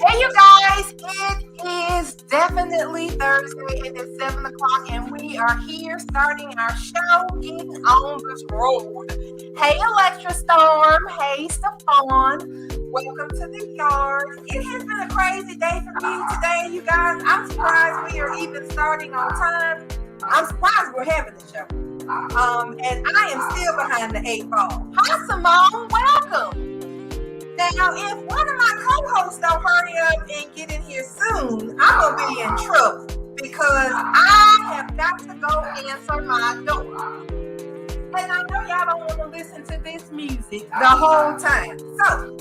Hey, you guys, it is definitely Thursday and it's 7 o'clock, and we are here starting our show, Getting on the Road. Hey, Electra Storm. Hey, Stefan. Welcome to the yard. It has been a crazy day for me today, you guys. I'm surprised we are even starting on time. I'm surprised we're having the show. And I am still behind the 8 ball. Hi, Simone. Welcome. Now, if one of my co-hosts don't hurry up and get in here soon, I'm gonna be in trouble because I have got to go answer my door. And I know y'all don't want to listen to this music the whole time. So,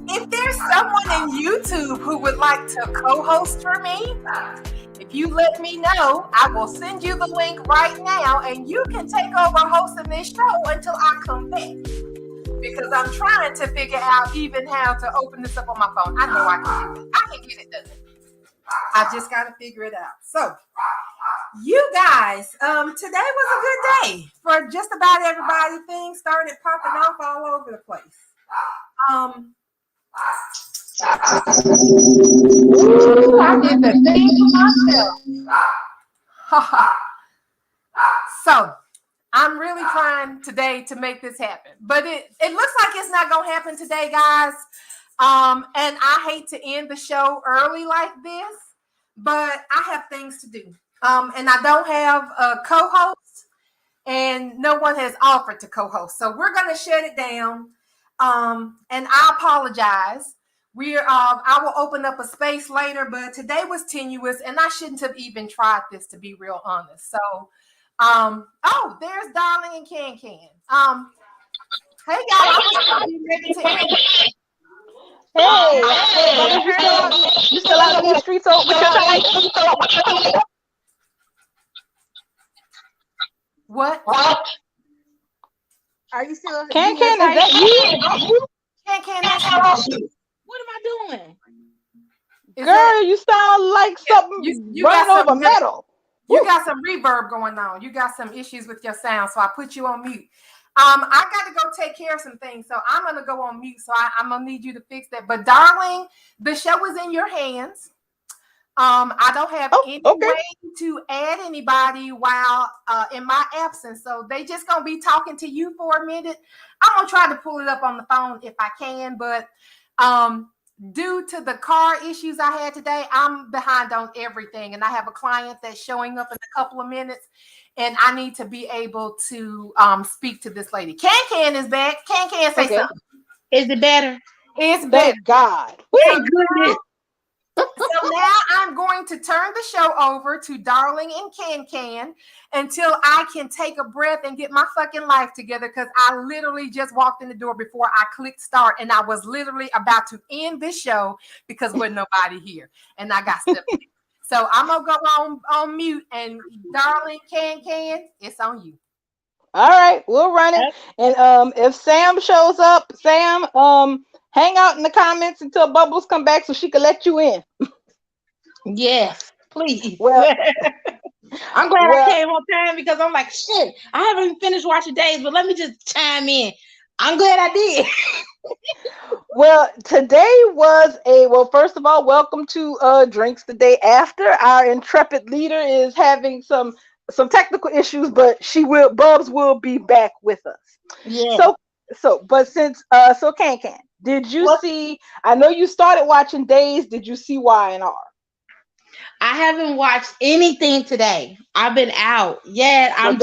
if there's someone in YouTube who would like to co-host for me, if you let me know, I will send you the link right now, and you can take over hosting this show until I come back. Because I'm trying to figure out even how to open this up on my phone. I know I can do it. I can get it done. I just got to figure it out. So, you guys, today was a good day for just about everybody. Things started popping off all over the place. I did the thing for myself. So, I'm really trying today to make this happen, but it looks like it's not going to happen today, guys. And I hate to end the show early like this, but I have things to do. And I don't have a co-host, and no one has offered to co-host. So we're going to shut it down. And I apologize. I will open up a space later, but today was tenuous, and I shouldn't have even tried this, to be real honest. So, there's Darling and Can. Hey, y'all, I'm ready to end. Hey, you still out in the streets with your life? What? Are you still? Can, is that you? Can, that's you. What am I doing? Girl, you sound like something you running over metal. You got some reverb going on. You got some issues with your sound, so I put you on mute. I got to go take care of some things, so I'm going to go on mute, so I'm going to need you to fix that. But, darling, the show is in your hands. I don't have any way to add anybody while in my absence, so they just going to be talking to you for a minute. I'm going to try to pull it up on the phone if I can, but due to the car issues I had today, I'm behind on everything, and I have a client that's showing up in a couple of minutes, and I need to be able to speak to this lady. Can is back. Can say something. Is it better? It's better. Thank God. Thank goodness. So now I'm going to turn the show over to Darling and Can until I can take a breath and get my fucking life together, because I literally just walked in the door before I clicked start, and I was literally about to end this show because there's nobody here and I got stuff to do. So I'm going to go on mute, and Darling, Can, it's on you. All right, we'll run it. And if Sam shows up, Sam, hang out in the comments until Bubbles come back so she can let you in. Yes, please. Well, I'm glad I came on time, because I'm like, shit, I haven't even finished watching Days, but let me just chime in. I'm glad I did. Well, today was first of all, welcome to Drinks the Day After. Our intrepid leader is having some technical issues, but Bubs will be back with us. Yeah. But since Can, did you see? I know you started watching Days. Did you see Y&R? I haven't watched anything today. I've been out. Yeah, I'm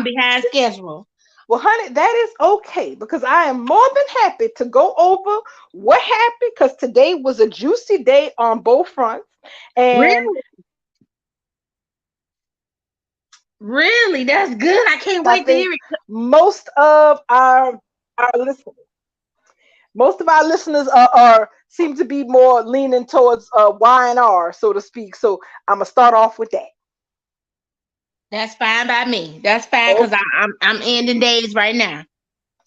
behind schedule. Well, honey, that is okay, because I am more than happy to go over what happened, because today was a juicy day on both fronts. And really, that's good. I can't wait to hear it. Most of our listeners seem to be more leaning towards Y&R, so to speak. So I'm gonna start off with that. That's fine by me. That's fine, because I'm ending Days right now.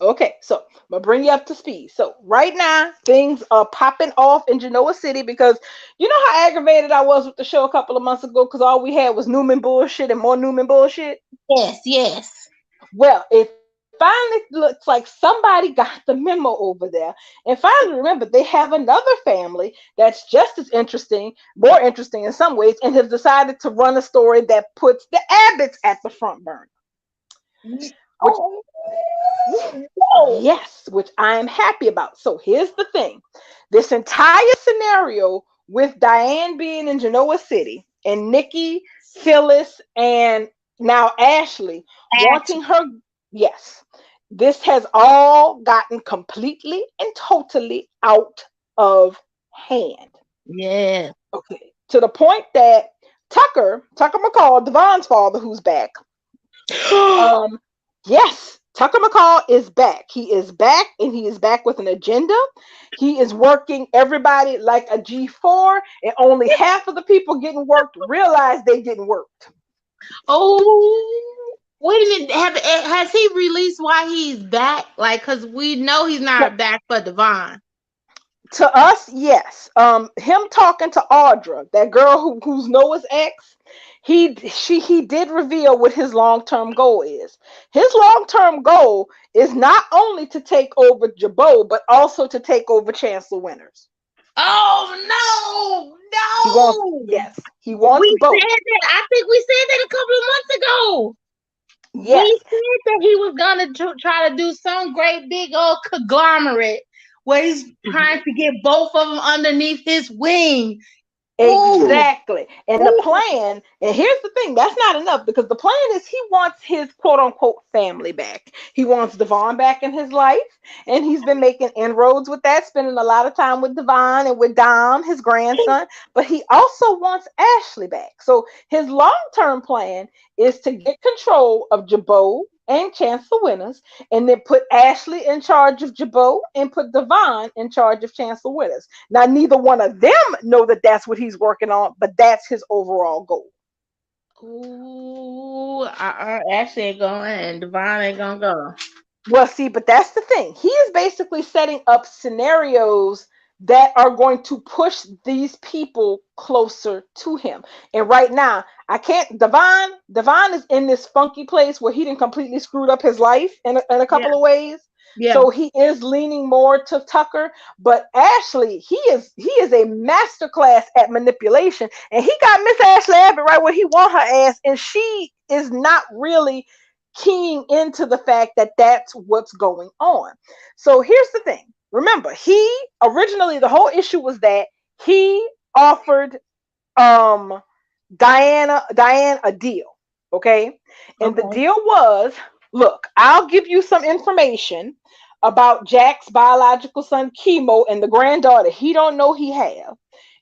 Okay, so I'm gonna bring you up to speed. So right now things are popping off in Genoa City, because you know how aggravated I was with the show a couple of months ago, because all we had was Newman bullshit and more Newman bullshit. Yes. Well, if finally looks like somebody got the memo over there. And finally, remember, they have another family that's just as interesting, more interesting in some ways, and have decided to run a story that puts the Abbotts at the front burner. Which, Oh, whoa. yes, which I am happy about. So here's the thing, this entire scenario with Diane being in Genoa City and Nikki, Phyllis, and now Ashley Action. wanting her, yes, this has all gotten completely and totally out of hand. Yeah. Okay. To the point that Tucker McCall, Devon's father, who's back, um, yes, Tucker McCall is back. He is back, and he is back with an agenda. He is working everybody like a G4, and only half of the people getting worked realize they getting worked. Oh, wait a minute. Has he released why he's back? Like, because we know he's not back for Devon. To us, yes. Him talking to Audra, that girl who's Noah's ex, he did reveal what his long-term goal is. His long-term goal is not only to take over Jabot, but also to take over Chancellor Winters. Oh no, He wants, no. yes, he wants We both. said that. I think we said that a couple of months ago. We Yes, said that he was gonna try to do some great big old conglomerate where he's trying to get both of them underneath his wing. Ooh, exactly. And the ooh, plan, and here's the thing, that's not enough because the plan is he wants his quote unquote family back. He wants Devon back in his life, and he's been making inroads with that, spending a lot of time with Devon and with Dom, his grandson. But he also wants Ashley back. So his long term plan is to get control of Jabot and Chancellor Winters, and then put Ashley in charge of Jabot and put Devon in charge of Chancellor Winters. Now, neither one of them know that that's what he's working on, but that's his overall goal. ooh. Ashley ain't going, and Devon ain't gonna go. Well, see, but that's the thing. He is basically setting up scenarios that are going to push these people closer to him. And right now, I can't. Devon is in this funky place where he didn't completely screwed up his life in a Yeah, couple of ways. yeah. So he is leaning more to Tucker, but Ashley, he is a masterclass at manipulation, and he got Miss Ashley Abbott right where he want her ass, and she is not really keying into the fact that that's what's going on. So here's the thing. Remember, he originally the whole issue was that he offered um Diane a deal, okay? And the Okay, deal was, look, I'll give you some information about Jack's biological son Chemo and the granddaughter he don't know he have,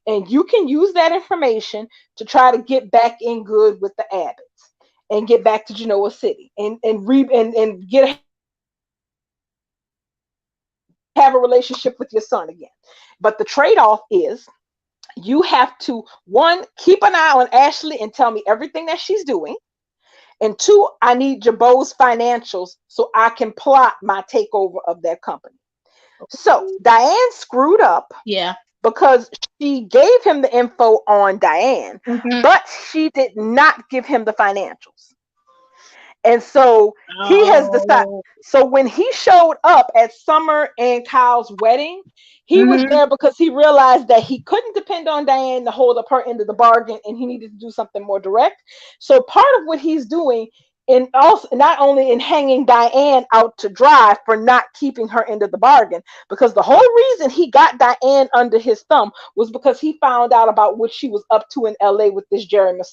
and you can use that information to try to get back in good with the Abbotts and get back to Genoa City and get have a relationship with your son again. But the trade-off is you have to, one, keep an eye on Ashley and tell me everything that she's doing. And two, I need Jabot's financials so I can plot my takeover of their company. So Diane screwed up yeah. because she gave him the info on Diane, Hmm. but she did not give him the financials. And so he has decided. Oh. So when he showed up at Summer and Kyle's wedding, he was Hmm. there because he realized that he couldn't depend on Diane to hold up her end of the bargain, and he needed to do something more direct. So part of what he's doing, and also not only in hanging Diane out to dry for not keeping her end of the bargain, because the whole reason he got Diane under his thumb was because he found out about what she was up to in LA with this Jeremy,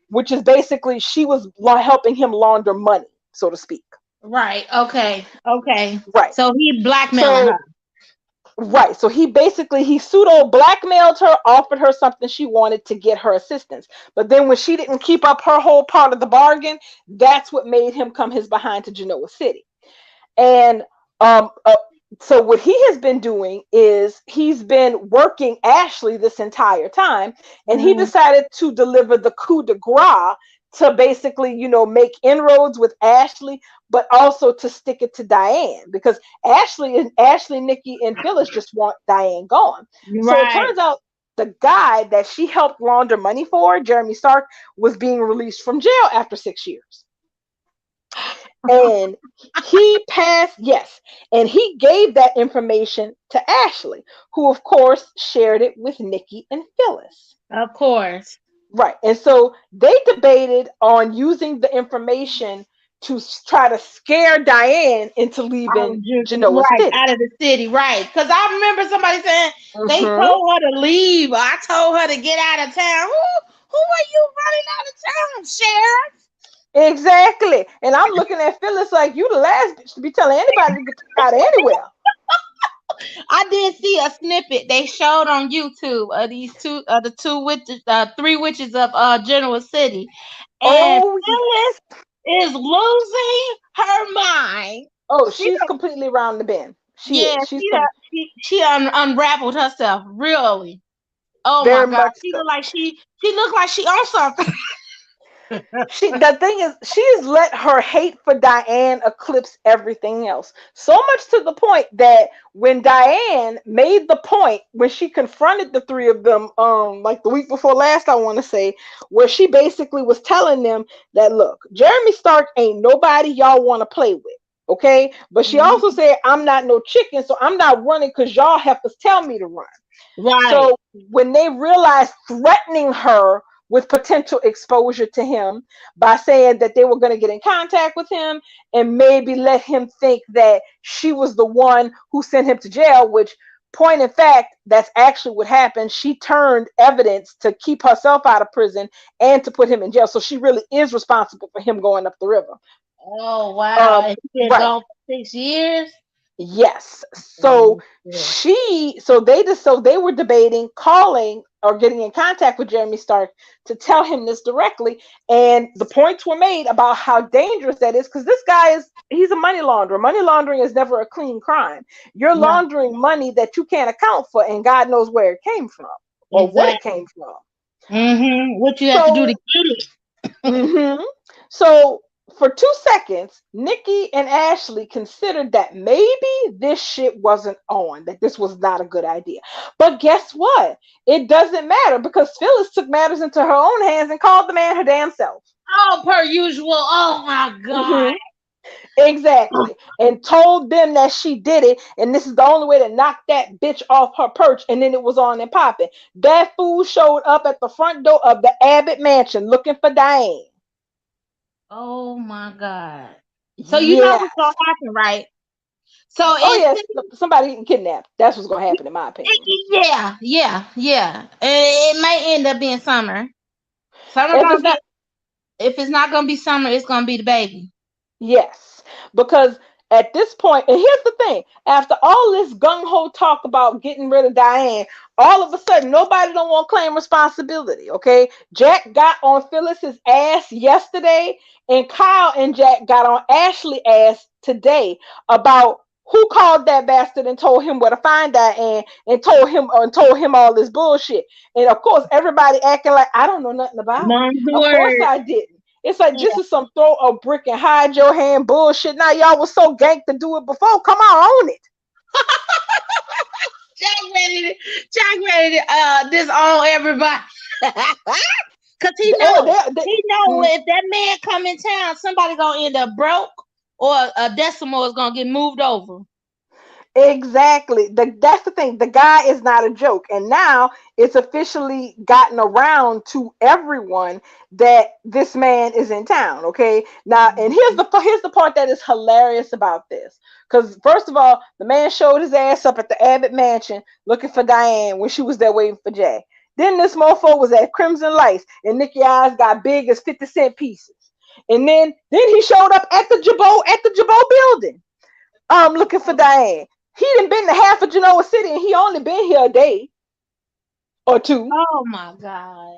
which is basically she was helping him launder money, so to speak. Right. Okay. Okay. Right. So he blackmailing So her. right. So he pseudo blackmailed her, offered her something she wanted to get her assistance. But then when she didn't keep up her whole part of the bargain, that's what made him come his behind to Genoa City. And um, uh, so what he has been doing is he's been working Ashley this entire time, and he Hmm. decided to deliver the coup de grace to basically, make inroads with Ashley, but also to stick it to Diane because Ashley, Nikki, and Phyllis just want Diane gone. So it Right. turns out the guy that she helped launder money for, Jeremy Stark, was being released from jail after 6 years. And he passed, yes, and he gave that information to Ashley, who of course shared it with Nikki and Phyllis. Of course. Right. And so they debated on using the information to try to scare Diane into leaving Genoa Right, City. out of the city, right. Because I remember somebody saying they Hmm. told her to leave. I told her to get out of town. Who are you running out of town, Sheriff? Exactly. And I'm looking at Phyllis like, you the last bitch to be telling anybody to get out of anywhere. I did see a snippet they showed on YouTube of these two, the two witches, three witches of Genoa City, and Oh, Phyllis yes. is losing her mind. Oh, She, she's completely round the bend. She yeah, is. unraveled herself really. Oh my Very God, much she so. looked like she looked like she on something. The thing is, she has let her hate for Diane eclipse everything else. So much to the point that when Diane made the point when she confronted the three of them, like the week before last, I want to say, where she basically was telling them that, look, Jeremy Stark ain't nobody y'all want to play with. Okay, but she also said, I'm not no chicken, so I'm not running because y'all have to tell me to run. Right. So when they realized threatening her with potential exposure to him by saying that they were going to get in contact with him and maybe let him think that she was the one who sent him to jail, which point in fact, that's actually what happened. She turned evidence to keep herself out of prison and to put him in jail. So she really is responsible for him going up the river. Oh wow, Um, and he been right. gone for 6 years. Yes. So Oh, yeah. so they were debating calling or getting in contact with Jeremy Stark to tell him this directly. And the points were made about how dangerous that is because this guy he's a money launderer. Money laundering is never a clean crime. You're No, laundering money that you can't account for, and God knows where it came from or what it exactly. came from. What you have to do to So get it? hmm So for 2 seconds, Nikki and Ashley considered that maybe this shit wasn't on, that this was not a good idea. But guess what? It doesn't matter because Phyllis took matters into her own hands and called the man her damn self. Oh, per usual. Oh my God. Hmm. Exactly. And told them that she did it, and this is the only way to knock that bitch off her perch. And then it was on and popping. That fool showed up at the front door of the Abbott mansion looking for Diane. Oh my God. So you know Yeah. what's gonna happen, right? So Oh it's yes, somebody getting kidnapped. That's what's gonna happen, in my opinion. yeah. It may end up being Summer. Summer If it's gonna not, get. If it's not gonna be Summer, it's gonna be the baby. yes, because at this point, and here's the thing: after all this gung ho talk about getting rid of Diane, all of a sudden nobody don't want to claim responsibility. Okay, Jack got on Phyllis's ass yesterday, and Kyle and Jack got on Ashley ass today about who called that bastard and told him where to find Diane and told him all this bullshit. And of course, everybody acting like I don't know nothing about it. Mom's Of course, word. I didn't. It's like this Yeah. is some throw a brick and hide your hand bullshit. Now y'all was so ganked to do it before. Come on, own it. Jack ready to disown everybody. Cause he They, oh, know he know mm, if that man come in town, somebody gonna end up broke or a decimal is gonna get moved over. exactly. That's the thing. The guy is not a joke, and now it's officially gotten around to everyone that this man is in town. Okay. Now, and here's the part that is hilarious about this. Because first of all, the man showed his ass up at the Abbott Mansion looking for Diane when she was there waiting for Jay. Then this mofo was at Crimson Lights, and Nicky eyes got big as 50-cent pieces. And then he showed up at the Jabot building, looking for Diane. He done been to half of Genoa City, and he only been here a day or two. Oh my God.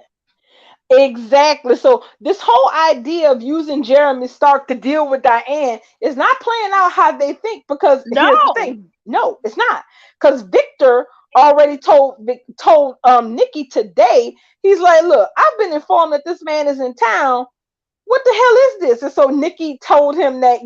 Exactly. So this whole idea of using Jeremy Stark to deal with Diane is not playing out how they think. Because here's the No. thing: no, it's not. Because Victor already told Nikki today. He's like, "Look, I've been informed that this man is in town. What the hell is this?" And so Nikki told him that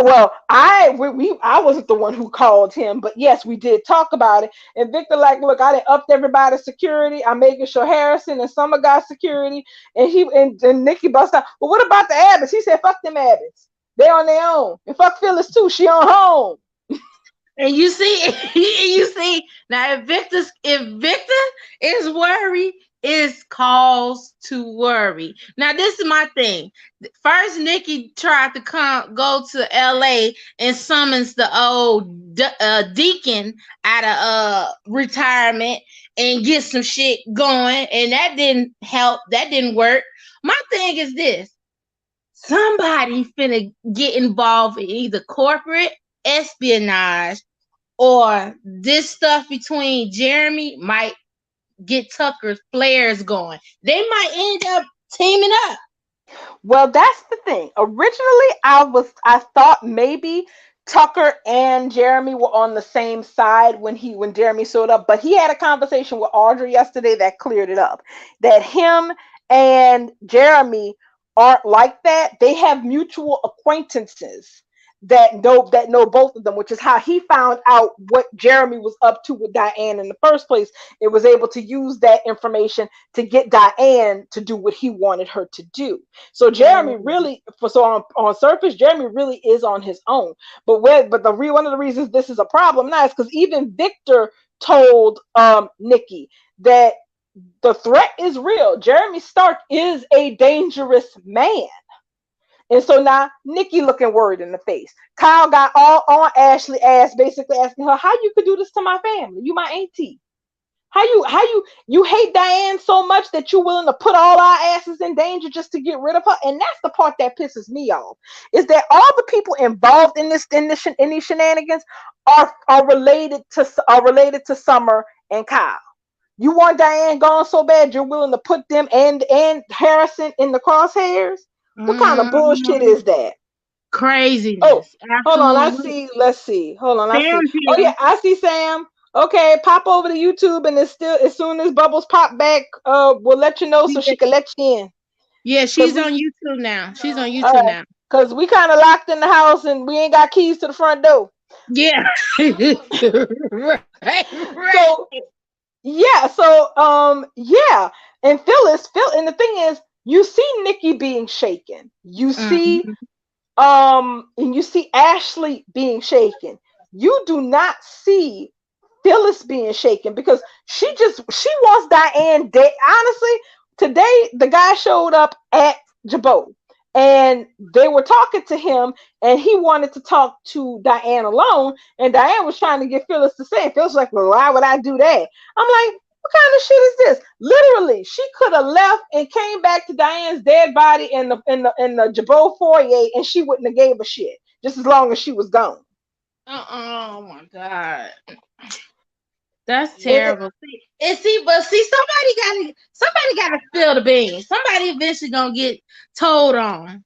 Well, I wasn't the one who called him, but yes, we did talk about it. And Victor, like, look, I done upped everybody's security. I'm making sure Harrison and Summer got security, and and Nikki bust out. Well, what about the Abbots? He said, fuck them Abbots. They on their own, and fuck Phyllis too. She on home. And you see, you see now if Victor is worried, is cause to worry. Now this is my thing. First, Nikki tried to go to L.A. and summons the old deacon out of retirement and get some shit going, and that didn't help. That didn't work. My thing is this: somebody finna get involved in either corporate espionage or this stuff between Jeremy might get Tucker's flares going. They might end up teaming up. Well, that's the thing. Originally, I thought maybe Tucker and Jeremy were on the same side when Jeremy showed up, but he had a conversation with Audrey yesterday that cleared it up. That him and Jeremy aren't like that. They have mutual acquaintances that know both of them, which is how he found out what Jeremy was up to with Diane in the first place. It was able to use that information to get Diane to do what he wanted her to do. So Jeremy really, on surface, Jeremy really is on his own. One of the reasons this is a problem now is because even Victor told Nikki that the threat is real. Jeremy Stark is a dangerous man. And so now Nikki looking worried in the face. Kyle got all on Ashley ass, basically asking her, how you could do this to my family? You my auntie. How you hate Diane so much that you're willing to put all our asses in danger just to get rid of her? And that's the part that pisses me off. Is that all the people involved in these shenanigans are related to Summer and Kyle. You want Diane gone so bad you're willing to put them and Harrison in the crosshairs? What kind of bullshit is that? Craziness. Oh, hold on. Absolute. Let's see. Hold on. I see. Sam's Oh here. yeah, I see Sam. Okay, pop over to YouTube, and it's still as soon as Bubbles pop back, we'll let you know so she can let you in. Yeah, she's on YouTube now. She's on YouTube Uh, now. Cause we kind of locked in the house and we ain't got keys to the front door. Yeah. right. So yeah, yeah, and and the thing is, you see Nikki being shaken. Mhm. And you see Ashley being shaken. You do not see Phyllis being shaken because she wants Diane dead. Honestly, today the guy showed up at Jabot and they were talking to him and he wanted to talk to Diane alone, and Diane was trying to get Phyllis to say it. Phyllis was like, well, why would I do that? I'm like, what kind of shit is this? Literally, she could have left and came back to Diane's dead body in the Jabot foyer, and she wouldn't have gave a shit just as long as she was gone. Oh my God. That's And terrible. See, somebody gotta spill the beans. Somebody eventually gonna get told on.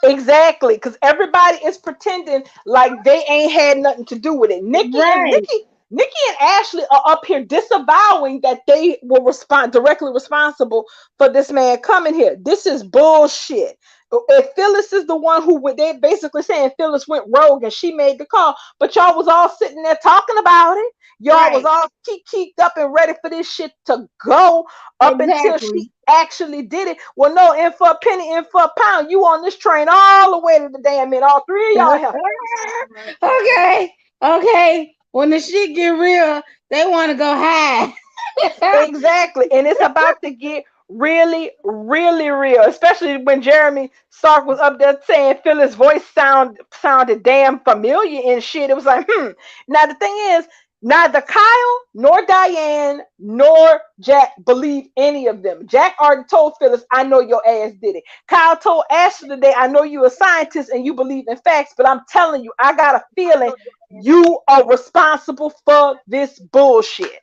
exactly, because everybody is pretending like they ain't had nothing to do with it. Right. Nikki and Ashley are up here disavowing that they were directly responsible for this man coming here. This is bullshit. If Phyllis is the one they basically saying Phyllis went rogue and she made the call, but y'all was all sitting there talking about it. Y'all was Right. all keeked up and ready for this shit to go up until she Exactly. actually did it. Well, no, in for a penny, in for a pound. You on this train all the way to the damn end. All three of y'all have. Okay. Okay. When the shit get real, they want to go high. Exactly. And it's about to get really, really real, especially when Jeremy Stark was up there saying Phyllis' voice sounded damn familiar and shit. It was like, Now the thing is, neither Kyle nor Diane nor Jack believe any of them. Jack already told Phyllis, I know your ass did it. Kyle told Ashley today, I know you're a scientist and you believe in facts, but I'm telling you, I got a feeling you are responsible for this bullshit.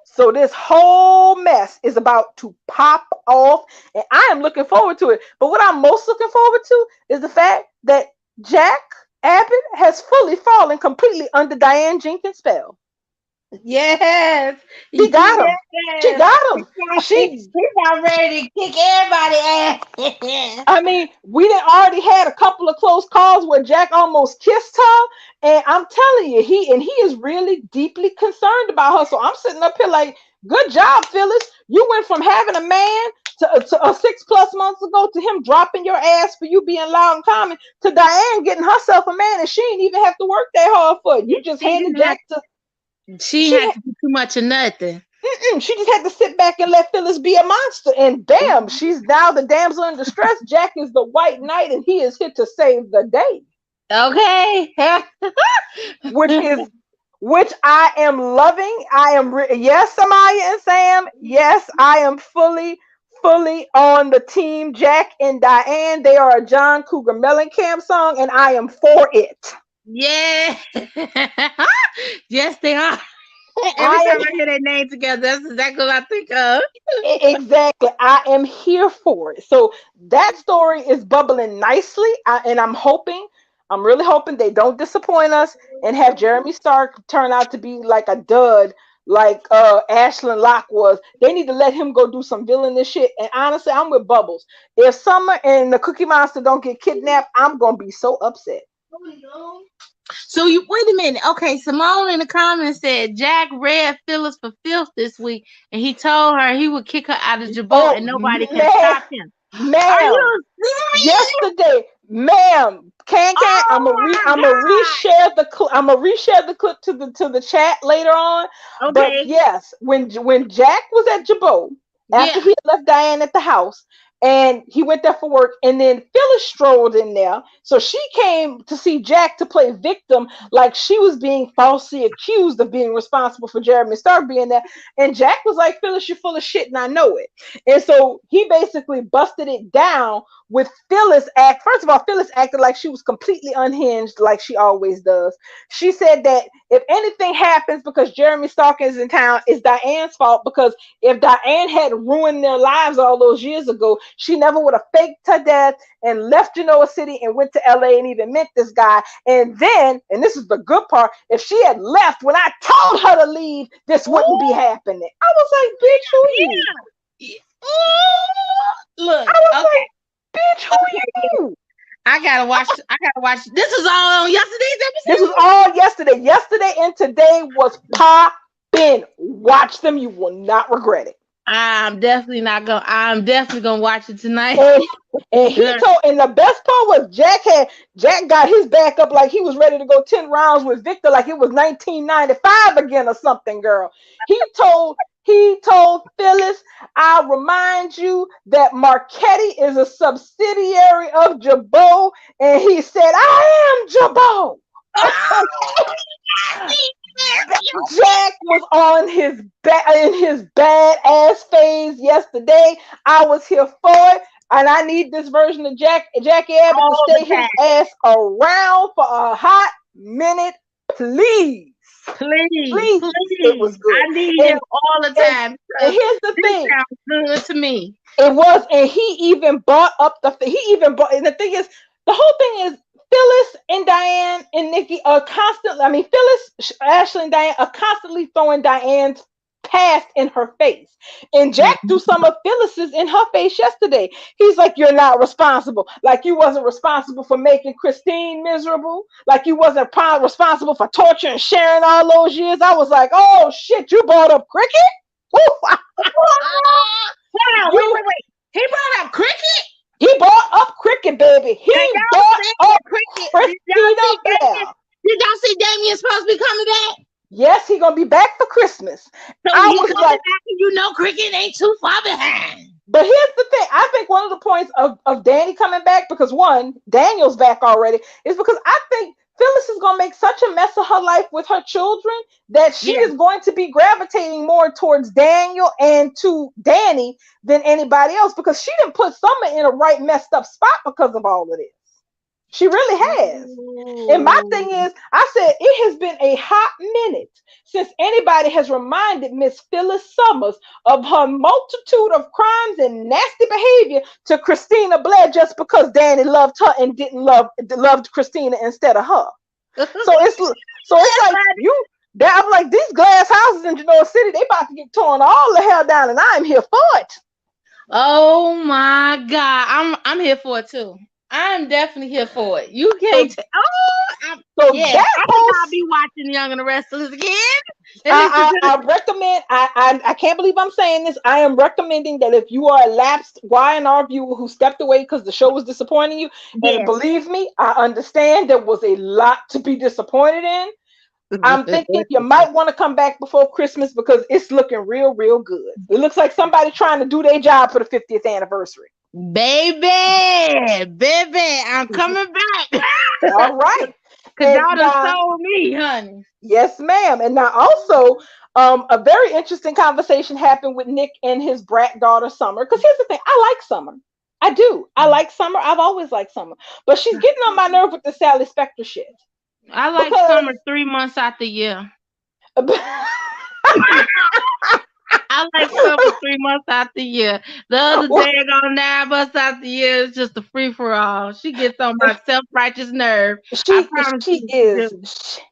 So this whole mess is about to pop off, and I am looking forward to it. But what I'm most looking forward to is the fact that Jack Abbott has fully fallen completely under Diane Jenkins' spell. Yes. She got him. She Yes. got him. She He's not ready to kick everybody ass. I mean, we done already had a couple of close calls where Jack almost kissed her, and I'm telling you, he is really deeply concerned about her. So I'm sitting up here like, good job, Phyllis. You went from having a man to 6+ months ago to him dropping your ass for you being loud and common to Diane getting herself a man, and she didn't even have to work that hard for it. You just She handed didn't have, Jack to she she had to do too much of nothing. she just had to sit back and let Phyllis be a monster. And bam, she's now the damsel in distress. Jack is the white knight, and he is here to save the day. Okay. Which is which I am loving. Yes, Samaya and Sam. Yes, I am fully on the team Jack and Diane. They are a John Cougar Mellencamp song, and I am for it. Yeah. Yes, they are. Every I time am I hear their name together, that's exactly what I think of. Exactly. I am here for it. So that story is bubbling nicely, and I'm really hoping they don't disappoint us and have Jeremy Stark turn out to be like a dud, like Ashlyn Locke was. They need to let him go do some villainous shit. And honestly, I'm with Bubbles. If Summer and the Cookie Monster don't get kidnapped, I'm gonna be so upset. So you wait a minute. Okay, Simone in the comments said Jack read Phyllis for filth this week, and he told her he would kick her out of Jabot, Oh and nobody can man, stop him. Are ma'am. you serious? Yesterday, ma'am, can Oh I'm my gonna reshare the I'm gonna reshare the clip to the chat later on. god. But Okay. yes, when Jack was at Jabot after Yeah. he had left Diane at the house, and he went there for work, and then Phyllis strolled in there, so she came to see Jack to play victim, like she was being falsely accused of being responsible for Jeremy Stark being there, and Jack was like, Phyllis, you're full of shit, and I know it. And so he basically busted it down with Phyllis act. First of all, Phyllis acted like she was completely unhinged, like she always does. She said that if anything happens because Jeremy Stark is in town, it's Diane's fault, because if Diane had ruined their lives all those years ago, she never would have faked her death and left Genoa City and went to LA and even met this guy. And then, and this is the good part, if she had left when I told her to leave, this wouldn't be Ooh, happening. I was like, bitch, who you? yeah. Ooh, look. I was Okay. like, bitch, who Okay. you? I gotta watch. I gotta watch. This is all on yesterday's This was episode. all yesterday. Yesterday and today was popping. Watch them. You will not regret it. I'm definitely not gonna. I'm definitely gonna watch it tonight. And and the best part was Jack got his back up like he was ready to go 10 rounds with Victor, like it was 1995 again or something, girl. He told Phyllis, I'll remind you that Marquetti is a subsidiary of Jabot, and he said, I am Jabot. Jack was on his in his badass phase yesterday. I was here for it, and I need this version of Jackie Abbott to All the stay his time, ass around for a hot minute, please. please, Please, it please. was good. I need him And all the and, time and because here's the this thing. sounds good to me. It was, and he even brought up and the thing is, the whole thing is, Phyllis and Diane and Nikki are constantly, I mean, Phyllis, Ashley, and Diane are constantly throwing Diane's past in her face. And Jack threw Mhm. some of Phyllis's in her face yesterday. He's like, you're not responsible. Like you wasn't responsible for making Christine miserable. Like you wasn't responsible for torturing Sharon all those years. I was like, oh shit, you brought up Cricket? Woo! Hold on, You wait. He brought up cricket. He brought up Cricket, baby. Now He y'all brought said up that cricket. Did y'all Christina see Damien? Bell. Did y'all see Damien supposed to be coming back? Yes, he gonna be back for Christmas. So I he was coming like, back, and you know cricket ain't too far behind. but here's the thing. I think one of the points of Danny coming back, because one, Daniel's back already, is because I think Phyllis is gonna make such a mess of her life with her children that she Yeah. is going to be gravitating more towards Daniel and to Danny than anybody else, because she didn't put Summer in a right messed up spot because of all of this. She really has. And my thing Ooh. is, I said it has been a hot minute since anybody has reminded Miss Phyllis Summers of her multitude of crimes and nasty behavior to Christina Blair just because Danny loved her and didn't loved Christina instead of her. So it's like That I'm like, these glass houses in Genoa City, they about to get torn all the hell down, and I'm here for it. Oh my God. I'm here for it too. I'm definitely here for it. You can't So, yes, that I think whole I'll be watching Young and the Restless again. And listen to I recommend. I can't believe I'm saying this. I am recommending that if you are a lapsed Y&R viewer who stepped away because the show was disappointing you, and yes. believe me, I understand there was a lot to be disappointed in. I'm thinking you might want to come back before Christmas because it's looking real, real good. It looks like somebody trying to do their job for the 50th anniversary. Baby, I'm coming back. All right, Cause and y'all done now, sold me, honey. yes, ma'am. And now also, a very interesting conversation happened with Nick and his brat daughter Summer. Because here's the thing, I like Summer. I do. I like Summer. I've always liked Summer, but she's getting on my nerve with the Sally Spectre shit. I like Because summer 3 months out the year. I like summer 3 months out the year. The other day on 9 months out the year is just a free for all. She gets on my self righteous nerve. I she promise she you, she is do.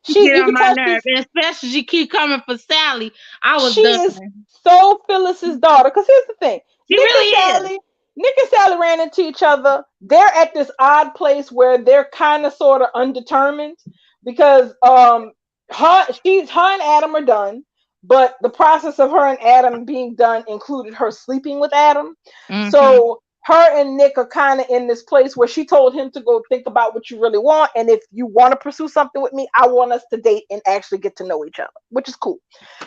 She she get you on can my tell nerve, and especially she keep coming for Sally. I was she done. is so Phyllis's daughter. Because here's the thing, She really is. Nick and Sally ran into each other. They're at this odd place where they're kind of sort of undetermined because her and Adam are done, but the process of her and Adam being done included her sleeping with Adam. Mm-hmm. So her and Nick are kind of in this place where she told him to go think about what you really want, and if you want to pursue something with me, I want us to date and actually get to know each other, which is cool.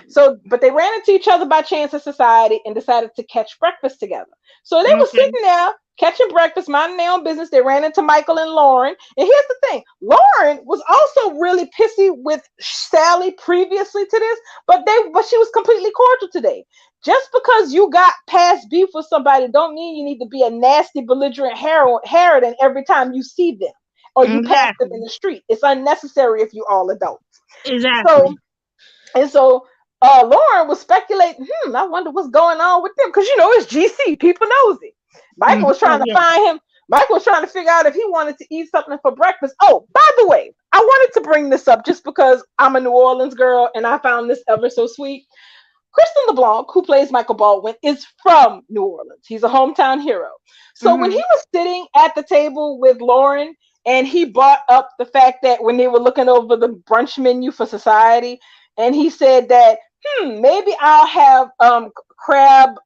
So, but they ran into each other by chance in society and decided to catch breakfast together. So they were Okay. sitting there catching breakfast, minding their own business. They ran into Michael and Lauren. And here's the thing, Lauren was also really pissy with Sally previously to this, but she was completely cordial today. Just because you got past beef with somebody don't mean you need to be a nasty, belligerent Harridan every time you see them or you pass them in Exactly. the street. It's unnecessary if you all adults. So Exactly. and so Lauren was speculating, I wonder what's going on with them. Because it's GC, people nosy. Michael was Oh trying to yeah. find him. Michael was trying to figure out if he wanted to eat something for breakfast. Oh, by the way, I wanted to bring this up just because I'm a New Orleans girl and I found this ever so sweet. Kristen LeBlanc, who plays Michael Baldwin, is from New Orleans. He's a hometown hero. So when he Mm-hmm. was sitting at the table with Lauren and he brought up the fact that when they were looking over the brunch menu for society, and he said that, maybe I'll have crab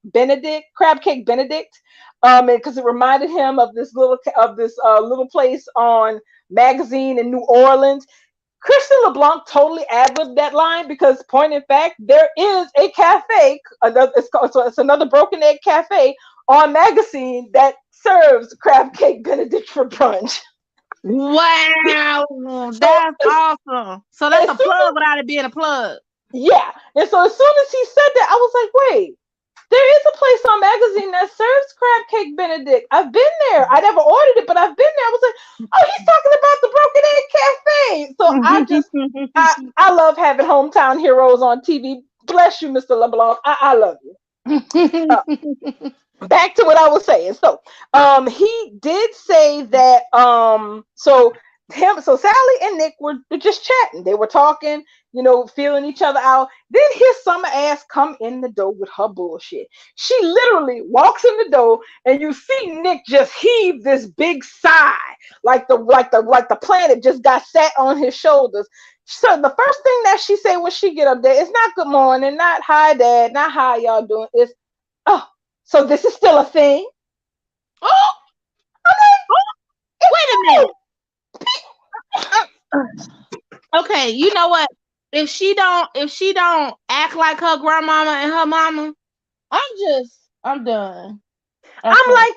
cake Benedict, because it reminded him of this little place on Magazine in New Orleans. Christian LeBlanc totally ad-libbed that line because, point in fact, there is a cafe. It's another Broken Egg Cafe on Magazine that serves crab cake Benedict for brunch. Wow, So that's awesome. So that's as a soon plug as without it being a plug. yeah, and so as soon as he said that, I was like, wait. There is a place on Magazine that serves crab cake Benedict. I've been there. I never ordered it, but I've been there. I was like, oh, he's talking about the Broken Egg Cafe. So I love having hometown heroes on TV. Bless you, Mr. LeBlanc. I love you. Uh, Back to what I was saying. So, he did say that, so Sally and Nick were just chatting. They were talking, feeling each other out. Then his summer ass come in the door with her bullshit. She literally walks in the door, and you see Nick just heave this big sigh, like the planet just got sat on his shoulders. So the first thing that she said when she get up there is not good morning, not hi dad, not how y'all doing. It's, oh, so this is still a thing. Oh, I'm wait a minute. Okay, you know what? If she don't act like her grandmama and her mama, I'm done. I'm Okay. like,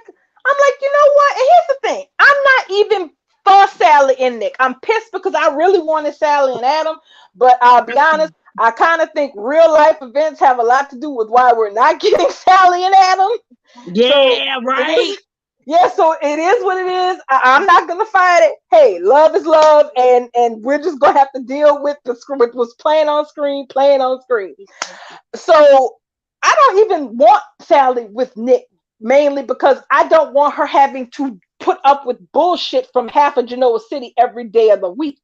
you know what? And here's the thing. I'm not even for Sally and Nick. I'm pissed because I really wanted Sally and Adam, but I'll be Okay. honest, I kind of think real life events have a lot to do with why we're not getting Sally and Adam. So Yeah, it right. is, yeah, so it is what it is. I'm not gonna fight it. Hey, love is love, and we're just gonna have to deal with with what's playing on screen, playing on screen. So I don't even want Sally with Nick, mainly because I don't want her having to put up with bullshit from half of Genoa City every day of the week.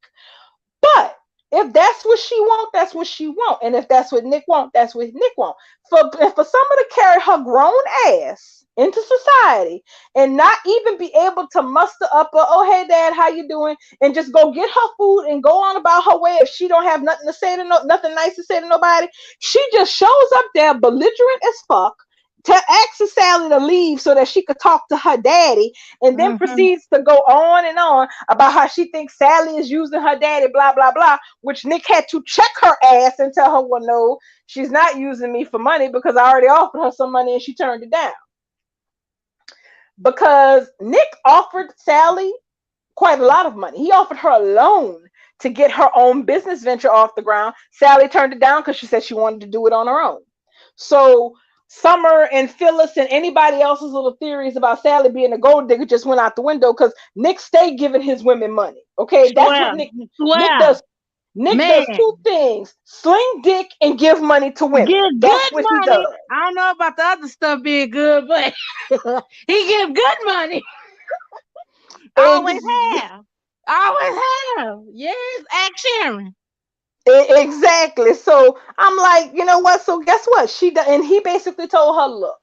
But If that's what she want, that's what she want. And if that's what Nick want, that's what Nick want. For someone to carry her grown ass into society and not even be able to muster up a, oh hey dad, how you doing? And just go get her food and go on about her way if she don't have nothing to say to nothing nice to say to nobody. She just shows up there belligerent as fuck. Asks Sally to leave so that she could talk to her daddy, and then Mm-hmm. proceeds to go on and on about how she thinks Sally is using her daddy, blah blah blah. Which Nick had to check her ass and tell her, well, no, she's not using me for money because I already offered her some money and she turned it down. Because Nick offered Sally quite a lot of money. He offered her a loan to get her own business venture off the ground. Sally turned it down because she said she wanted to do it on her own. So Summer and Phyllis and anybody else's little theories about Sally being a gold digger just went out the window because Nick stayed giving his women money. Okay, that's what Swear, Nick swear, does. Nick does man, two things: sling dick and give money to women. give That's good what he money. does. I don't know about the other stuff being good, but he give good money. Always Ex- have. Always have. Yes, ask Sharon. exactly. So I'm like, you know what? So guess what? And he basically told her, look,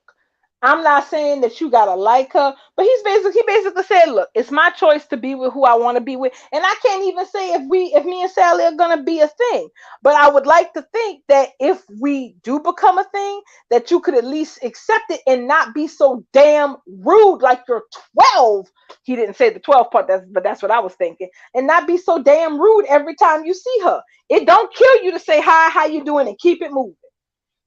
I'm not saying that you gotta like her, but he basically said, look, it's my choice to be with who I want to be with. And I can't even say if me and Sally are gonna be a thing. But I would like to think that if we do become a thing, that you could at least accept it and not be so damn rude like you're 12. He didn't say the 12 part, but that's what I was thinking. And not be so damn rude every time you see her. It don't kill you to say hi, how you doing, and keep it moving.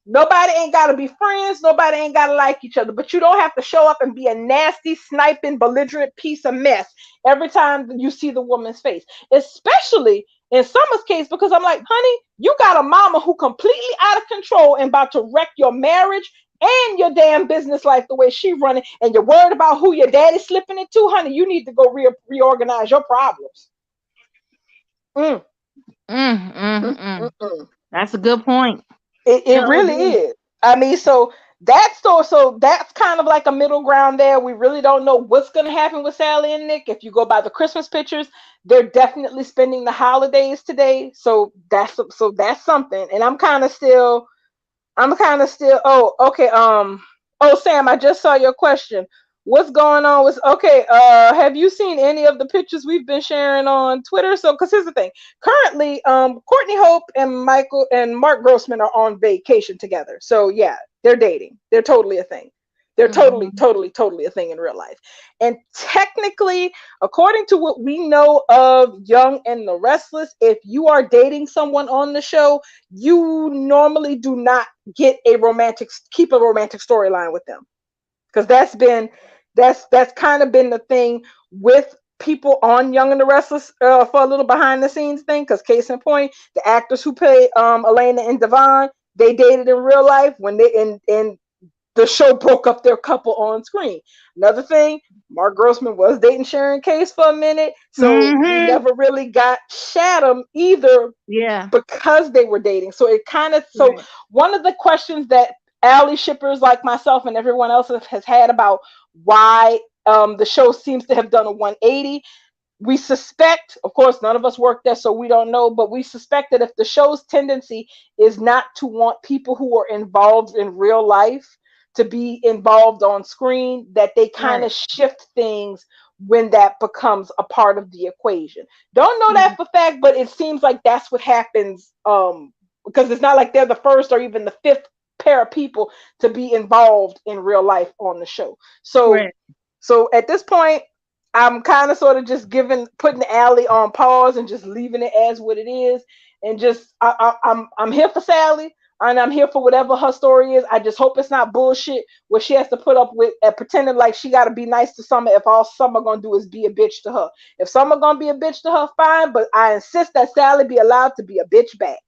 Nobody ain't got to be friends. Nobody ain't got to like each other. But you don't have to show up and be a nasty, sniping, belligerent piece of mess every time you see the woman's face. Especially in Summer's case, because I'm like, honey, you got a mama who completely out of control and about to wreck your marriage and your damn business life the way she running. And you're worried about who your daddy's slipping into, honey. You need to go reorganize your problems. Mm, Mm, mm, mm, mm, mm. mm. That's a good point. It Sure really do. is. I mean, so that's kind of like a middle ground there. We really don't know what's going to happen with Sally and Nick. If you go by the Christmas pictures, they're definitely spending the holidays today. So that's something. And I'm kind of still. Oh, okay. Oh, Sam, I just saw your question. What's going on with? Okay. Have you seen any of the pictures we've been sharing on Twitter? So, because here's the thing. Currently, Courtney Hope and Michael and Mark Grossman are on vacation together. So yeah, they're dating. They're totally a thing. They're totally, Mhm. totally, totally a thing in real life. And technically, according to what we know of Young and the Restless, if you are dating someone on the show, you normally do not keep a romantic storyline with them, because that's kind of been the thing with people on Young and the Restless, for a little behind the scenes thing. Because case in point, the actors who play Elena and Devon, they dated in real life when they and the show broke up their couple on screen. Another thing, Mark Grossman was dating Sharon Case for a minute, so we Mhm. never really got Shaddam either Yeah. because they were dating. So it kind of so Right. one of the questions that alley shippers like myself and everyone else has had about why the show seems to have done a 180. We suspect, of course, none of us work there, so we don't know, but we suspect that if the show's tendency is not to want people who are involved in real life to be involved on screen, that they kind Right. of shift things when that becomes a part of the equation. Don't know that Mhm. for fact, but it seems like that's what happens, because it's not like they're the first or even the fifth pair of people to be involved in real life on the show. So Right. so at this point, I'm kind of sort of just putting the alley on pause and just leaving it as what it is, and just I'm here for Sally and I'm here for whatever her story is. I just hope it's not bullshit where she has to put up with pretending like she got to be nice to Summer if all Summer gonna do is be a bitch to her. If Summer gonna be a bitch to her, fine, but I insist that Sally be allowed to be a bitch back.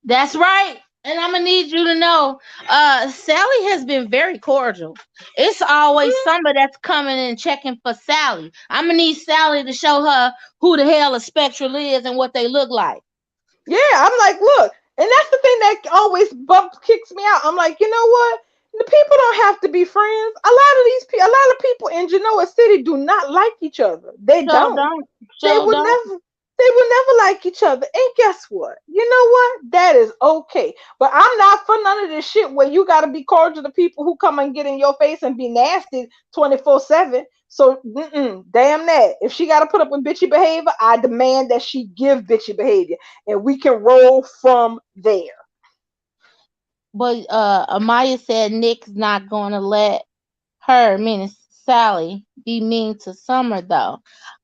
That's right. And I'm gonna need you to know, Sally has been very cordial. It's always Mm, somebody that's coming and checking for Sally. I'm gonna need Sally to show her who the hell a spectral is and what they look like. yeah, I'm like, look, and that's the thing that always kicks me out. I'm like, you know what? The people don't have to be friends. A lot of people in Genoa City do not like each other. They So don't. don't, They so would don't. never. They will never like each other. And guess what? You know what? That is okay. But I'm not for none of this shit where you got to be cordial to people who come and get in your face and be nasty 24/7. So, damn that. If she got to put up with bitchy behavior, I demand that she give bitchy behavior. And we can roll from there. But Amaya said Nick's not gonna let her, meaning Sally, be mean to Summer though.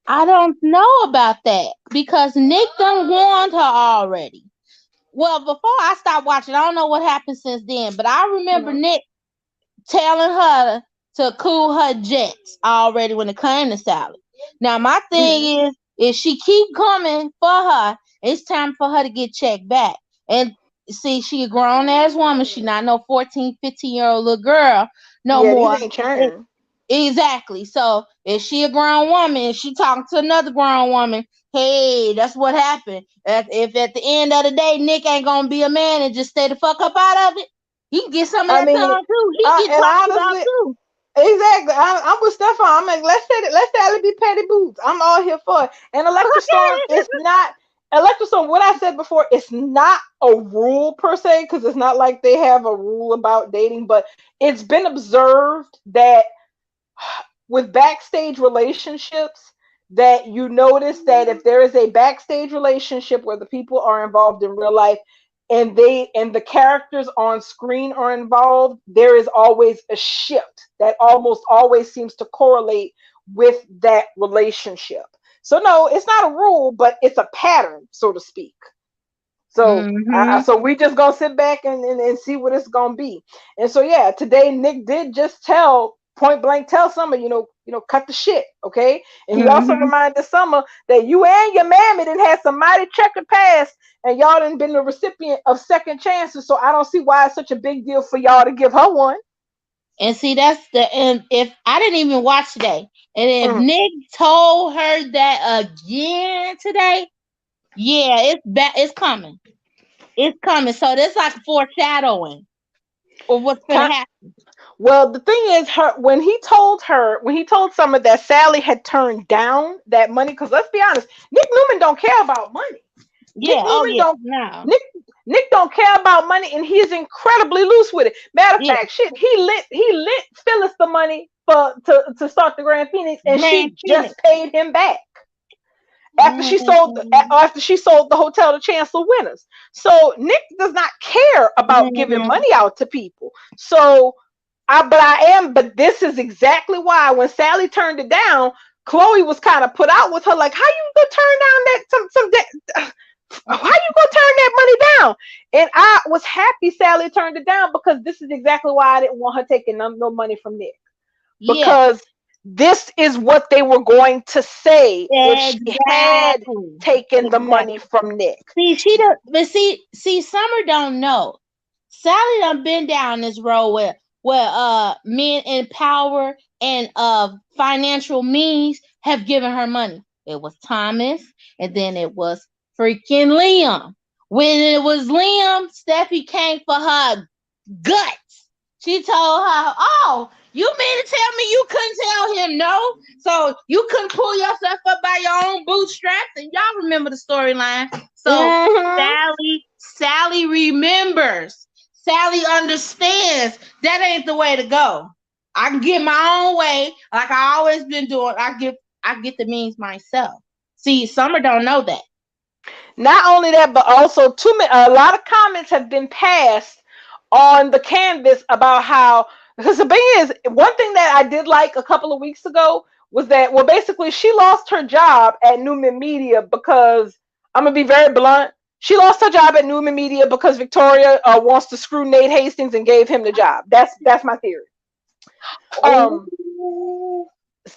I don't know about that because Nick done warned her already. Well, before I stopped watching, I don't know what happened since then, but I remember Mhm. Nick telling her to cool her jets already when it came to Sally. Now my Mhm. thing is, if she keep coming for her, it's time for her to get checked back. And see, she a grown ass woman. She not no 14, 15-year-old little girl no Yeah, these more. ain't churn. Exactly. So if she a grown woman and she talking to another grown woman, hey, that's what happened. If at the end of the day Nick ain't gonna be a man and just stay the fuck up out of it, he can get some of I that mean, tongue too. He get and talked about honestly, too. exactly. I'm with Stefan. I'm like, let Sally be petty boots. I'm all here for it. And Electra Storm is not Electra Storm. What I said before, it's not a rule per se, because it's not like they have a rule about dating, but it's been observed that with backstage relationships, that you notice that if there is a backstage relationship where the people are involved in real life and the characters on screen are involved, there is always a shift that almost always seems to correlate with that relationship. So no, it's not a rule, but it's a pattern, so to speak. So Mm-hmm. so we just gonna sit back and see what it's gonna be. And so yeah, today Nick did just tell point blank tell Summer, cut the shit, okay? And he also Mm-hmm. reminded Summer that you and your mammy done had some mighty checkered past, and y'all done been the recipient of second chances. So I don't see why it's such a big deal for y'all to give her one. And see, and if I didn't even watch today, and if Mm. Nick told her that again today, yeah, it's coming. It's coming. So that's like foreshadowing of what's gonna Ki- happen. Well, the thing is, when he told Summer that Sally had turned down that money, because let's be honest, Nick Newman don't care about money. Nick Yeah, oh Newman yeah, don't no. Nick Nick don't care about money, and he is incredibly loose with it. Matter of Yeah, fact, shit, he lent Phyllis the money to start the Grand Phoenix, and Grand she Phoenix. just paid him back Mm-hmm. after she sold the hotel to Chancellor Winners. So Nick does not care about giving Mm-hmm. money out to people. So but this is exactly why when Sally turned it down, Chloe was kind of put out with her, like, how you gonna turn down that how you gonna turn that money down? And I was happy Sally turned it down, because this is exactly why I didn't want her taking no money from Nick, Yeah, because this is what they were going to say if she had exactly, taken the money exactly. from Nick. See, she don't, but see, Summer don't know. Sally done been down this road where men in power and financial means have given her money. It was Thomas, and then it was freaking Liam. When it was Liam, Steffi came for her guts. She told her, "Oh, you mean to tell me you couldn't tell him no? So you couldn't pull yourself up by your own bootstraps?" And y'all remember the storyline. So Mm-hmm. Sally remembers. Sally understands that ain't the way to go. I can get my own way, like I always been doing. I get the means myself. See, Summer don't know that. Not only that, but also a lot of comments have been passed on the canvas about how, because the thing is, one thing that I did like a couple of weeks ago was that, well, basically she lost her job at Newman Media because, I'm gonna be very blunt, she lost her job at Newman Media because Victoria wants to screw Nate Hastings and gave him the job. That's my theory. Um, Oh,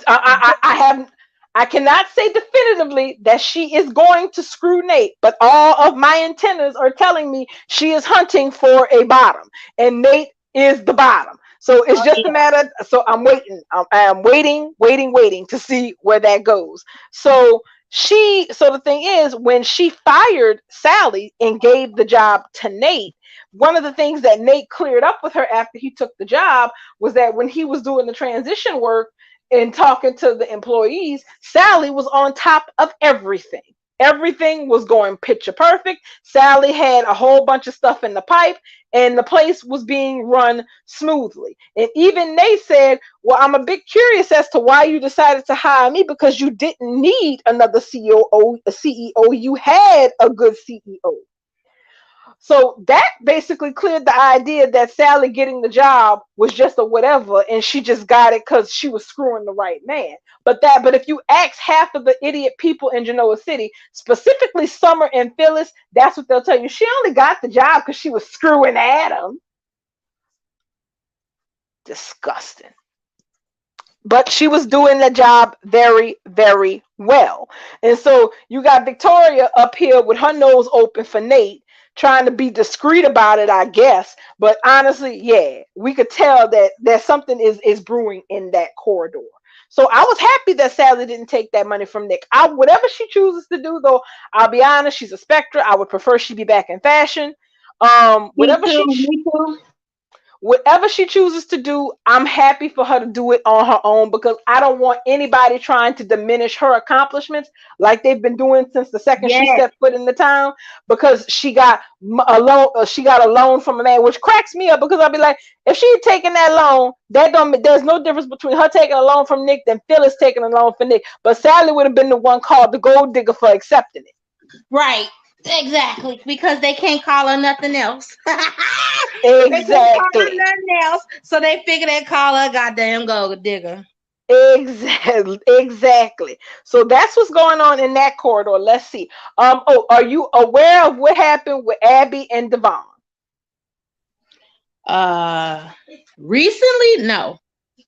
I have I cannot say definitively that she is going to screw Nate, but all of my antennas are telling me she is hunting for a bottom, and Nate is the bottom. So it's oh just a yeah. matter. So I'm waiting. I'm waiting to see where that goes. So the thing is, when she fired Sally and gave the job to Nate, one of the things that Nate cleared up with her after he took the job was that when he was doing the transition work and talking to the employees, Sally was on top of everything. Everything was going picture perfect. Sally had a whole bunch of stuff in the pipe, and the place was being run smoothly. And even they said, well, I'm a bit curious as to why you decided to hire me, because you didn't need another CEO. A CEO. You had a good CEO. So that basically cleared the idea that Sally getting the job was just a whatever, and she just got it because she was screwing the right man. But if you ask half of the idiot people in Genoa City, specifically Summer and Phyllis, that's what they'll tell you. She only got the job because she was screwing Adam. Disgusting. But she was doing the job very, very well. And so you got Victoria up here with her nose open for Nate, trying to be discreet about it, I guess. But honestly, yeah, we could tell that something is brewing in that corridor. So I was happy that Sally didn't take that money from Nick. Whatever she chooses to do, though, I'll be honest, she's a Spectre. I would prefer she be back in fashion. Me Whatever too. she Me too. whatever she chooses to do, I'm happy for her to do it on her own, because I don't want anybody trying to diminish her accomplishments like they've been doing since the second she Yes. stepped foot in the town. Because she got a loan from a man, which cracks me up, because I'll be like, if she had taken that loan, there's no difference between her taking a loan from Nick than Phyllis taking a loan for Nick. But Sally would have been the one called the gold digger for accepting it. Right. Exactly. Because they can't call her nothing else. They can't call her Exactly. nothing else. So they figure they call her goddamn gold digger. Exactly, exactly. So that's what's going on in that corridor. Let's see. Oh, are you aware of what happened with Abby and Devon? Uh Recently, no.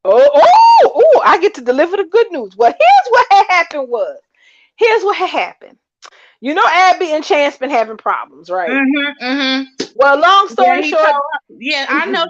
Oh, I get to deliver the good news. Well, here's what had happened was. Here's what had happened. You know, Abby and Chance been having problems, right? Mm-hmm. Mm-hmm. Well, long Yeah, story he short, told yeah, I know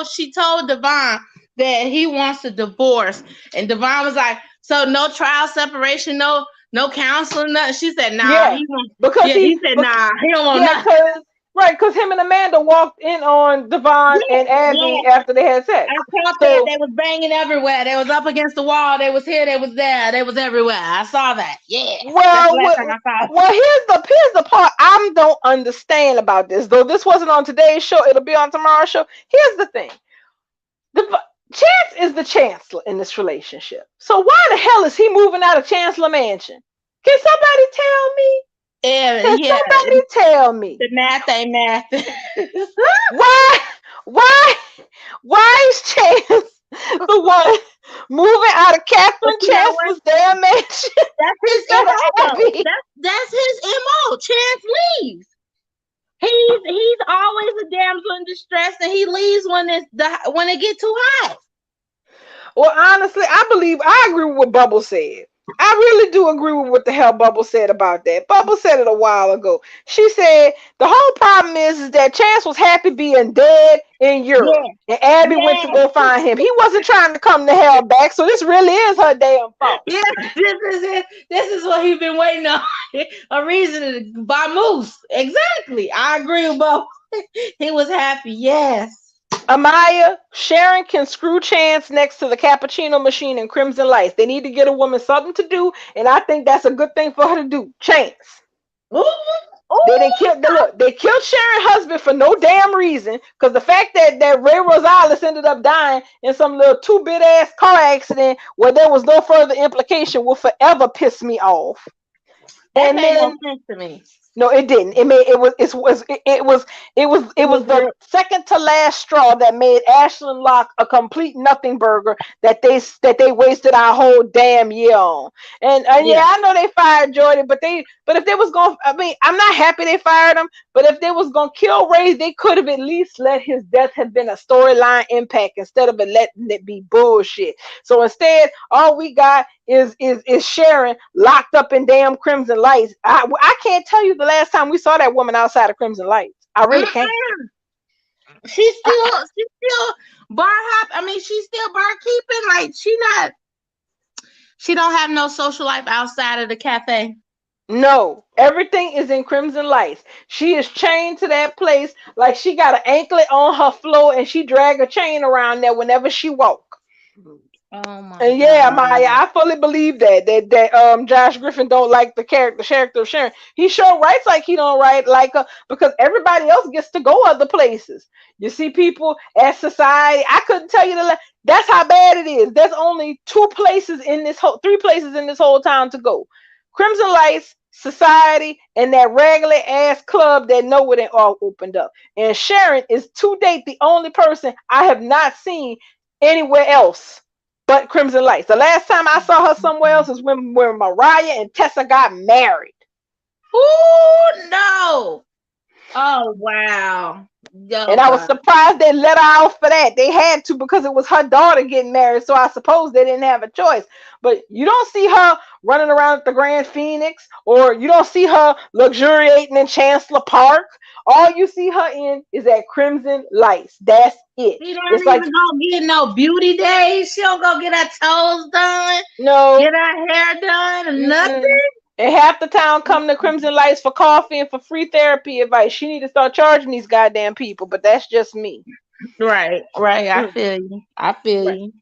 she told Devon that he wants a divorce. And Devon was like, so no trial separation, no counseling, nothing. She said, nah, yeah, he wants because yeah, he said, nah, he don't want yeah, nothing. because right, because him and Amanda walked in on Devon Yeah, and Abby yeah. after they had sex. I caught that. So They was banging everywhere. They was up against the wall. They was here. They was there. They was everywhere. I saw that. Yeah. That's the Well, last time I saw it. well, here's the part I don't understand about this. Though this wasn't on today's show, it'll be on tomorrow's show. Here's the thing: the Chance is the chancellor in this relationship. So why the hell is he moving out of Chancellor Mansion? Can somebody tell me? Yeah, Can yeah. somebody tell me The math ain't math. why? Why? Why is Chance the one moving out of But Catherine you know what? Chancellor's damn mansion That's his instead of MO though. Abby? That's his MO. Chance leaves. He's always a damsel in distress, and he leaves when it get too hot. Well, honestly, I agree with what Bubble said. I really do agree with what the hell Bubble said about that. Bubble said it a while ago. She said the whole problem is that Chance was happy being dead in Europe, Yeah, and Abby went to yeah, go find him. He wasn't trying to come to hell back, so this really is her damn fault. yeah. This is it. This is what he's been waiting on. A reason to buy moose. Exactly. I agree with both. He was happy. Yes. Amaya, Sharon can screw Chance next to the cappuccino machine in Crimson Lights. They need to get a woman something to do, and I think that's a good thing for her to do. Chance. Ooh, They didn't kill. Look, they killed Sharon's husband for no damn reason. Because the fact that Ray Rosales ended up dying in some little two-bit ass car accident where there was no further implication will forever piss me off. that And made no then sense to me. no, it didn't. It was the second to last straw that made Ashland Locke a complete nothing burger that they wasted our whole damn year on. And Yeah. yeah, I know they fired Jordan, but if they was going, I mean, I'm not happy they fired him. But if they was gonna kill Ray, they could have at least let his death have been a storyline impact instead of letting it be bullshit. So instead, all we got is Sharon locked up in damn Crimson Lights. I can't tell you the last time we saw that woman outside of Crimson Lights. I really can't. She's still bar hop. I mean, she's still barkeeping. Like she don't have no social life outside of the cafe. No, everything is in Crimson Lights. She is chained to that place like she got an anklet on her floor, and she drag a chain around there whenever she walk. Oh my And yeah, god. Maya, I fully believe that Josh Griffin don't like the character of Sharon. He sure writes like he don't write like because everybody else gets to go other places. You see people at society. I couldn't tell you that's how bad it is. There's only three places in this whole town to go. Crimson Lights, Society, and that regular ass club that nowhere they all opened up. And Sharon is to date the only person I have not seen anywhere else but Crimson Lights. The last time I saw her somewhere else is when Mariah and Tessa got married. Oh no. Oh wow. And Oh I was god. surprised they let her out for that. They had to because it was her daughter getting married. So I suppose they didn't have a choice. But you don't see her running around at the Grand Phoenix, or you don't see her luxuriating in Chancellor Park. All you see her in is at Crimson Lights. That's it. She don't It's like, even go get no beauty days. She don't go get her toes done, get no. her hair done, or Mm-mm. nothing. And half the town come to Crimson Lights for coffee and for free therapy advice. She need to start charging these goddamn people, but that's just me. Right, right. I Mm, feel you. I feel right. you.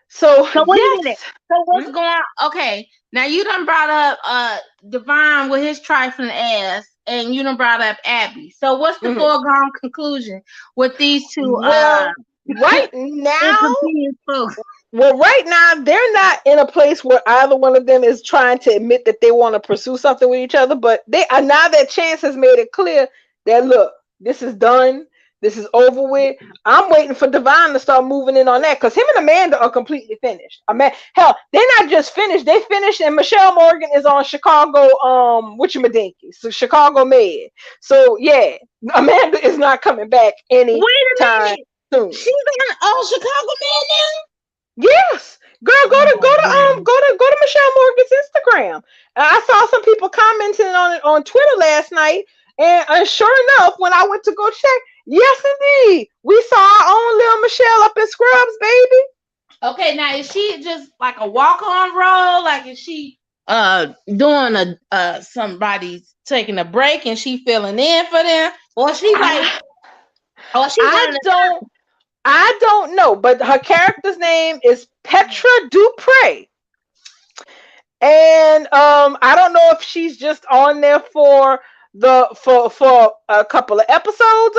So So wait a minute. yes. So what's Mm, going on? Okay. Now you done brought up Devon with his trifling ass, and you done brought up Abby. So what's the mhm. foregone conclusion with these two Well, right now, inconvenient folks? right now, they're not in a place where either one of them is trying to admit that they want to pursue something with each other. But they are now that Chance has made it clear that look, this is done. This is over with. I'm waiting for Divine to start moving in on that because him and Amanda are completely finished. I mean, hell, they're not just finished; they finished, and Michelle Morgan is on Chicago, whatchamadinky, so Chicago Med. So yeah, Amanda is not coming back Wait a anytime minute. soon. She's on Chicago Man Yes, girl, now? Oh wow. go to Michelle Morgan's Instagram. I saw some people commenting on it on Twitter last night, and sure enough, when I went to go check, yes, indeed, we saw our own little Michelle up in Scrubs, baby. Okay, now is she just like a walk on role? Like is she doing a somebody's taking a break and she filling in for them? Or she like I, or she one of I the don't, I don't know, but her character's name is Petra Dupre. And I don't know if she's just on there for for a couple of episodes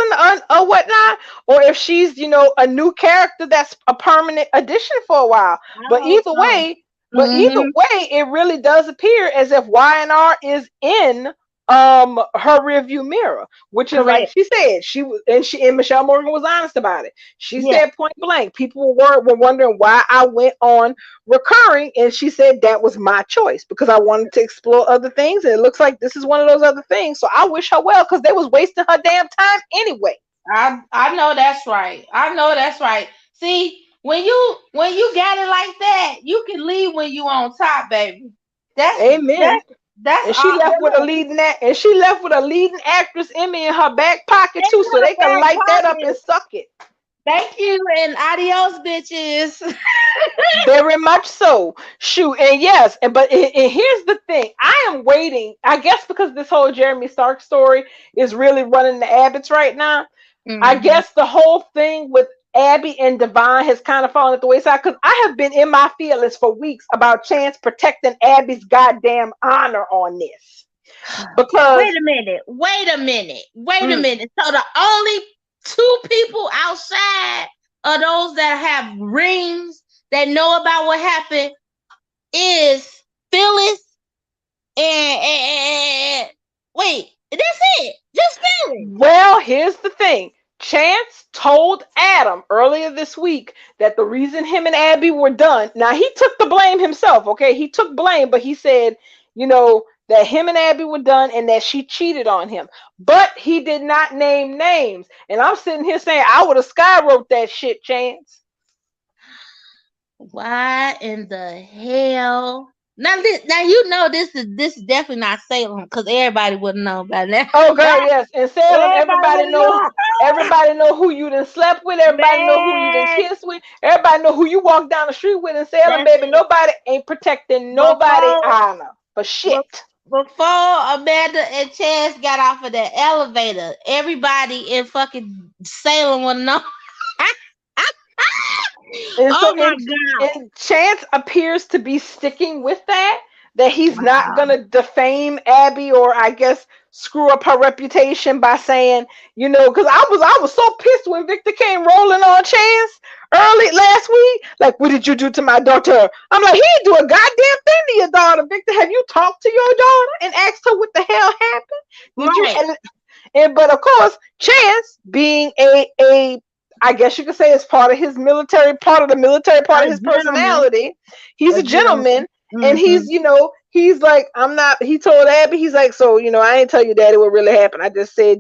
or whatnot, or if she's a new character that's a permanent addition for a while. I But hope either so. way, Mm-hmm. it really does appear as if YNR is in her rearview mirror, which is like Correct. she said, she was and Michelle Morgan was honest about it. She Yeah. said point blank, people were wondering why I went on recurring, and she said that was my choice because I wanted to explore other things, and it looks like this is one of those other things. So I wish her well because they was wasting her damn time anyway. I know that's right. I know that's right. See, when you got it like that, you can leave when you on top, baby. That's Amen. that's And she all. left with a leading actress Emmy in her back pocket too, so they can Back light that up and pocket. suck it. Thank you and adios, bitches. Very much so. Shoot, and yes, but here's the thing. I am waiting. I guess because this whole Jeremy Stark story is really running the Abbots right now. I Hmm. guess the whole thing with Abby and Devon has kind of fallen at the wayside because I have been in my feelings for weeks about Chance protecting Abby's goddamn honor on this. Wait Because a minute. Wait a minute. Wait a mm, minute. So the only two people outside of those that have rings that know about what happened is Phyllis and wait, that's it. Just Phyllis. well, here's the thing. Chance told Adam earlier this week that the reason him and Abby were done. Now he took the blame himself, okay? He took blame, but he said, that him and Abby were done and that she cheated on him. But he did not name names. And I'm sitting here saying I would have skywrote that shit, Chance. Why in the hell? Now you know this is definitely not Salem because everybody would know by now. Oh girl, yes. In Salem, Everybody would know. everybody know who you done slept with, everybody know who you done Man, kissed with, everybody know who you walk down the street with in Salem, that's baby. it. Nobody ain't protecting nobody Before honor for be- shit. before Amanda and Chance got off of that elevator, everybody in fucking Salem would know. And so Oh my God. and Chance appears to be sticking with that he's not Wow. gonna defame Abby, or I guess screw up her reputation by saying, because I was so pissed when Victor came rolling on Chance early last week. Like, what did you do to my daughter? I'm like, he didn't do a goddamn thing to your daughter, Victor. Have you talked to your daughter and asked her what the hell happened? Did you? Right. But of course, Chance, being a I guess you could say it's part of the military part A of his gentleman. personality. He's A a gentleman. gentleman, and Mm-hmm. he's like, I'm not. He told Abby, he's like, so I ain't tell you, Daddy, what really happened. I just said,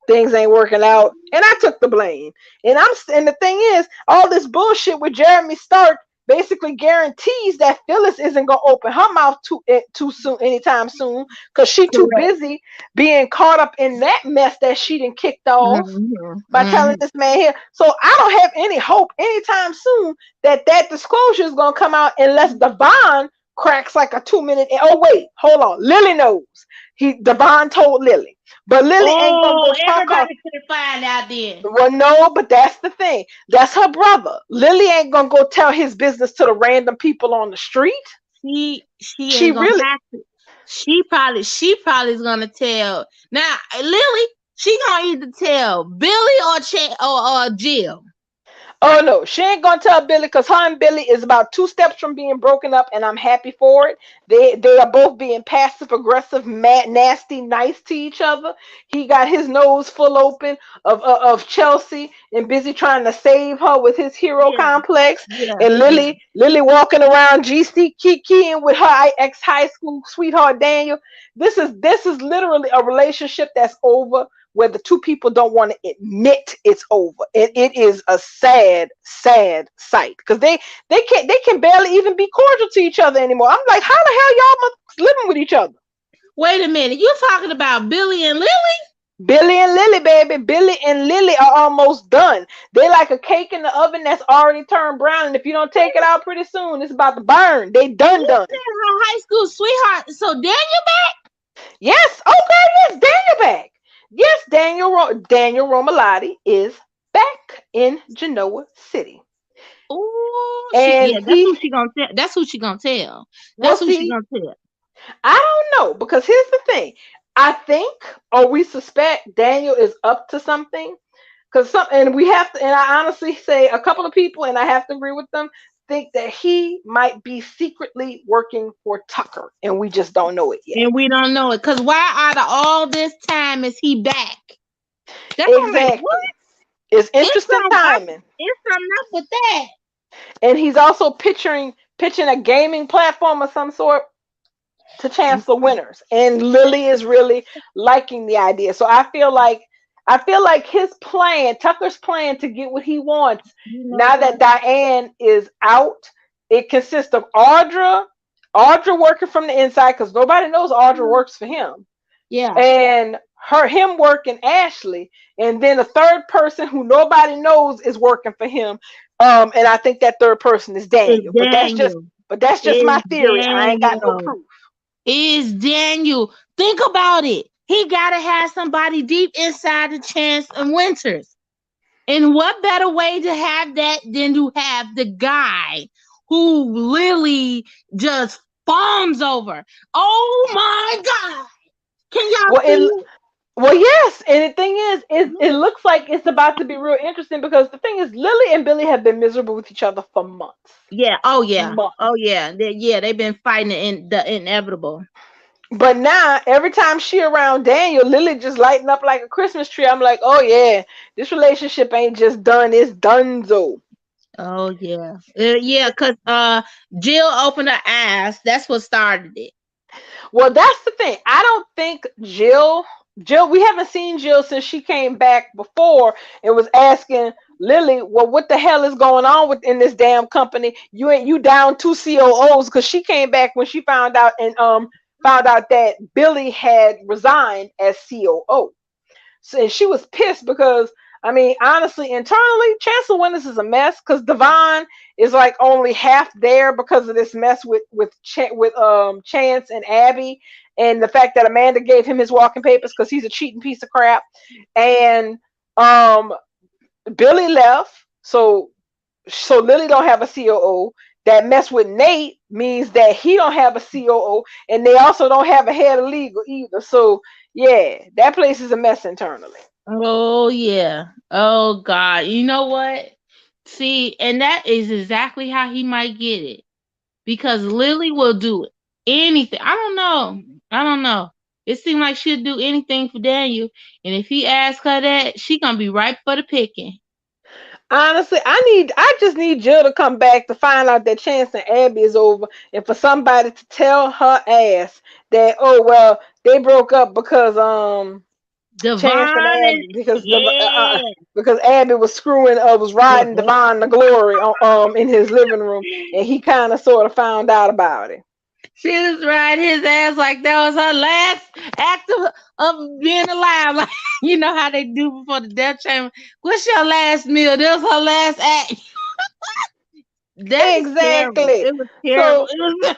things ain't working out, and I took the blame. And the thing is, all this bullshit with Jeremy Stark basically guarantees that Phyllis isn't gonna open her mouth too soon, anytime soon, because she too Correct. busy being caught up in that mess that she done kicked off Mm-hmm. by telling Mm-hmm. this man here. So I don't have any hope anytime soon that disclosure is gonna come out unless Devon cracks like a 2 minute. Oh wait, hold on. Lily knows. Devon told Lily, but Lily ain't gonna Oh, go talk her. everybody could find out then. Well, no, but that's the thing. That's her brother. Lily ain't gonna go tell his business to the random people on the street. She She ain't gonna really. have to. She probably is gonna tell. Now, Lily, she gonna either tell Billy or Jill. Oh no, she ain't gonna tell Billy, because her and Billy is about 2 steps from being broken up, and I'm happy for it. They are both being passive aggressive, mad, nasty, nice to each other. He got his nose full open of Chelsea and busy trying to save her with his hero Yeah, complex. yeah, And yeah. Lily walking around GC kikiing with her ex high school sweetheart Daniel. This is literally a relationship that's over, where the two people don't want to admit it's over. And it is a sad, sad sight, because they can barely even be cordial to each other anymore. I'm like, how the hell y'all living with each other? Wait a minute, you talking about Billy and Lily? Billy and Lily, baby. Billy and Lily are almost done. They like a cake in the oven that's already turned brown, and if you don't take it out pretty soon, it's about to burn. They You done. said her high school sweetheart. So Daniel back? Yes. Oh, girl, yes, Daniel back. Yes, Daniel Romalotti is back in Genoa City. Oh, And yeah, that's who he, she gonna tell. That's who she gonna tell. we'll That's who she see. gonna tell. I don't know, because here's the thing. I think, or we suspect, Daniel is up to something. And we have to, and I honestly say a couple of people, and I have to agree with them, think that he might be secretly working for Tucker, and we just don't know it yet. And we don't know it. Cause why out of all this time is he back? That's what I'm like, what? Exactly. It's It's interesting something up. timing. It's something up with that. And he's also pitching a gaming platform of some sort to Chancellor Winters, and Lily is really liking the idea. So I feel like Tucker's plan to get what he wants You know now what? that Diane is out, it consists of Audra working from the inside, because nobody knows Audra works for him, Yeah. and him working Ashley, and then a third person who nobody knows is working for him. And I think that third person is It's Daniel. Daniel. But that's just my It's theory. I ain't got no Daniel. proof. Is Daniel. Think about it. He gotta have somebody deep inside the Chance and Winters. And what better way to have that than to have the guy who Lily just fawns over? Oh my God. Can y'all Well, see well, yes, and the thing is, it looks like it's about to be real interesting, because the thing is, Lily and Billy have been miserable with each other for months. yeah, oh yeah. Months. Oh yeah. They've been fighting the inevitable. But now, every time she around Daniel, Lily just lighting up like a Christmas tree. I'm like, oh yeah, this relationship ain't just done; it's donezo. Oh yeah. Yeah, cause Jill opened her eyes. That's what started it. Well, that's the thing. I don't think Jill, we haven't seen Jill since she came back before and was asking Lily, well, what the hell is going on in this damn company? You down two COOs, because she came back when she found out that Billy had resigned as COO. So, and she was pissed because, I mean, honestly, internally, Chancellor Winters is a mess, because Devon is like only half there because of this mess with Chance and Abby, and the fact that Amanda gave him his walking papers because he's a cheating piece of crap, and Billy left, so so Lily don't have a COO. That mess with Nate means that he don't have a COO, and they also don't have a head of legal either. So yeah, that place is a mess internally. Oh yeah. Oh God. You know what? See, and that is exactly how he might get it. Because Lily will do anything. I don't know. I don't know. It seems like she'll do anything for Daniel. And if he asks her that, she gonna be right for the picking. Honestly, I just need Jill to come back to find out that Chance and Abby is over, and for somebody to tell her ass that, oh well, they broke up because Chance and Devon is Abby, yeah. because Abby was was riding Devon the glory in his living room, and he kind of sort of found out about it. She was riding his ass like that was her last act of being alive. Like you know how they do before the death chamber. What's your last meal? This was her last act. That is terrible. Exactly. It was terrible. So It was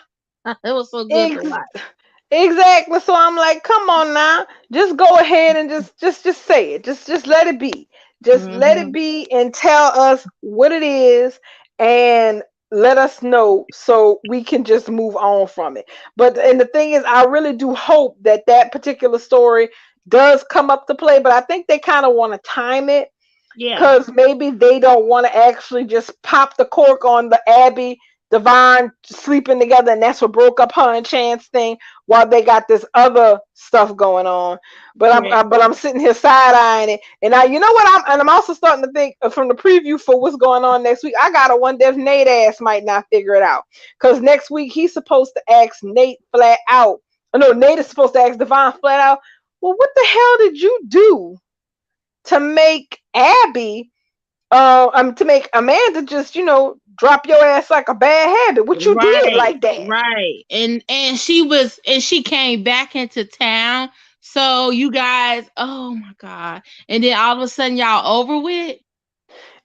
it was so good to ex- watch. exactly. So I'm like, come on now, just go ahead and just say it. Just let it be. Just let it Hmm. be and tell us what it is and let us know so we can just move on from it. But and the thing is, I really do hope that that particular story does come up to play. But I think they kind of want to time it Yeah. because maybe they don't want to actually just pop the cork on the Abby Devon sleeping together, and that's what broke up her and Chance thing. While they got this other stuff going on, but Correct. I'm sitting here side eyeing it, and I you know what I'm also starting to think from the preview for what's going on next week. I gotta wonder if Nate ass might not figure it out because next week he's supposed to ask Nate flat out. No, Nate is supposed to ask Devon flat out. Well, what the hell did you do to make Abby, to make Amanda just, drop your ass like a bad habit? What you did Right, like that? right. And she came back into town. So you guys, oh my God. And then all of a sudden y'all over with?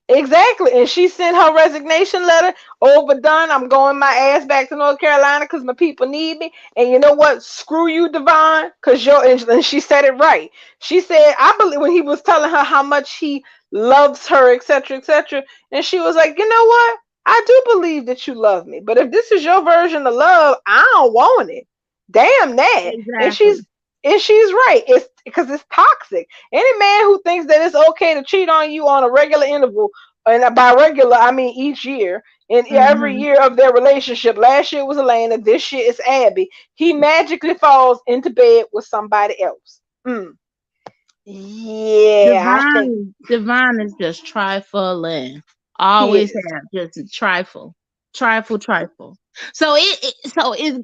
Exactly. And she sent her resignation letter, overdone. I'm going my ass back to North Carolina because my people need me. And you know what? Screw you, Devon, because and she said it right. She said, I believe when he was telling her how much he loves her, etc., etc. And she was like, you know what? I do believe that you love me. But if this is your version of love, I don't want it. Damn that. And Exactly. she's right. It's because it's toxic. Any man who thinks that it's okay to cheat on you on a regular interval, and by regular I mean each year, and every Hmm. year of their relationship, last year was Elena, this year is Abby, he magically falls into bed with somebody else. Yeah, I think Divine is just trifling. he Always is. have just a trifle. Trifle, trifle. So so is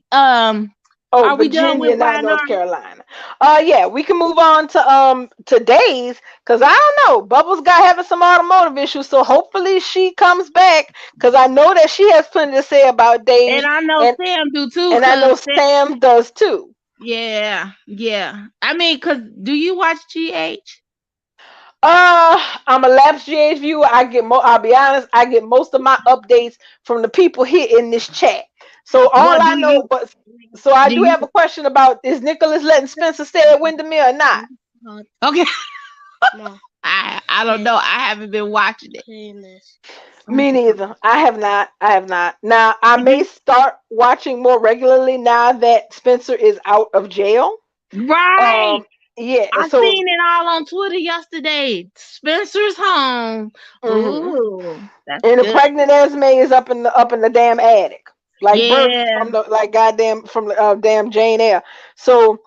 Oh, are we done with Virginia, not YNR? North Carolina. Yeah, we can move on to today's, because I don't know. Bubbles got having some automotive issues, so hopefully she comes back because I know that she has plenty to say about And Days, I know and Sam do too, and I cause know Sam does too. yeah, yeah. I mean, cause do you watch GH? I'm a lapsed GH viewer. I'll be honest, I get most of my updates from the people here in this chat. So Well, all I know, but so I do do you? have a question about, is Nicholas letting Spencer stay at Windermere or not? Okay, I don't know. I haven't been watching it. Me neither. I have not. I have not. Now I may Mhm. start watching more regularly now that Spencer is out of jail. Right. Um, yeah. I So, seen it all on Twitter yesterday. Spencer's home. mhm. Ooh, that's And the good. pregnant Esme is up in the damn attic, like Bert Yeah. from the like goddamn from the damn Jane Eyre. So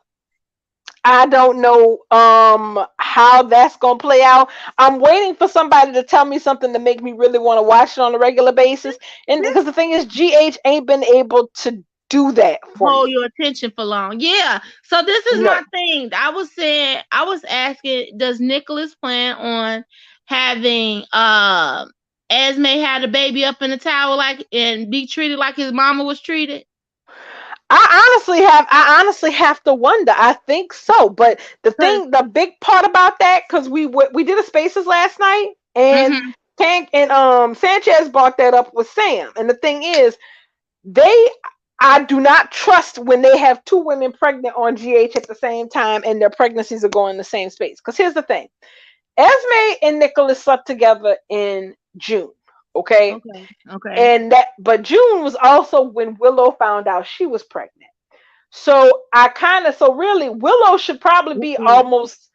I don't know how that's gonna play out. I'm waiting for somebody to tell me something to make me really want to watch it on a regular basis. And because the thing is, GH ain't been able to do that for Hold me. your attention for long. Yeah. So this is my No. thing. I was asking, does Nicholas plan on having Esme had a baby up in the tower like and be treated like his mama was treated? I honestly have to wonder. I think so, but the big part about that, because we did a spaces last night, and Mm-hmm. Tank and Sanchez brought that up with Sam, and the thing is, they I do not trust when they have two women pregnant on GH at the same time, and their pregnancies are going in the same space. Because here's the thing: Esme and Nicholas slept together in June. Okay. Okay. Okay. And but June was also when Willow found out she was pregnant. So so really, Willow should probably be Mm-mm. almost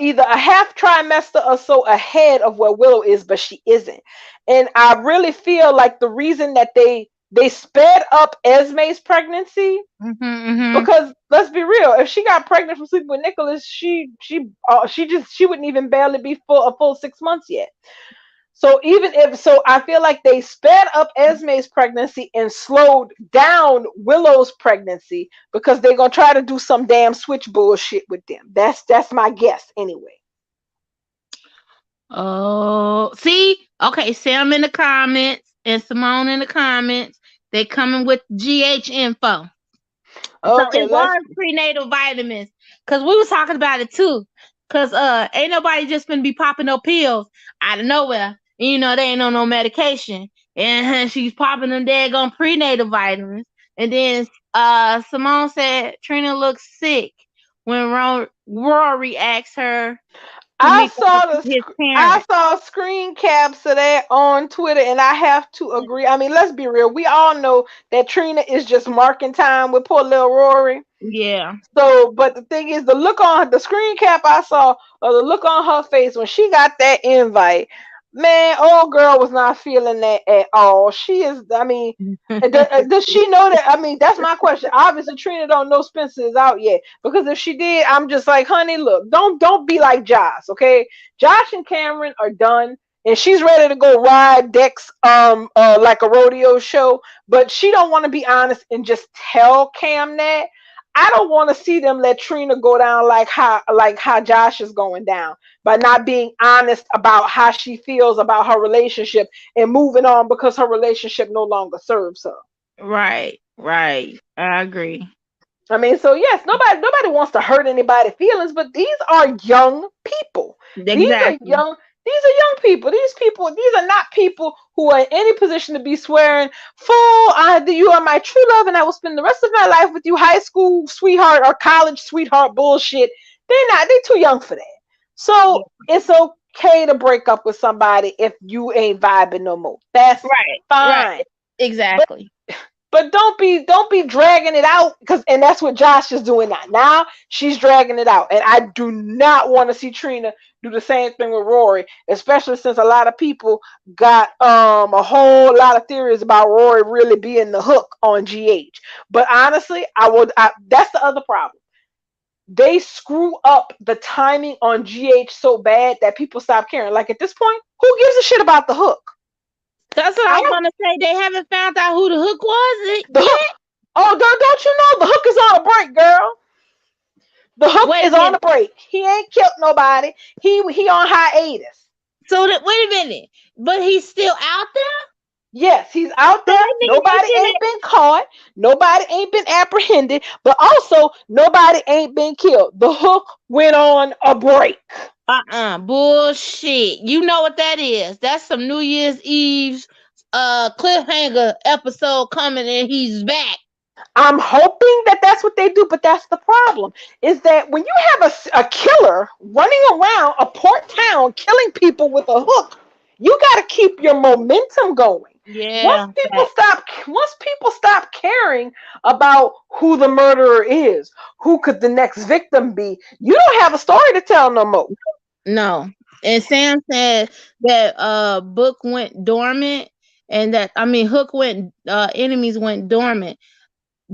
either a half trimester or so ahead of where Willow is, but she isn't. And I really feel like the reason that they sped up Esme's pregnancy, Mm-hmm. because let's be real, if she got pregnant from sleeping with Nicholas, she wouldn't even barely be a full 6 months yet. So even if so, I feel like they sped up Esme's pregnancy and slowed down Willow's pregnancy because they're gonna try to do some damn switch bullshit with them. That's my guess anyway. Oh, see? Okay, Sam in the comments and Simone in the comments. They coming with GH info. So Okay, it let's. was prenatal vitamins. Cause we was talking about it too. Cause ain't nobody just gonna be popping no pills out of nowhere. And, you know, they ain't on no medication. And she's popping them daggone prenatal vitamins. And then Simone said Trina looks sick when Rory asked her to I meet saw his I parents. saw screen caps of that on Twitter, and I have to agree. I mean, let's be real. We all know that Trina is just marking time with poor little Rory. Yeah. So, but the thing is, the look on the screen cap I saw, or the look on her face when she got that invite, man, old girl was not feeling that at all. She is, I mean, does she know that? I mean, that's my question. Obviously, Trina don't know Spencer is out yet, because if she did, I'm just like, honey, look, don't be like Josh, okay? Josh and Cameron are done. And she's ready to go ride Dex like a rodeo show, but she don't want to be honest and just tell Cam that. I don't want to see them let Trina go down like how Josh is going down by not being honest about how she feels about her relationship and moving on because her relationship no longer serves her. Right. Right. I agree. I mean, so yes, nobody wants to hurt anybody's feelings, but these are young people. These are Exactly. young these are young people. These are not people who are in any position to be swearing, "Fool, you are my true love, and I will spend the rest of my life with you," high school sweetheart or college sweetheart bullshit. They're not. They're too young for that. Yeah. So it's okay to break up with somebody if you ain't vibing no more. That's Right. Right. fine. But Exactly. don't be dragging it out, because and that's what Josh is doing now. Now she's dragging it out, and I do not want to see Trina do the same thing with Rory, especially since a lot of people got a whole lot of theories about Rory really being the hook on GH. But honestly, that's the other problem. They screw up the timing on GH so bad that people stop caring. Like at this point, who gives a shit about the hook? That's what I I was don't. gonna say. They haven't found out who the hook was The hook. yet. Oh, don't you know the hook is on a break, girl? The hook Wait a is on the minute. break. He ain't killed nobody. He on hiatus. So that wait a minute. But he's still out there. Yes, he's out So there. that means Nobody they ain't been caught. Nobody ain't been apprehended. But also, nobody ain't been killed. The hook went on a break. bullshit. You know what that is? That's some New Year's Eve's cliffhanger episode coming, and he's back. I'm hoping that that's what they do, but that's the problem. Is that when you have a killer running around a port town killing people with a hook, you got to keep your momentum going. Once Yeah. people stop, once people stop caring about who the murderer is, who could the next victim be, you don't have a story to tell no more. No. And Sam said that book went dormant, and that I mean Hook went enemies went dormant.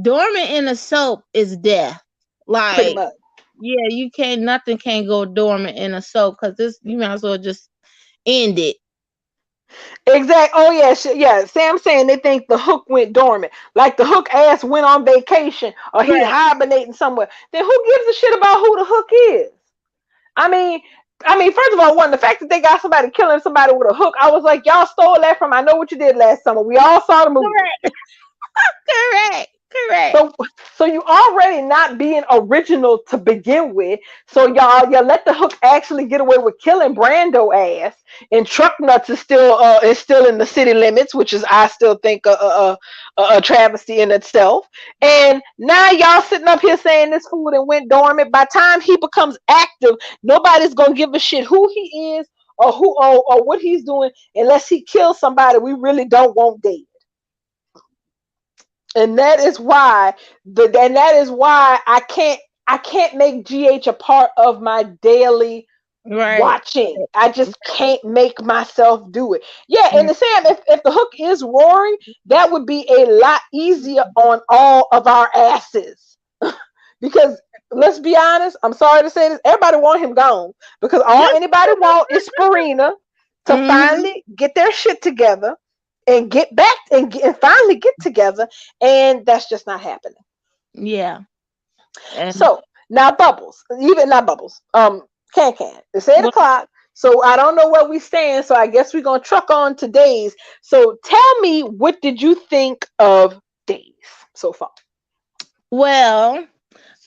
Dormant in a soap is death. Pretty Like, much. yeah, you can't nothing can go dormant in a soap, because this you might as well just end it. Exact. Oh yeah, yeah. Sam saying they think the hook went dormant, like the hook ass went on vacation or he Right. hibernating somewhere. Then who gives a shit about who the hook is? I mean, first of all, one, the fact that they got somebody killing somebody with a hook, I was like, y'all stole that from I Know What You Did Last Summer. We all saw the movie. Correct. Correct. Correct. So, so you already not being original to begin with. So y'all let the hook actually get away with killing Brando ass, and Truck Nuts is still in the city limits, which is I still think a travesty in itself. And now y'all sitting up here saying this food and went dormant. By the time he becomes active, nobody's gonna give a shit who he is or what he's doing unless he kills somebody we really don't want dead. And that is why I can't make GH a part of my daily Right. watching. I just can't make myself do it. Yeah, and the same, if the hook is Rory, that would be a lot easier on all of our asses. Because let's be honest, I'm sorry to say this, everybody want him gone. Because all anybody want is Farina to Mm-hmm. finally get their shit together and get back and finally get together. And that's just not happening. Yeah. And So now Bubbles, even not Bubbles, Can. It's eight well, o'clock. So I don't know where we stand. So I guess we're gonna truck on to Days. So tell me, what did you think of Days so far? well,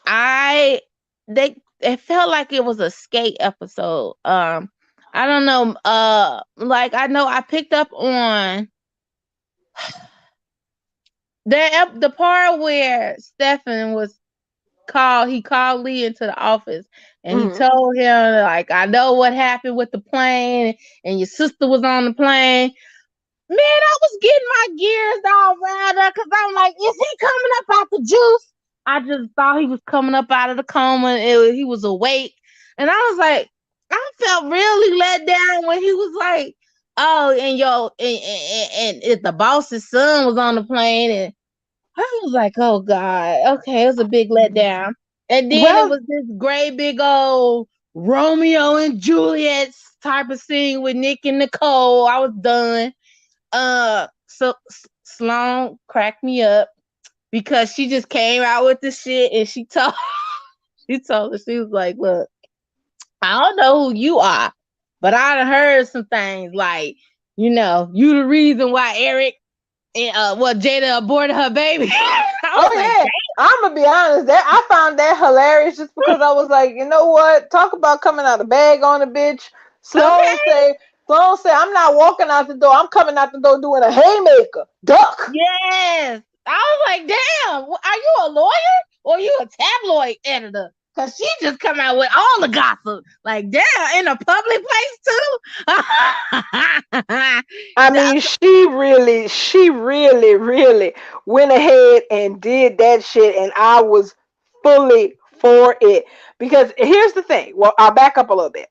I they it felt like it was a skate episode. I don't know. Like I know I picked up on the part where Stefan was called. He called Lee into the office and he Mm-hmm. told him like, I know what happened with the plane and your sister was on the plane. Man, I was getting my gears all riled up because I'm like, is he coming up out the juice? I just thought he was coming up out of the coma. He was awake. And I was like, I felt really let down when he was like, oh, and if the boss's son was on the plane. And I was like, oh, God. Okay, it was a big letdown. And then it Well, was this great big old Romeo and Juliet type of scene with Nick and Nicole. I was done. So Sloan cracked me up because she just came out with the shit and she told her, she was like, look, I don't know who you are, but I done heard some things like, you the reason why Eric and Jada aborted her baby. I was oh like, yeah, I'm gonna be honest. That I found that hilarious just because I was like, you know what? Talk about coming out of bag on a bitch. Sloan okay, say, Sloan say, I'm not walking out the door. I'm coming out the door doing a haymaker, duck. yes. I was like, damn, are you a lawyer or you a tabloid editor? Cause she just come out with all the gossip. Like, damn, in a public place too. I mean, she really went ahead and did that shit, and I was fully for it. Because here's the thing. Well, I'll back up a little bit.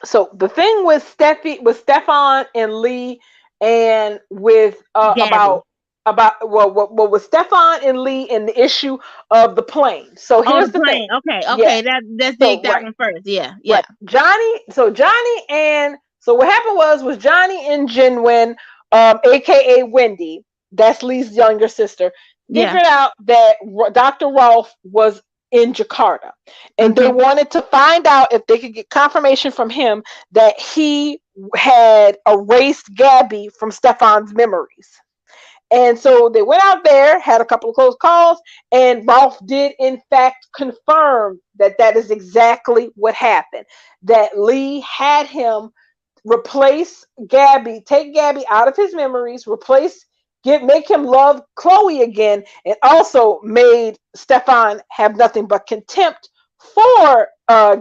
So the thing with Stefan and Lee, and with Gabby. what was Stefan and Lee and the issue of the plane. So Oh, the here's the thing. plane. Okay, Yeah. okay. Let's So dig that right. one first. Yeah, yeah, Right. So what happened was Johnny and Jinwin, aka Wendy, that's Lee's younger sister, yeah. figured out that Dr. Rolf was in Jakarta. And they Mm-hmm. wanted to find out if they could get confirmation from him that he had erased Gabby from Stefan's memories. And so they went out there, had a couple of close calls, and Rolf did, in fact, confirm that that is exactly what happened. That Lee had him replace Gabby, take Gabby out of his memories, make him love Chloe again, and also made Stefan have nothing but contempt for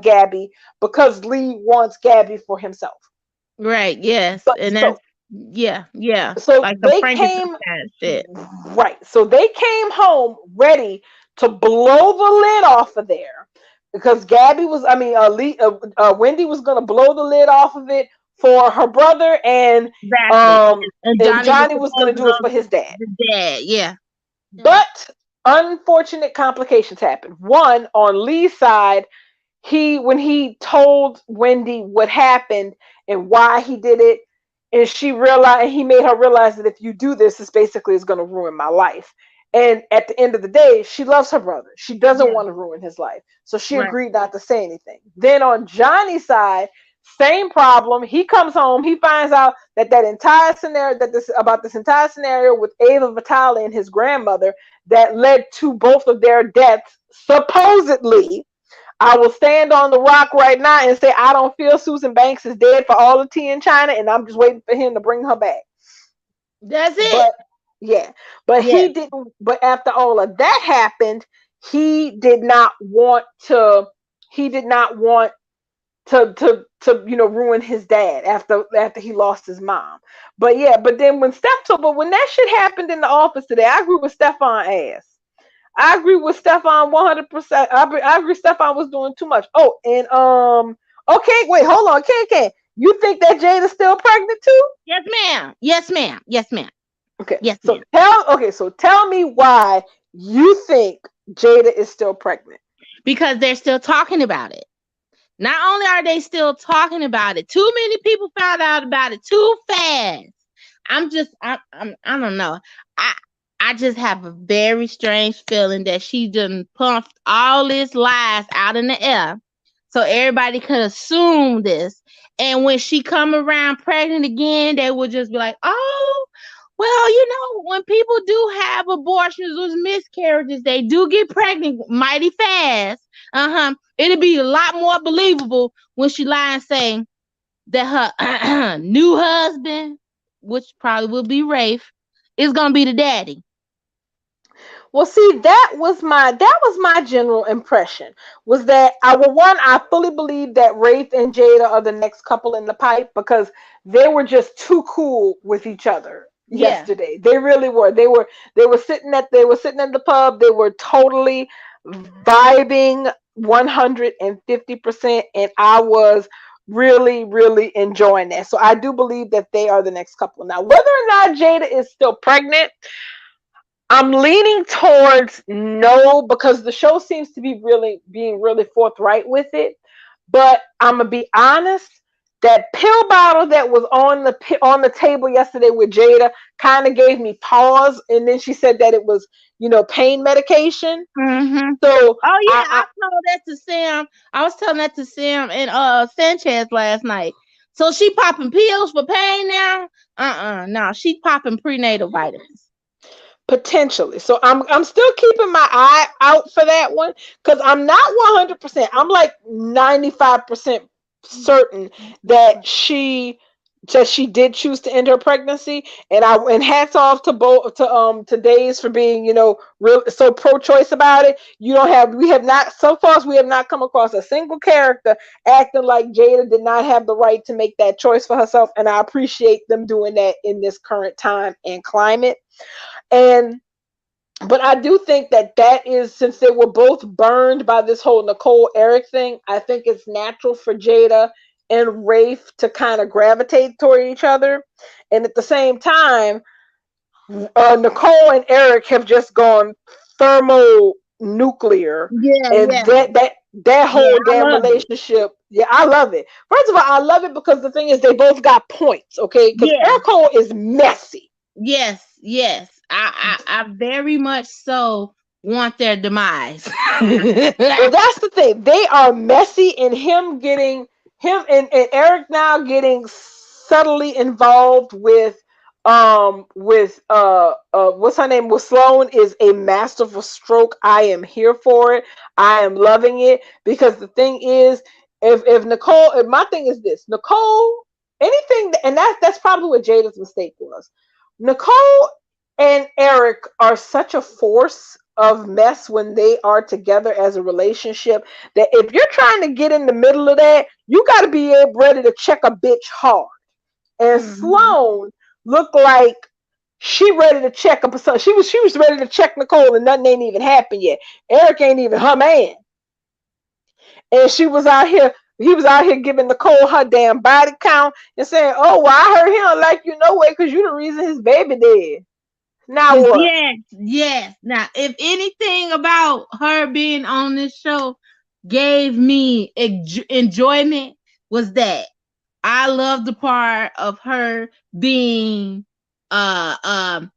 Gabby because Lee wants Gabby for himself. Right. Yes, But and that's yeah, yeah. so Like the they came Frankenstein shit. right. So they came home ready to blow the lid off of there because Gabby was, I mean, Wendy was going to blow the lid off of it for her brother, Exactly. um, And and Johnny was Johnny was going supposed to to do it go for to his dad. the dad. Yeah. But unfortunate complications happened. One, on Lee's side, when he told Wendy what happened and why he did it, and he made her realize that if you do this, this basically is going to ruin my life. And at the end of the day, she loves her brother. She doesn't Yeah. want to ruin his life. So she Right. agreed not to say anything. Then on Johnny's side, same problem. He comes home, he finds out that entire scenario, this entire scenario with Ava Vitale and his grandmother that led to both of their deaths, supposedly. I will stand on the rock right now and say I don't feel Susan Banks is dead for all the tea in China, and I'm just waiting for him to bring her back. That's it. But yeah, but Yeah. he didn't. But after all of that happened, he did not want to. He did not want ruin his dad after he lost his mom. But yeah, but when that shit happened in the office today, I agree with Stefan ass. I agree with Stefan 100%. I agree Stefan was doing too much. Oh, and okay, wait, hold on, Ken. You think that Jada's still pregnant too? Yes, ma'am. Yes, ma'am. Yes, ma'am. Okay, Yes, so ma'am. tell me why you think Jada is still pregnant. Because they're still talking about it. Not only are they still talking about it, too many people found out about it too fast. I don't know. I I just have a very strange feeling that she done pumped all this lies out in the air, so everybody could assume this. And when she come around pregnant again, they would just be like, "Oh, well, when people do have abortions or miscarriages, they do get pregnant mighty fast. It'd be a lot more believable when she lie and say that her new husband, which probably will be Rafe, is gonna be the daddy." Well, see, that was my general impression. Was that I fully believe that Rafe and Jada are the next couple in the pipe because they were just too cool with each other Yeah. yesterday. They really were. They were sitting at the pub. They were totally vibing 150%, and I was really, really enjoying that. So I do believe that they are the next couple. Now, whether or not Jada is still pregnant, I'm leaning towards no because the show seems to be really being really forthright with it. But I'm gonna be honest, that pill bottle that was on the table yesterday with Jada kind of gave me pause, and then she said that it was pain medication. Mm-hmm. So Oh yeah, I, I was telling that to Sam and Sanchez last night. So she popping pills for pain now? No, she popping prenatal vitamins. Potentially. So I'm still keeping my eye out for that one because I'm not 100%. I'm like 95% certain that she did choose to end her pregnancy, and hats off to both to Days for being real so pro-choice about it. We have not so far as we have not come across a single character acting like Jada did not have the right to make that choice for herself, and I appreciate them doing that in this current time and climate. And but I do think that is, since they were both burned by this whole Nicole Eric thing, I think it's natural for Jada and Rafe to kind of gravitate toward each other. And at the same time, Nicole and Eric have just gone thermonuclear, Yeah, and yeah, that yeah. whole I damn love it. relationship. Yeah, I love it. First of all, I love it because the thing is they both got points, okay? Because Yeah. Eric Cole is messy. Yes, yes. I very much so want their demise. Well, that's the thing. They are messy, and him and Eric now getting subtly involved with what's her name, with Sloan, is a masterful stroke. I am here for it. I am loving it because the thing is, if Nicole, if my thing is this, Nicole, anything, and that's probably what Jada's mistake was. Nicole and Eric are such a force of mess when they are together as a relationship that if you're trying to get in the middle of that, you got to be ready to check a bitch hard. And Mhm. Sloan looked like she ready to check up. So she was ready to check Nicole, and nothing ain't even happened yet. Eric ain't even her man, and she was out here. He was out here giving Nicole her damn body count and saying, "Oh, well, I heard he don't like you no way because you the reason his baby dead." Now what? Yes, yes. Now, if anything about her being on this show gave me enjoyment, was that I love the part of her being uh um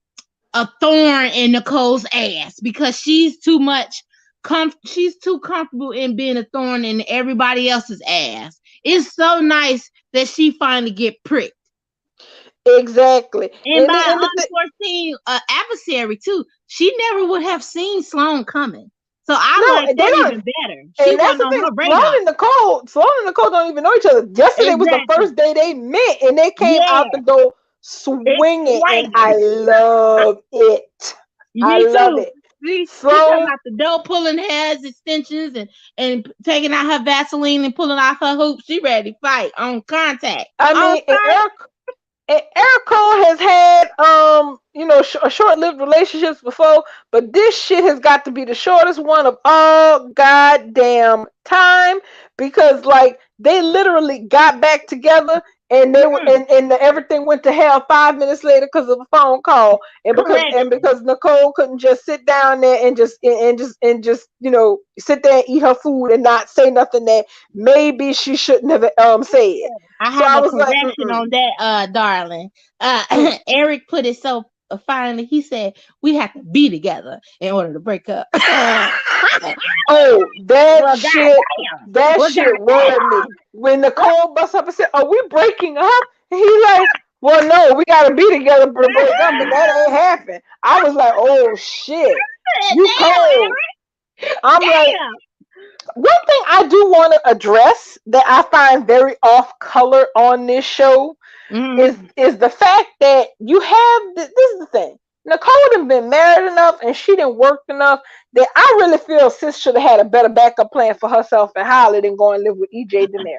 a thorn in Nicole's ass because she's too comfortable in being a thorn in everybody else's ass. It's so nice that she finally get pricked. Exactly. And by unforeseen adversary too. She never would have seen Sloan coming. So I No, like they that don't. even better. She And that's wasn't the on thing. her radar. Sloan and Nicole don't even know each other. Yesterday was the Exactly. first day they met, and they came out Yeah. to go It's swinging, and I swinging. love it. I Me love too. it. She talking Sloan, about the dope pulling hairs extensions and taking out her Vaseline and pulling off her hoops. She ready to fight on contact. I On mean, sight. And Eric Cole has had short-lived relationships before, but this shit has got to be the shortest one of all goddamn time, because like they literally got back together and they were Mm, and everything went to hell 5 minutes later because of a phone call, and correct. because Nicole couldn't just sit down there and just sit there and eat her food and not say nothing that maybe she shouldn't have said. I So have I a was like, correction on that, darling. mm. Eric put it so finally. He said we have to be together in order to break up. Oh, Well, goddamn. that Well, shit worried me. When Nicole busts up and said, "Are we breaking up?" And he like, "Well, no, we gotta be together to break up, and that ain't happened." I was like, "Oh shit, you damn, cold." I'm like, damn. one thing I do want to address that I find very off color on this show Mm-hmm. is the fact that you have this is the thing. Nicole done been married enough and she done worked enough that I really feel sis should have had a better backup plan for herself and Holly than go and live with EJ Demare.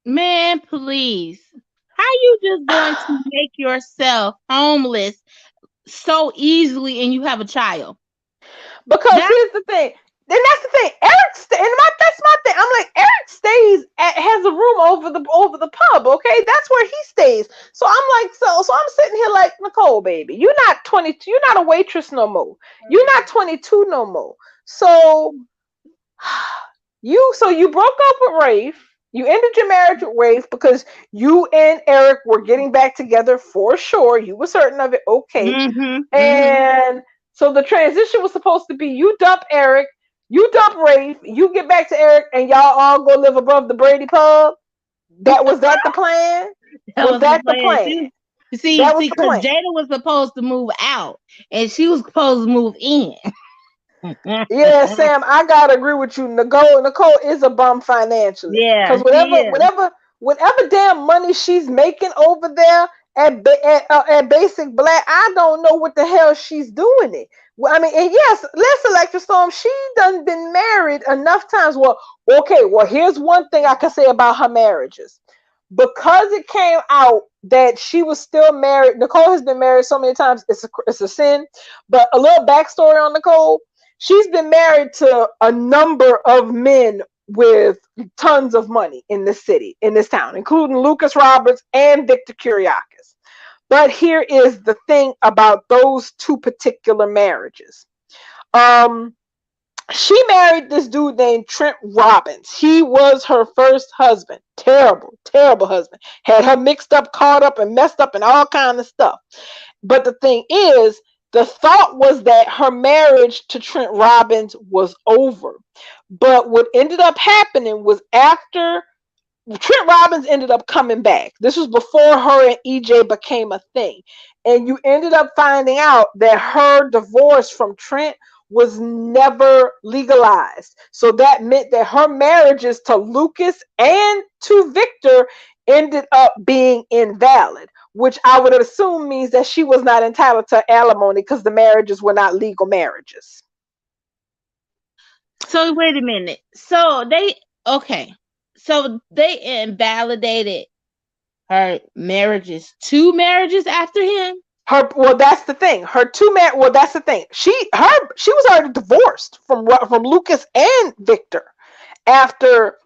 Man, please. How you just going to make yourself homeless so easily and you have a child? Because That here's the thing. Then that's the thing. That's my thing. I'm like, Eric has a room over the pub. Okay, that's where he stays. So I'm like, so I'm sitting here like, Nicole, baby, you're not 22. You're not a waitress no more. You're not 22 no more. So you broke up with Rafe. You ended your marriage with Rafe because you and Eric were getting back together for sure. You were certain of it. Okay, mm-hmm, mm-hmm. and so the transition was supposed to be you dump Eric, you dump Rafe, you get back to Eric, and y'all all go live above the Brady pub. That the plan? That Was was the that the plan plan? too. That was See, the because plan. Jada was supposed to move out and she was supposed to move in. Yeah, Sam, I gotta agree with you. Nicole is a bum financially, Yeah, because she is. whatever damn money she's making over there at Basic Black, I don't know what the hell she's doing it. Well, I mean, and yes, let's Electra Storm. She done been married enough times. Well, okay. Well, here's one thing I can say about her marriages. Because it came out that she was still married. Nicole has been married so many times, it's a sin. But a little backstory on Nicole. She's been married to a number of men with tons of money in this city, in this town, including Lucas Roberts and Victor Kiriakis. But here is the thing about those two particular marriages. Um, she married this dude named Trent Robbins. He was her first husband. Terrible, terrible husband. Had her mixed up, caught up, and messed up, and all kind of stuff. But the thing is, the thought was that her marriage to Trent Robbins was over. But what ended up happening was after Trent Robbins ended up coming back. This was before her and EJ became a thing. And you ended up finding out that her divorce from Trent was never legalized. So that meant that her marriages to Lucas and to Victor ended up being invalid, which I would assume means that she was not entitled to alimony because the marriages were not legal marriages. So wait a minute. Okay. So they invalidated her marriages, two marriages after him. That's the thing. That's the thing. She was already divorced from Lucas and Victor after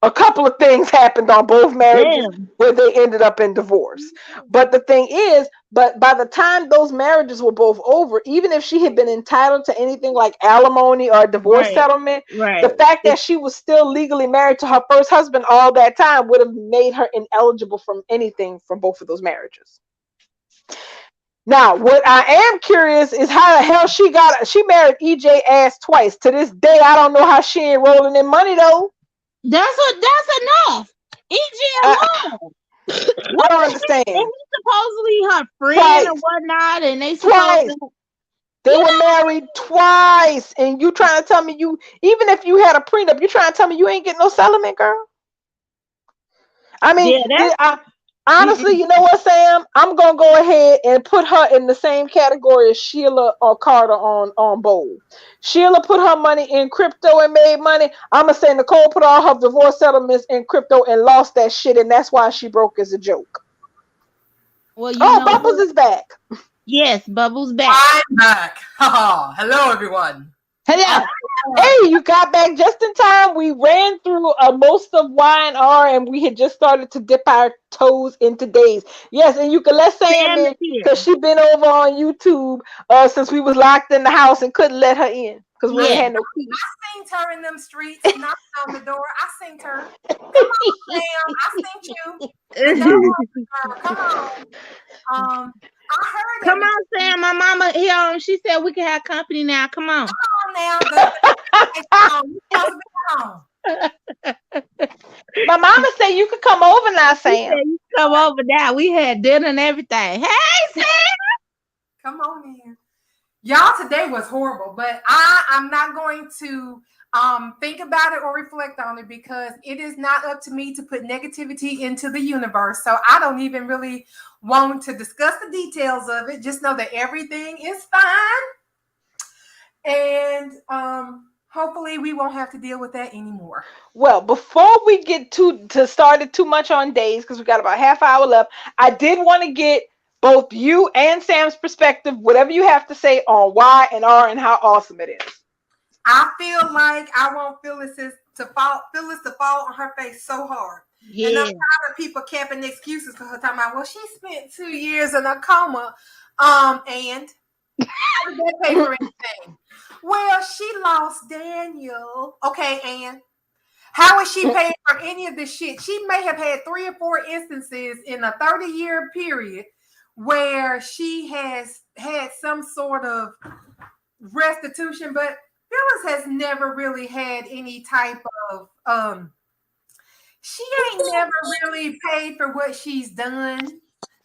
a couple of things happened on both marriages Damn. where they ended up in divorce. But the thing is, but by the time those marriages were both over, even if she had been entitled to anything like alimony or a divorce Right. settlement, Right. the fact that she was still legally married to her first husband all that time would have made her ineligible from anything from both of those marriages. Now, what I am curious is how the hell she married EJ ass twice. To this day, I don't know how she ain't rolling in money though. That's enough. EJ alone. I don't understand. And he's supposedly her friend Twice. or whatnot, and they Twice. supposed to, They were married twice, and you trying to tell me even if you had a prenup, you trying to tell me you ain't getting no settlement, girl? I mean, yeah, Honestly, you know what, Sam? I'm gonna go ahead and put her in the same category as Sheila or Carter on Bowl. Sheila put her money in crypto and made money. I'm gonna say Nicole put all her divorce settlements in crypto and lost that shit, and that's why she broke as a joke. Well, you Oh, know Bubbles what? is back. Yes, Bubbles back. I'm back. Hello, everyone. Hello. Hey, you got back just in time. We ran through most of Y&R, and we had just started to dip our toes into days. Yes, and you can let Sam Sam is in here. because she been over on YouTube since we was locked in the house and couldn't let her in because we ain't Yes. had no key. I seen her in them streets, knocking on the door. I seen her. Come on, Sam. I seen you. The door open, girl. Come on. I heard Come everything. on, Sam. My mama here. She said we can have company now. Come on. Come on now. You supposed to be home. My mama said you could come over now, She Sam. said you come over now. We had dinner and everything. Hey, Sam. Come on in. Y'all, today was horrible, but I'm not going to think about it or reflect on it because it is not up to me to put negativity into the universe. So I don't even really want to discuss the details of it. Just know that everything is fine. And hopefully we won't have to deal with that anymore. Well, before we get to started too much on days, because we got about half hour left, I did want to get both you and Sam's perspective, whatever you have to say on Y&R and how awesome it is. I feel like I want Phyllis to fall on her face so hard. Yeah. And I'm tired of people capping excuses for her talking about, well, she spent 2 years in a coma. And how did that pay for anything? Well, she lost Daniel. Okay, and how is she paying for any of this shit? She may have had 3 or 4 instances in a 30-year period where she has had some sort of restitution, but Phyllis has never really had any type of she ain't never really paid for what she's done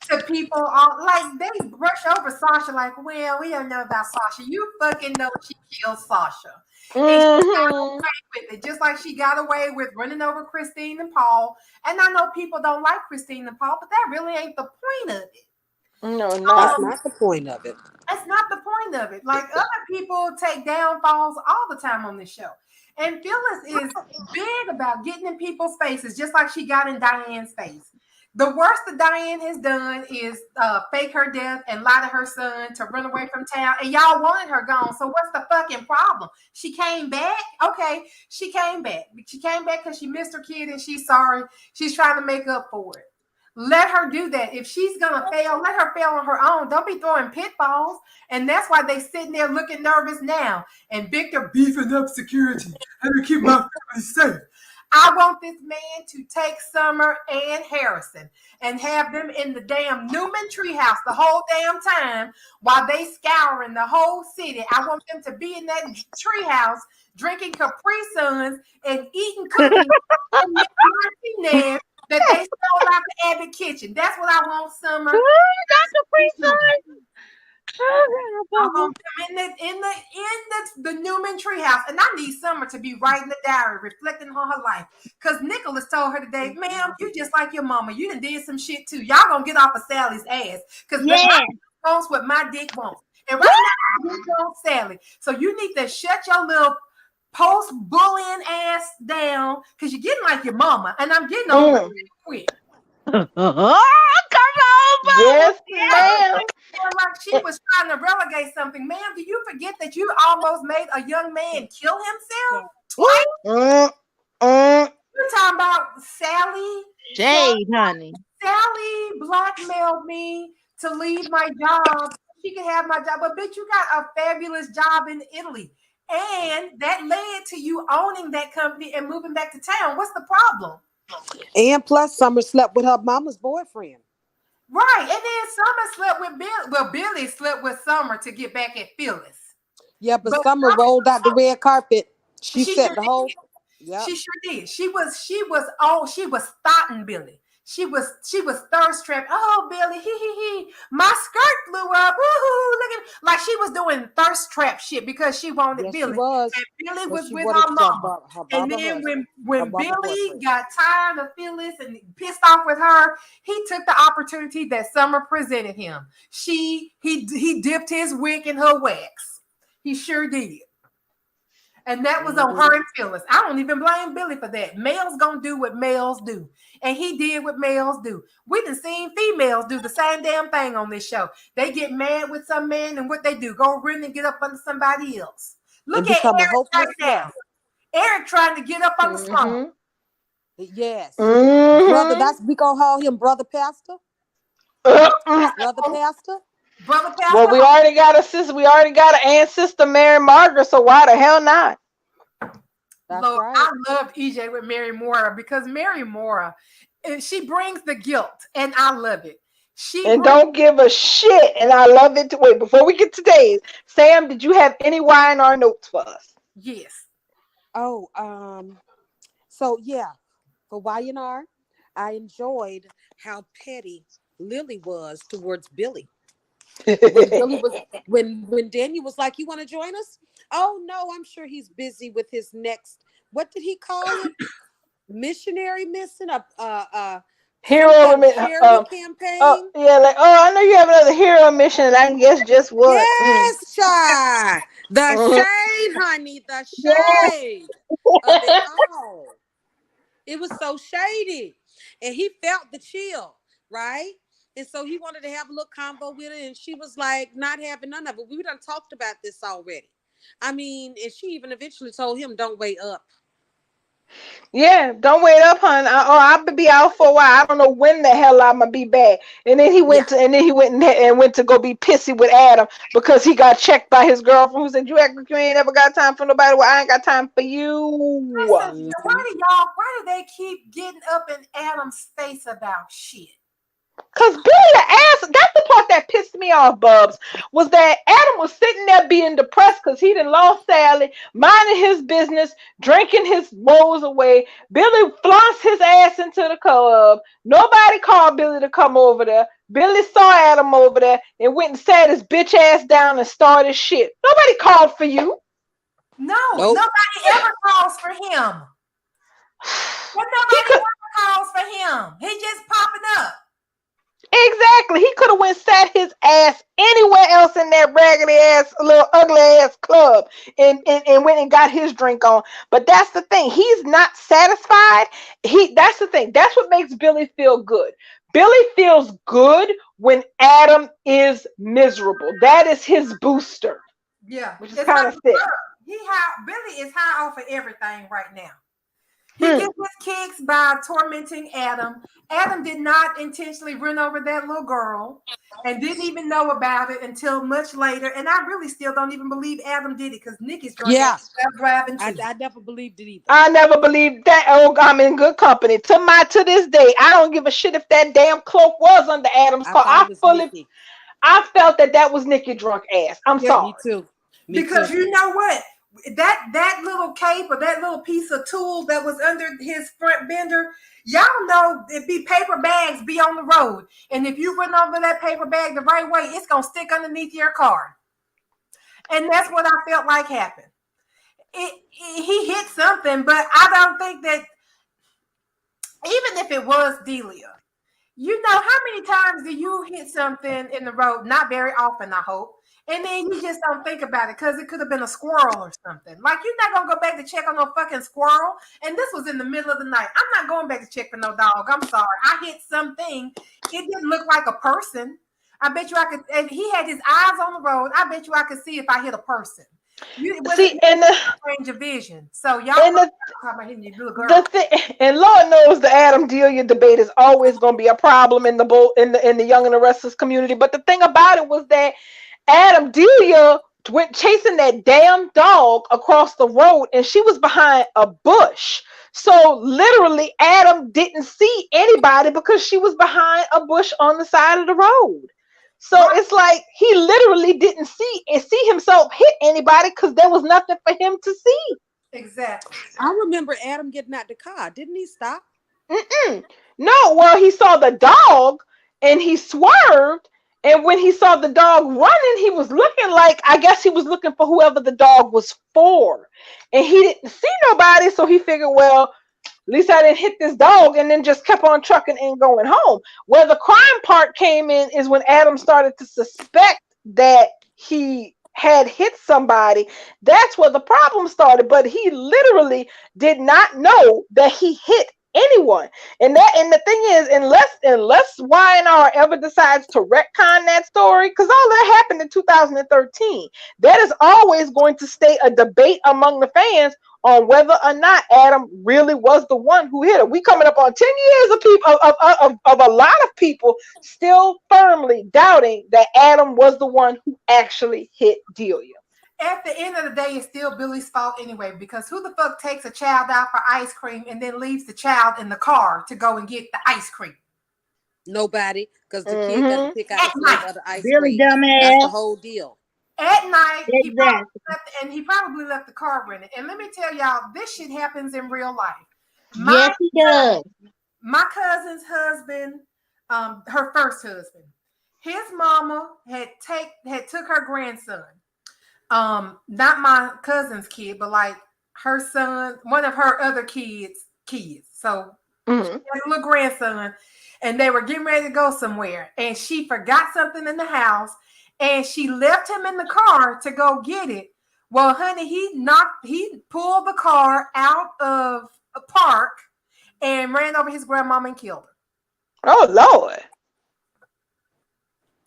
to people. Like they brush over Sasha like, well, we don't know about Sasha. You fucking know she killed Sasha. And she got away with it, just like she got away with running over Christine and Paul. And I know people don't like Christine and Paul, but that really ain't the point of it. No, That's not the point of it. That's not the point of it. Like other people take downfalls all the time on this show. And Phyllis is big about getting in people's faces, just like she got in Diane's face. The worst that Diane has done is fake her death and lie to her son to run away from town. And y'all wanted her gone. So what's the fucking problem? She came back. Okay, she came back. She came back because she missed her kid and she's sorry. She's trying to make up for it. Let her do that. If she's gonna fail, let her fail on her own. Don't be throwing pitfalls. And that's why they sitting there looking nervous now. And Victor beefing up security. How to keep my family safe. I want this man to take Summer and Harrison and have them in the damn Newman treehouse the whole damn time while they scouring the whole city. I want them to be in that treehouse drinking Capri Suns and eating cookies and martinis that they stole out the Abbott kitchen. That's what I want, Summer. I want them in the Newman treehouse, and I need Summer to be writing the diary, reflecting on her life. Cause Nicholas told her today, "Ma'am, you just like your mama. You done did some shit too. Y'all gonna get off of Sally's ass, cause my dick wants what my dick wants, and right now you want Sally. So you need to shut your little post bullying ass down, cause you're getting like your mama, and I'm getting over it quick." Oh, come on, yes, ma'am. Like she was trying to relegate something. Ma'am, do you forget that you almost made a young man kill himself twice? You're talking about Sally. Shade, honey. Sally blackmailed me to leave my job. She could have my job, but bitch, you got a fabulous job in Italy. And that led to you owning that company and moving back to town. What's the problem? And plus, Summer slept with her mama's boyfriend. Right. And then Summer slept with Billy. Well, Billy slept with Summer to get back at Phyllis. Yeah, but Summer rolled out the red carpet. She set sure the whole. Yep. She sure did. She was starting Billy. She was thirst trapped. Oh, Billy, he. My skirt blew up. Woohoo! Look at like she was doing thirst trap shit because she wanted Yes, she Billy. was. And Billy Because was she with wanted her mama. her And barber then husband, her when barber Billy boyfriend. got tired of Phyllis and pissed off with her, he took the opportunity that Summer presented him. He dipped his wick in her wax. He sure did. And that was on Mm-hmm. her and Phyllis. I don't even blame Billy for that. Males gonna do what males do. And he did what males do. We done seen females do the same damn thing on this show. They get mad with some man and what they do, go run and get up under somebody else. Look And at become a Eric hopeless right now. mess. Eric trying to get up under Sloan. Mm-hmm. Yes. Brother, Mm-hmm. we gonna call him Brother Pastor. Uh-uh. Brother Pastor. Brother Well, Pastor, we already got a sister. We already got an aunt, sister, Mary Margaret. So why the hell not? That's Lord, right. I love EJ with Mary Mora because Mary Mora, she brings the guilt, and I love it. She And brings don't give a shit. And I love it. Wait, before we get to today's, Sam, did you have any Y&R notes for us? yes. Oh, so yeah, for Y&R, I enjoyed how petty Lily was towards Billy. When Billy was when Daniel was like, "You want to join us?" Oh no, I'm sure he's busy with his next. What did he call it? Missionary mission? Some Hero kind of mission. charity Oh campaign? yeah, like I know you have another hero mission, and I guess just what? Yes, child. The Mhm. shade, honey, the Yeah. shade of it all. It was so shady. And he felt the chill, right? And so he wanted to have a little convo with her, and she was like, not having none of it. We done talked about this already. I mean, and she even eventually told him, don't wait up. Yeah, don't wait up, hon. I'll be out for a while. I don't know when the hell I'm gonna be back. And then Yeah. he went and went to go be pissy with Adam because he got checked by his girlfriend who said, "You act like you ain't ever got time for nobody. Well, I ain't got time for you." Listen, Mm-hmm. why do they keep getting up in Adam's face about shit? Cause Billy ass got the part that pissed me off, Bubs, was that Adam was sitting there being depressed because he done lost Sally, minding his business, drinking his woes away. Billy flounced his ass into the club. Nobody called Billy to come over there. Billy saw Adam over there and went and sat his bitch ass down and started shit. Nobody called for you. No, Nope. nobody ever calls for him. But He nobody could ever calls for him. He just popping up. exactly. He could have went sat his ass anywhere else in that raggedy ass, little ugly ass club, and went and got his drink on. But that's the thing. He's not satisfied. That's the thing. That's what makes Billy feel good. Billy feels good when Adam is miserable. That is his booster, Yeah, which is it's kind like of sick. Billy is high off of everything right now. He Hmm. gets his kicks by tormenting Adam. Adam did not intentionally run over that little girl and didn't even know about it until much later. And I really still don't even believe Adam did it because Nikki's drunk Yeah. ass was driving too. I never believed it either. I never believed that. Oh, I'm in good company. To this day, I don't give a shit if that damn cloak was under Adam's I car. thought it was Nikki. I felt that was Nikki drunk ass. I'm Yeah, sorry. Me too. Me because too. you know what? That little cape or that little piece of tool that was under his front bender, y'all know it be paper bags be on the road. And if you run over that paper bag the right way, it's gonna stick underneath your car. And that's what I felt like happened. He hit something, but I don't think that even if it was Delia, you know how many times do you hit something in the road? Not very often, I hope. And then you just don't think about it because it could have been a squirrel or something. Like you're not gonna go back to check on no fucking squirrel. And this was in the middle of the night. I'm not going back to check for no dog. I'm sorry. I hit something. It didn't look like a person. I bet you I could. And he had his eyes on the road. I bet you I could see if I hit a person. It wasn't See, and range of vision. So y'all and talking about hitting your little girl. the thing, and Lord knows the Adam Delia debate is always going to be a problem in the in the Young and the Restless community. But the thing about it was that Adam Delia went chasing that damn dog across the road, and she was behind a bush. So literally, Adam didn't see anybody because she was behind a bush on the side of the road. So Right. it's like he literally didn't see himself hit anybody because there was nothing for him to see. Exactly. I remember Adam getting out the car. Didn't he stop? Mm-mm. No, well, he saw the dog and he swerved. And when he saw the dog running, he was looking like, I guess he was looking for whoever the dog was for. And he didn't see nobody. So he figured, well, at least I didn't hit this dog, and then just kept on trucking and going home. Where the crime part came in is when Adam started to suspect that he had hit somebody. That's where the problem started. But he literally did not know that he hit anyone. And the thing is, unless Y&R ever decides to retcon that story, because all that happened in 2013, that is always going to stay a debate among the fans on whether or not Adam really was the one who hit her. We coming up on 10 years of people of a lot of people still firmly doubting that Adam was the one who actually hit Delia. At the end of the day, it's still Billy's fault anyway, because who the fuck takes a child out for ice cream and then leaves the child in the car to go and get the ice cream? Nobody, because the kid got to pick out At the night. flavor of the ice Billy cream. That's the dumbass. whole deal. At night, Exactly. he probably left the car running. And let me tell y'all, this shit happens in real life. Yes, he does. My cousin's husband, her first husband, his mama had took her grandson, not my cousin's kid, but like her son, one of her other kids. So she has a little grandson, and they were getting ready to go somewhere, and she forgot something in the house, and she left him in the car to go get it. Well, honey, he pulled the car out of a park and ran over his grandmama and killed her. Oh Lord.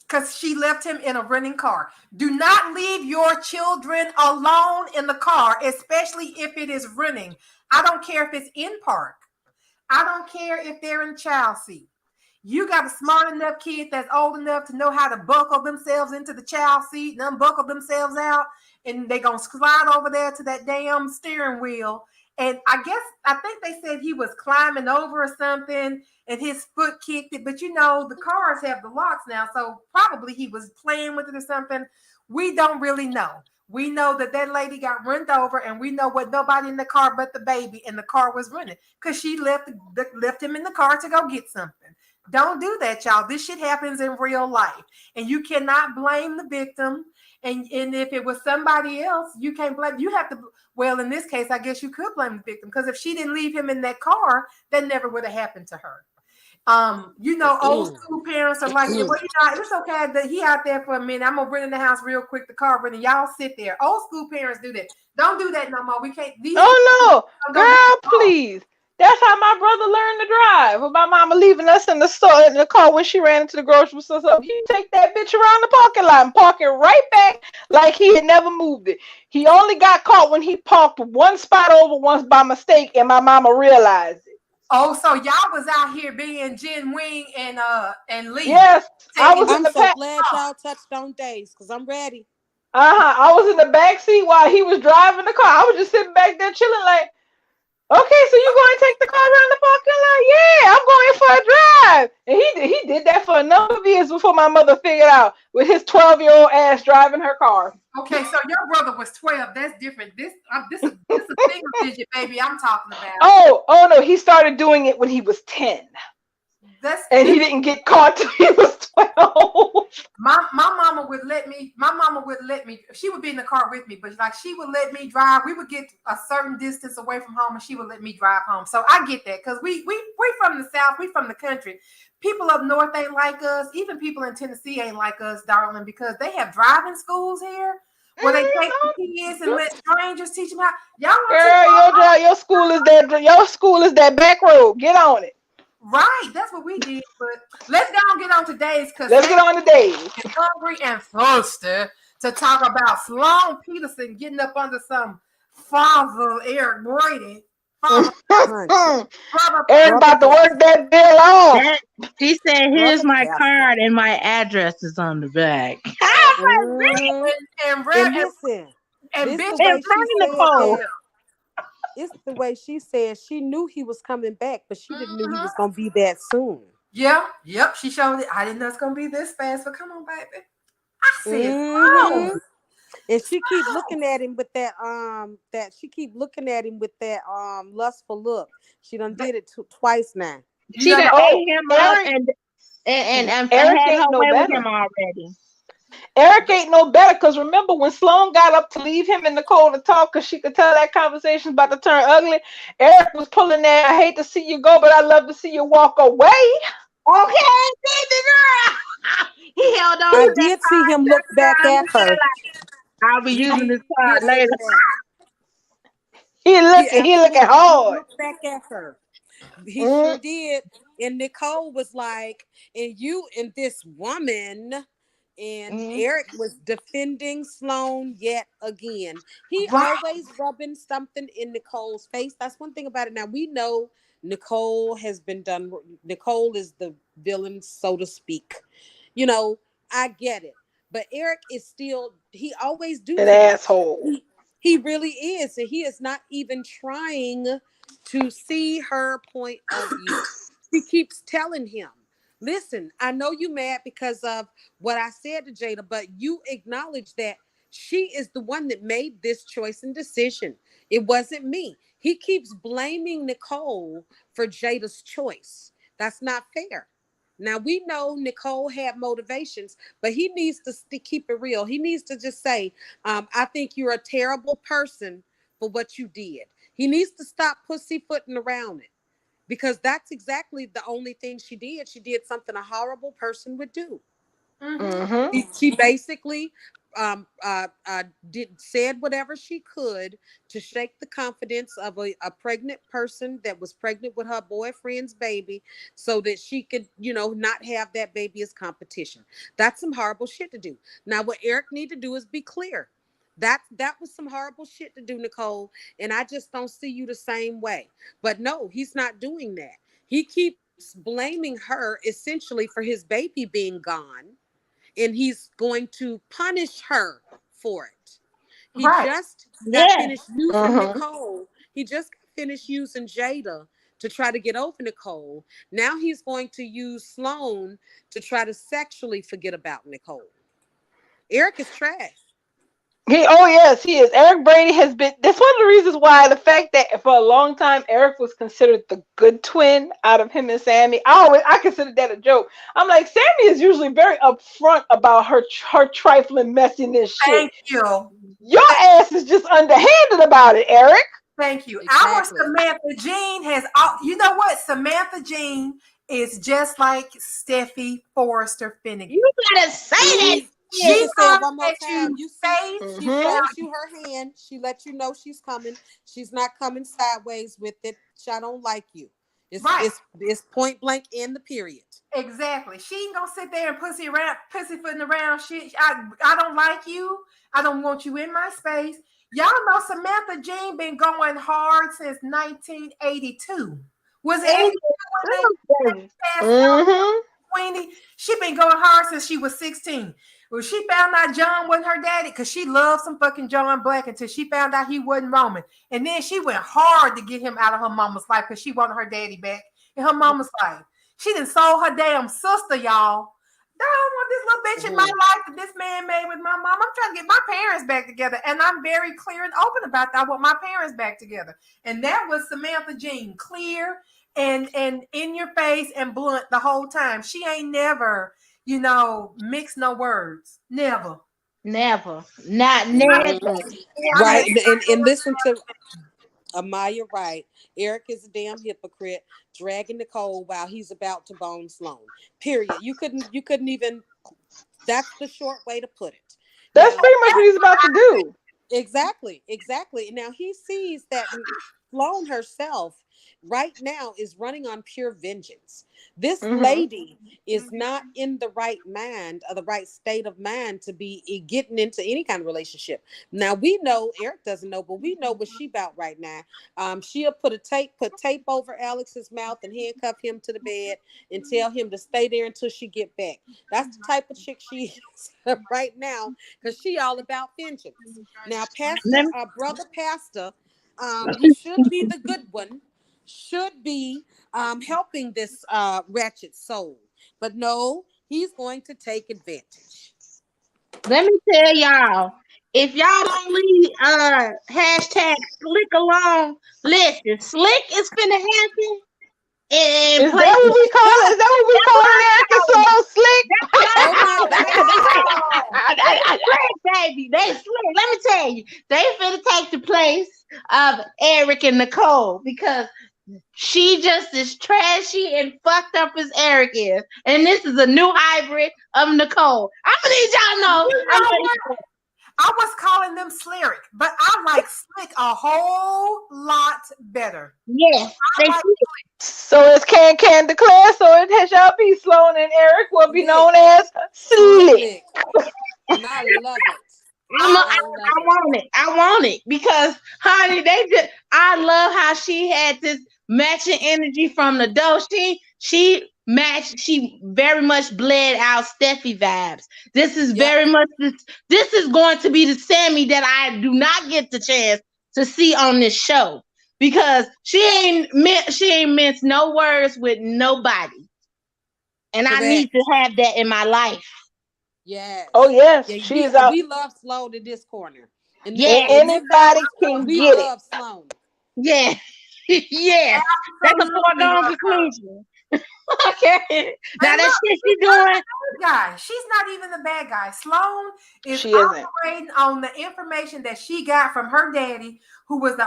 Because she left him in a running car. Do not leave your children alone in the car, especially if it is running. I don't care if it's in park. I don't care if they're in child seat. You got a smart enough kid that's old enough to know how to buckle themselves into the child seat and unbuckle themselves out, and they're going to slide over there to that damn steering wheel. And I think they said he was climbing over or something and his foot kicked it. But you know, the cars have the locks now, so probably he was playing with it or something. We don't really know. We know that lady got run over, and we know what nobody in the car but the baby, and the car was running because she left him in the car to go get something. Don't do that, y'all. This shit happens in real life, and you cannot blame the victim. And if it was somebody else, you can't blame. You have to. Well, in this case, I guess you could blame the victim, because if she didn't leave him in that car, that never would have happened to her. You know, old school parents are like, well, it's okay that he out there for a minute. I'm gonna run in the house real quick. The car running. Y'all sit there. Old school parents do that. Don't do that no more. We can't. Oh no, girl, please. That's how my brother learned to drive. With my mama leaving us in the store in the car when she ran into the grocery store. So he take that bitch around the parking lot and park it right back like he had never moved it. He only got caught when he parked one spot over once by mistake, and my mama realized it. Oh, so y'all was out here being Jen Wing and Lee. Yes, I was in I'm the so glad y'all touched on days, because I'm ready. I was in the back seat while he was driving the car. I was just sitting back there chilling like, okay, so you going to take the car around the parking lot? Yeah, I'm going for a drive. And he did that for a number of years before my mother figured out with his 12-year-old ass driving her car. Okay, so your brother was 12. That's different. This is a single digit baby I'm talking about. Oh no, he started doing it when he was 10. He didn't get caught till he was 12. My mama would let me. She would be in the car with me, but like she would let me drive. We would get a certain distance away from home, and she would let me drive home. So I get that, because we from the South, we from the country. People up north ain't like us. Even people in Tennessee ain't like us, darling, because they have driving schools here where they take the kids and let strangers teach them how. Y'all girl, your school is that back road. Get on it. Right, that's what we did. But let's go and get on to days, because let's get on to days. Hungry and thirsty to talk about Sloan Peterson getting up under some father Eric Brady. Eric about to work that bill off. He said, "Here's my card, and my address is on the back." And listen, it's the way she said she knew he was coming back, but she didn't know he was gonna be that soon. Yeah, yep. She showed it. I didn't know it's gonna be this fast, but come on, baby. I said, And she keep looking at him with that lustful look. She done did it twice now. You She don't done know. Oh, ate him up Eric, and Eric had her ain't no way with better. him already. Eric ain't no better because remember when Sloan got up to leave him and Nicole to talk because she could tell that conversation's about to turn ugly. Eric was pulling that. I hate to see you go, but I love to see you walk away. Okay, baby girl. He held on I to that did see card him look just back around at his her. head like, I'll be He using did, this he card did look later. back. He He looking absolutely hard. did look back at her. He sure Mm, did. And Nicole was like, and you and this woman. And mm. Eric was defending Sloan yet again. He Right. always rubbing something in Nicole's face. That's one thing about it. Now we know Nicole has been done. Nicole is the villain, so to speak. You know, I get it. But Eric is still, he always do An too much. asshole. He really is. And he is not even trying to see her point of view. She keeps telling him, listen, I know you mad because of what I said to Jada, but you acknowledge that she is the one that made this choice and decision. It wasn't me. He keeps blaming Nicole for Jada's choice. That's not fair. Now we know Nicole had motivations, but he needs to keep it real. He needs to just say, I think you're a terrible person for what you did. He needs to stop pussyfooting around it because that's exactly the only thing she did. She did something a horrible person would do. Mm-hmm. Mm-hmm. She basically said whatever she could to shake the confidence of a pregnant person that was pregnant with her boyfriend's baby, so that she could, not have that baby as competition. That's some horrible shit to do. Now, what Eric need to do is be clear. That was some horrible shit to do, Nicole, and I just don't see you the same way. But no, he's not doing that. He keeps blaming her essentially for his baby being gone, and he's going to punish her for it. He Right. just got Yeah. finished using Mm-hmm. Nicole. He just got finished using Jada to try to get over Nicole. Now he's going to use Sloan to try to sexually forget about Nicole. Eric is trash. Oh yes, he is. Eric Brady has been. That's one of the reasons why the fact that for a long time Eric was considered the good twin out of him and Sammy. I considered that a joke. I'm like, Sammy is usually very upfront about her trifling messiness shit. Thank you. Your ass is just underhanded about it, Eric. Thank you. Our Exactly. Samantha Jean has all, you know what? Samantha Jean is just like Steffi Forrester Finnegan. You gotta say that You She shit. can say it comes one more at time. you You see, face she Mm-hmm. shows you her hand. She lets you know she's coming. She's not coming sideways with it. I don't like you. It's right. it's it's point blank in the period. Exactly. She ain't gonna sit there and pussyfooting around shit. I don't like you. I don't want you in my space. Y'all know Samantha Jean been going hard since 1982. Was it 82 when they passed Mm-hmm. Queenie? She been going hard since she was 16. When she found out John wasn't her daddy, because she loved some fucking John Black until she found out he wasn't Roman. And then she went hard to get him out of her mama's life because she wanted her daddy back in her mama's life. She done sold her damn sister, y'all. I don't want this little bitch in my life that this man made with my mom. I'm trying to get my parents back together. And I'm very clear and open about that. I want my parents back together. And that was Samantha Jean. Clear and in your face and blunt the whole time. She ain't never, mix no words. Never. Never. Not never. Mhm. I mean, Right. And listen to Amaya, right. Eric is a damn hypocrite, dragging Nicole while he's about to bone Sloan. Period. You couldn't even, that's the short way to put it. That's Now, pretty much what he's about to do. exactly. Now he sees that Sloan herself right now is running on pure vengeance. This Mm-hmm. lady is not in the right mind or the right state of mind to be getting into any kind of relationship. Now we know Eric doesn't know, but we know what she about right now. She'll put tape over Alex's mouth and handcuff him to the bed and tell him to stay there until she get back. That's the type of chick she is right now, because she all about vengeance. Now, Let brother pastor, who should be the good one, should be helping this wretched soul. But no, he's going to take advantage. Let me tell y'all, If y'all don't leave hashtag Slick alone, listen, Slick is finna happen in Is that what places. we call it? Is that what we That's call what I it, Eric and call it. Sloan Slick? That's what I Oh my call it. God. They slick, baby. They slick. Let me tell you, they finna take the place of Eric and Nicole because she just as trashy and fucked up as Eric is. And this is a new hybrid of Nicole. I'm gonna need y'all to know. You I'm know ready what? for it. I was calling them Slyric, but I like Slick a whole lot better. Yes, I they like slick. So as Can declare, so it shall be. Sloan and Eric will be Slick. known as Slick. Slick. And I love it. I'm a, I, I love I it. want it. I want it because, honey, they just. I love how she had this matching energy from the dough. She matched. She very much bled out Steffi vibes. This is Yep. very much this. This is going to be the Sammy that I do not get the chance to see on this show because she ain't minced no words with nobody, and I need Correct. to have that in my life. Yes. Oh yes, Yeah, she is out. we love Sloan in this corner. And Yeah, In this anybody house, can we get it. love Sloan. yeah. Yes, that's a absolutely foregone love her. conclusion. Okay, now And that look, shit she she's not doing, the bad guy. She's not even the bad guy. Sloan is She isn't. operating on the information that she got from her daddy, who was the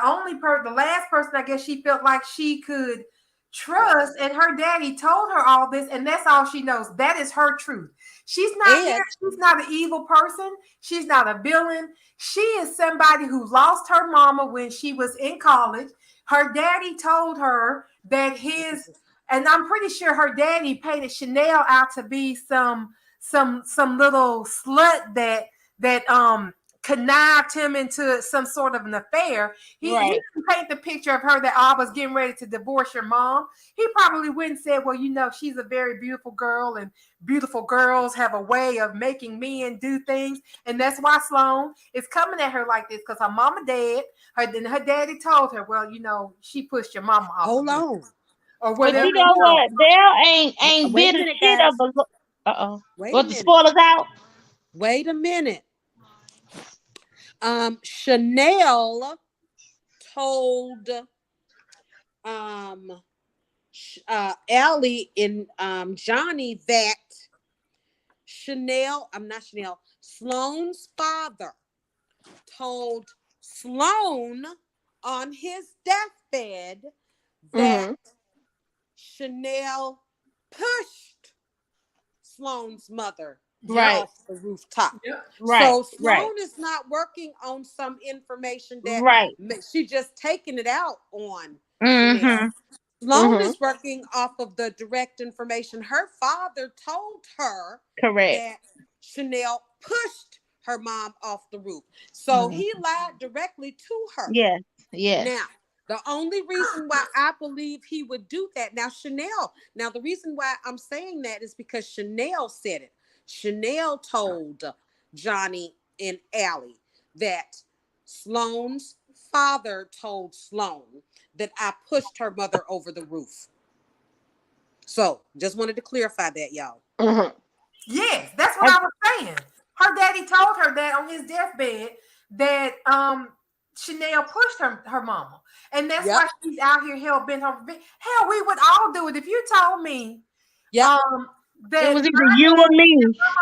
last person I guess she felt like she could trust. And her daddy told her all this, and that's all she knows. That is her truth. She's not there. And She's not an evil person. She's not a villain. She is somebody who lost her mama when she was in college. Her daddy told her that and I'm pretty sure her daddy painted Chanel out to be some little slut that connived him into some sort of an affair. He right? didn't paint the picture of her that I was getting ready to divorce your mom. He probably went and said, well, she's a very beautiful girl, and beautiful girls have a way of making men do things. And that's why Sloan is coming at her like this, because her mama dead. Her daddy told her, well, she pushed your mama off hold the roof on. or But whatever. you know what? Dale ain't Wait a bit a minute, shit of guys. a. Uh-oh. Wait a What, the minute. spoilers out? Wait a minute. Chanel told Allie and Johnny that Sloan's father told Sloan on his deathbed that Mm-hmm. Chanel pushed Sloan's mother Right, off the rooftop. Yep. right, So right, Sloan is not working on some information that right. she just taking it out on Chanel. Mm-hmm. Sloan Mm-hmm. is working off of the direct information. Her father told her Correct. that Chanel pushed her mom off the roof. So Mhm. he lied directly to her. Yes, yes. Now, the only reason why I believe he would do that, now the reason why I'm saying that is because Chanel said it. Chanel told Johnny and Allie that Sloan's father told Sloan that I pushed her mother over the roof. So just wanted to clarify that, y'all. Mm-hmm. Yes, that's what I, I was saying. Her daddy told her that on his deathbed that Chanel pushed her mama. And that's Yep. why she's out here hell bent over. Hell, we would all do it. If you told me Yep. it that was either you or me.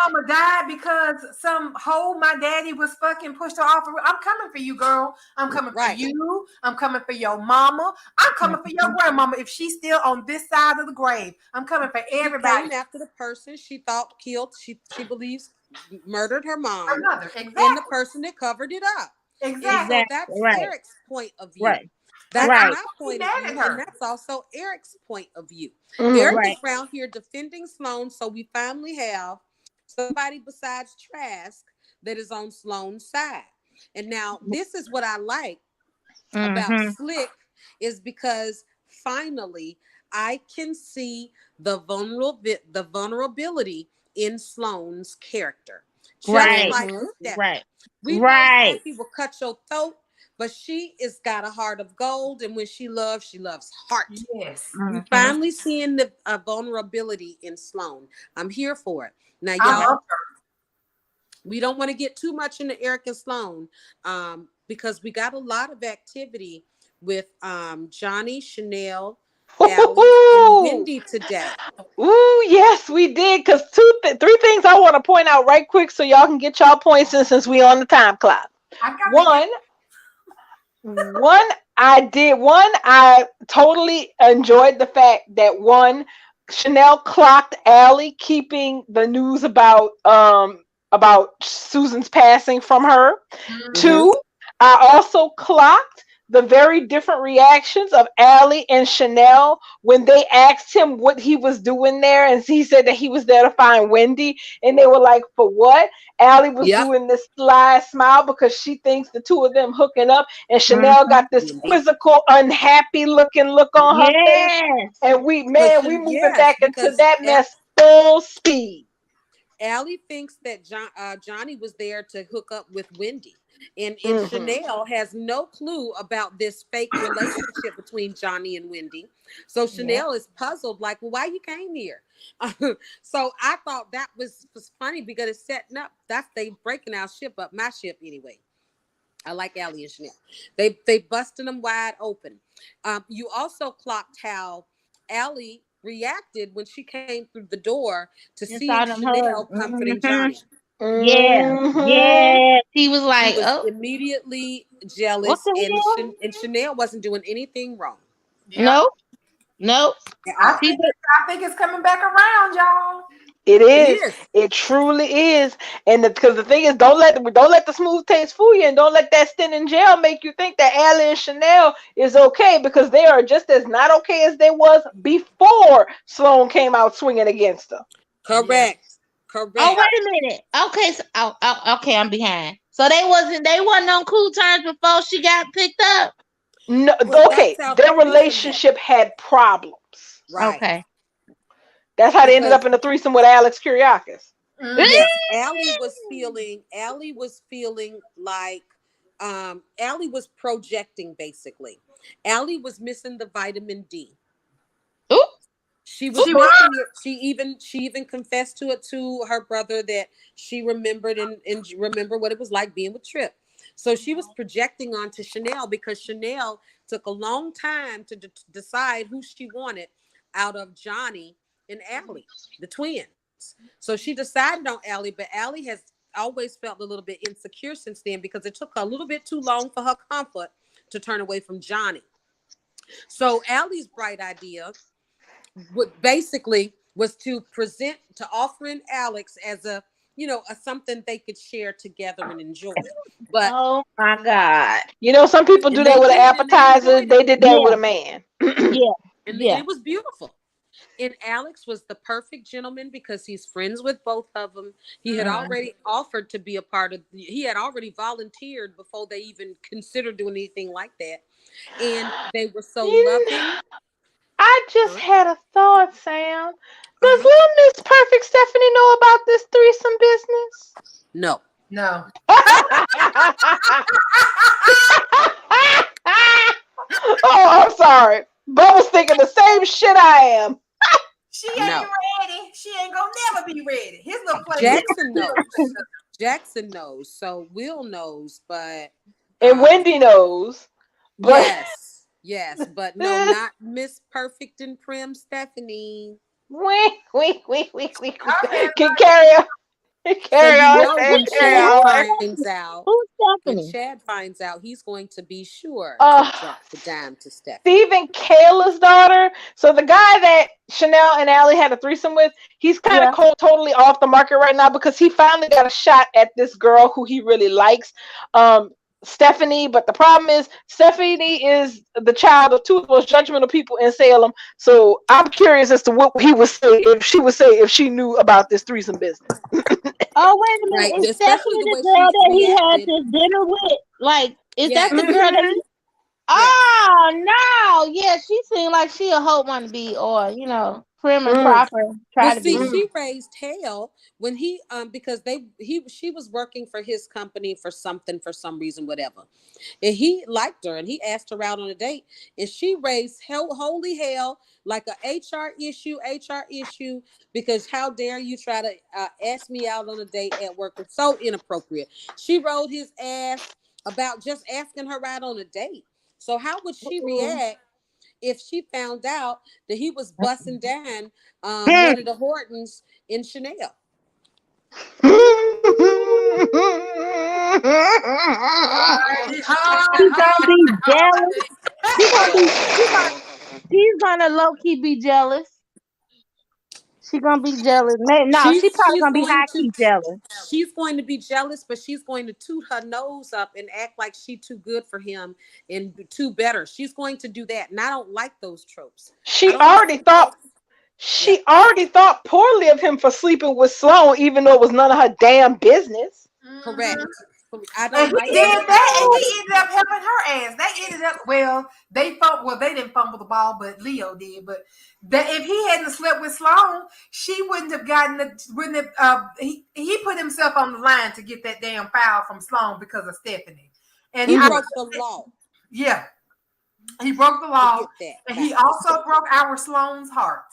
mama died because some hoe my daddy was fucking pushed her off. I'm coming for you, girl. I'm coming for Right. you. I'm coming for your mama. I'm coming for your grandmama if she's still on this side of the grave. I'm coming for She everybody. came after the person she thought killed, she believes murdered her Her mom, mother. and Exactly. the person that covered it up. And Exactly. so Exactly. that's Right, Eric's point of view. right, And That's I right, my don't be point of mad view, at and her. that's also Eric's point of view. Mm-hmm. Eric right. is around here defending Sloan, so we finally have somebody besides Trask that is on Sloan's side. And now this is what I like about Mm-hmm. Slick is because finally I can see the vulnerability in Sloan's character. Just Right, like Mm-hmm. Steffi. right, We know right. Steffi will cut your throat, but she is got a heart of gold, and when she loves heart. Yes. We Mm-hmm. finally seeing the vulnerability in Sloan. I'm here for it. Now, I Right. y'all, love her. We don't want to get too much into Eric and Sloan, because we got a lot of activity with Johnny, Chanel, Allie, and Ooh, Wendy today. ooh, yes, we did. Cause three things I want to point out right quick, so y'all can get y'all points in since we on the time clock. I got to get. One, one, I totally enjoyed the fact that one, Chanel clocked Allie keeping the news about Susan's passing from her. Mm-hmm. Two, I also clocked the very different reactions of Allie and Chanel when they asked him what he was doing there, and he said that he was there to find Wendy, and they were like, "For what?" Allie was Yep. doing this sly smile because she thinks the two of them hooking up, and Chanel Mhm. got this Wendy. quizzical, unhappy looking look on her face, Yes. and Because we moving yes, back into because that mess full speed. Allie thinks that Johnny was there to hook up with Wendy. And Hmm. Chanel has no clue about this fake relationship between Johnny and Wendy. So Yeah. Chanel is puzzled, like, well, why you came here? So I thought that was funny because it's setting up. That's they breaking our ship up, my ship anyway. I like Allie and Chanel. They busting them wide open. You also clocked how Allie reacted when she came through the door to Just seeing saw them Chanel hugs. comforting Johnny. Yeah. Hmm. Yeah. He was She like, was oh, immediately what jealous, the and hell? and Chanel wasn't doing anything wrong Yep. Nope. Nope. at I all. think She did. I think it's coming back around, y'all. It It is. is. It truly is. And because the thing is, don't let the smooth taste fool you, and don't let that stint in jail make you think that Allie and Chanel is okay, because they are just as not okay as they was before Sloan came out swinging against her. Yes. Correct. Oh, Correct. wait a minute. Okay, so okay, I'm behind. So they wasn't on cool terms before she got picked up. No, Well, okay, that's how the their threesome happened. relationship had problems. Right. Okay. That's how they ended Because up in the threesome with Alex Kyriakis. Mm-hmm. yes, Allie was feeling like Allie was projecting basically. Allie was missing the vitamin D. Ooh, She was She missing was. it. She even confessed to it to her brother that she remembered and remember what it was like being with Trip. So she was projecting onto Chanel because Chanel took a long time to decide who she wanted out of Johnny and Allie, the twins. So she decided on Allie, but Allie has always felt a little bit insecure since then because it took her a little bit too long for her comfort to turn away from Johnny. So Allie's bright idea what basically was to present to offering Alex as a a something they could share together and enjoy. But oh my God. You know, some people do and that they with an did, and they appetizer. enjoyed it, They did that with Yeah. a man. Yeah. and Yeah. it was beautiful. And Alex was the perfect gentleman because he's friends with both of them. He had Mm. already offered to be a part of. He had already volunteered before they even considered doing anything like that, and they were so You- loving. I just Uh had a thought, Sam. Does huh. little Miss Perfect Stephanie know about this threesome business? No. No. Oh, I'm sorry. Bubba's thinking the same shit I am. She ain't No. ready. She ain't gonna never be ready. His little place is Jackson knows. Jackson knows. So Will knows, but And um Wendy knows. But yes. Yes, but no, not Miss Perfect and Prim Stephanie. wink, wink, wink, wink, wink. okay. Can carry on. So Carry you on. know Sam, when carry Chad on. finds out, Who's when Stephanie? Chad finds out, he's going to be sure to Uh, drop the dime to Stephanie. Stephen Kayla's daughter. So the guy that Chanel and Allie had a threesome with, he's kind of Yeah. totally off the market right now because he finally got a shot at this girl who he really likes, Stephanie. But the problem is Stephanie is the child of two of the most judgmental people in Salem. So I'm curious as to what he would say if she would say if she knew about this threesome business. Oh, wait a Right? minute. Is Especially Stephanie the the way girl she that he had reacted. this dinner with? Like, is that the Yes. girl that Hmm. he? Yes. Oh no. Yeah, she seemed like she a hope want to be, or prim and proper. Well, Try to see, be. she raised hell when he because she was working for his company for something for some reason, whatever. And he liked her and he asked her out on a date. And she raised holy hell like a HR issue, because how dare you try to ask me out on a date at work? It's so inappropriate. She rode his ass about just asking her out on a date. So how would she react if she found out that he was bussing down one of the Hortons in Chanel? She's gonna be jealous. She gonna be. She's gonna low key be jealous. She gonna be jealous. No, she probably She's gonna be going high to key jealous. she's going to be jealous, but she's going to toot her nose up and act like she too good for him and too better. She's going to do that, and I don't like those tropes. I She don't like already thought yeah. she already thought poorly of him for sleeping with Sloan, even though it was none of her damn business. Correct. I And don't he like did that that, type and of he ended up helping her ass. They ended up they didn't fumble the ball, but Leo did. But that if he hadn't slept with Sloan, she wouldn't have gotten he put himself on the line to get that damn foul from Sloan because of Stephanie. And he I broke the law yeah, he broke the to law, get that and he foul. also broke our Sloan's heart.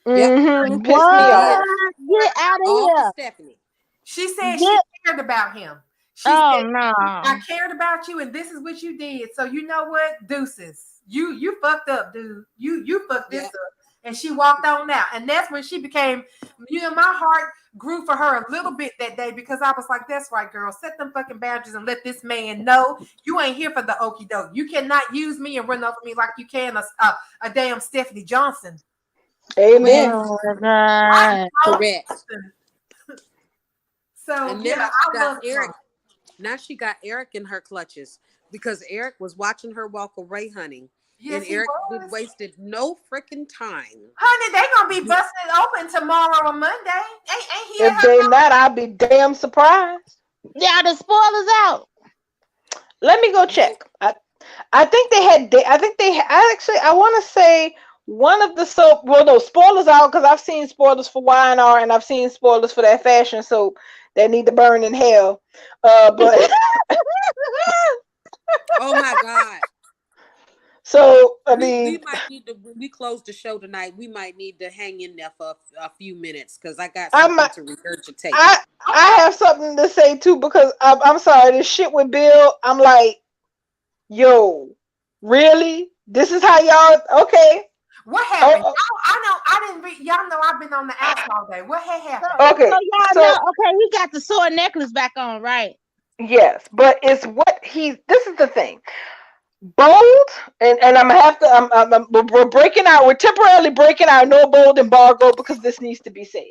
Yep. Pissed me What? off. Get out of All for here. Stephanie. She said she Get. cared about him. She Oh said, no. I cared about you, and this is what you did. So you know what, deuces. You fucked up, dude. You fucked this Yep. up. And she walked on out. And that's when she became, my heart grew for her a little bit that day, because I was like, that's right, girl. Set them fucking boundaries and let this man know you ain't here for the okie doke. You cannot use me and run over me like you can a damn Stephanie Johnson. Amen. Oh my God. Correct. So And yeah, now she I got love Eric. Sloan. Now she got Eric in her clutches because Eric was watching her walk away hunting. And Yes, he Eric was. wasted no freaking time. Honey, they gonna be busted open tomorrow or Monday. Ain't he at If her they not, I'll be damn surprised. Yeah, the spoilers out. Let me go check. I think they had. I think they. I want to say one of the soap. Well, no, spoilers out, because I've seen spoilers for Y&R and I've seen spoilers for that fashion soap that need to burn in hell. But Oh my God. so I We mean, might need to, when we close the show tonight, we might need to hang in there for a few minutes because I got I'm. something to regurgitate. I have something to say too, because I'm sorry. This shit with Bill. I'm like, yo, really? This is how y'all? Okay. What happened? Oh, I know. I didn't read. Y'all know I've been on the outs all day. What had happened? So okay. y'all know, So okay, he got the sword necklace back on, right? yes, but it's what he. This is the thing. Bold, and I'm gonna have to. We're breaking out. We're temporarily breaking out no bold embargo because this needs to be said.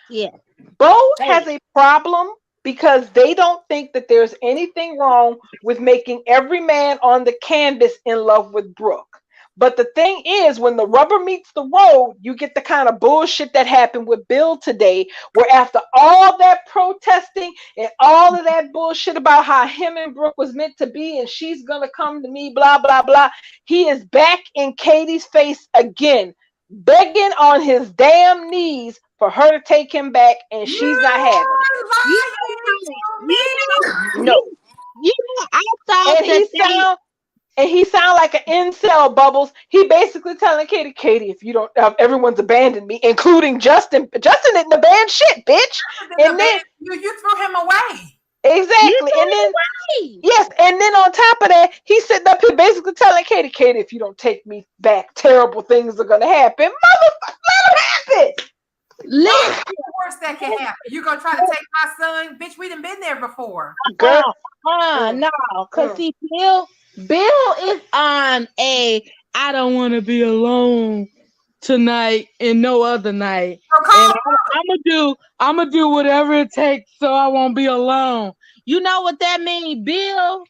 Yeah. Bold has a problem because they don't think that there's anything wrong with making every man on the canvas in love with Brooke. But the thing is, when the rubber meets the road, you get the kind of bullshit that happened with Bill today, where after all that protesting and all of that bullshit about how him and Brooke was meant to be and she's gonna come to me, blah, blah, blah, he is back in Katie's face again, begging on his damn knees for her to take him back, and she's not having it. You Lying to you me. No. I thought And that he sound like an incel, Bubbles. He basically telling Katie, if you don't, everyone's abandoned me, including Justin. Justin didn't abandon shit, bitch. And then You threw him away. you exactly, and then away. yes, and then on top of that, he's sitting up here basically telling Katie, if you don't take me back, terrible things are gonna happen. Motherfucker, let him happen. Listen, What's the worst that can happen? You gonna try to take my son, bitch? We done been there before. Girl, no, because see, Bill is on I don't want to be alone tonight and no other night. And I'm gonna do whatever it takes so I won't be alone. You know what that means? Bill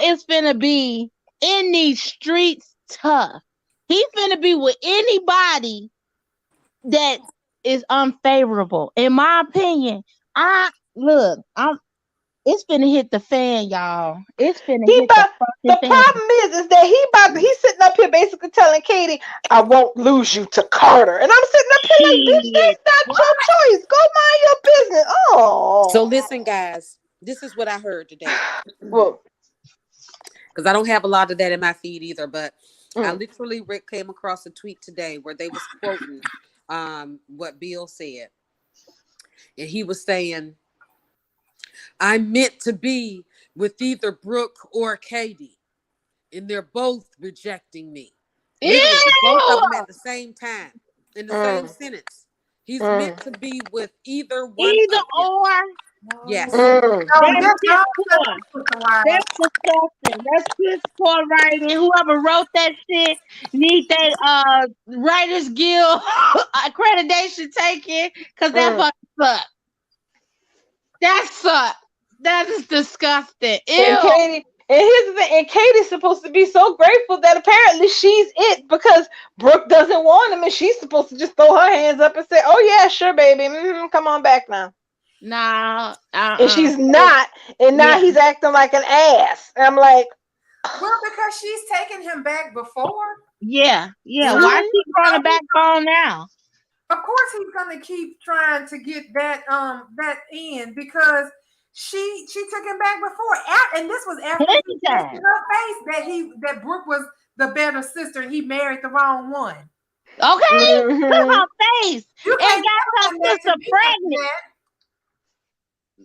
is finna be in these streets tough. He finna be with anybody that is unfavorable. In my opinion, I'm It's finna hit the fan, y'all. It's finna He hit the about fucking the fan. problem is that he's sitting up here basically telling Katie, I won't lose you to Carter. And I'm sitting up here like, bitch, Shit. that's not your choice. Go mind your business. So Oh. listen, guys, this is what I heard today. Well, Because I don't have a lot of that in my feed either, but I mm, literally Rick came across a tweet today where they was quoting what Bill said. And he was saying, I'm meant to be with either Brooke or Katie, and they're both rejecting me. Literally, both of them Ew! at the same time, in the same mm, sentence. He's meant mm, to be with either one Either of them. or. Yes. mm. So That's just piss don't poor. put the wives. That's disgusting. That's piss poor writing. Whoever wrote that shit need that Writers Guild accreditation taken because that Mm. fucking suck. That suck. That is disgusting. And Ew. Katie, and here's the thing, and Katie's supposed to be so grateful that apparently she's it because Brooke doesn't want him, and she's supposed to just throw her hands up and say, "Oh yeah, sure, baby, come on back now." Nah. And she's not, and now Yeah. he's acting like an ass. And I'm like, Well, because she's taken him back before. Yeah. Yeah. So, Why mm, she you throwing know, it back on now? of course he's gonna keep trying to get that in because she took him back before. And this was after he Plenty said to time. her face that Brooke was the better sister and he married the wrong one. Okay? To mm-hmm. her face. You And can't got tell her him that to sister me after pregnant. that.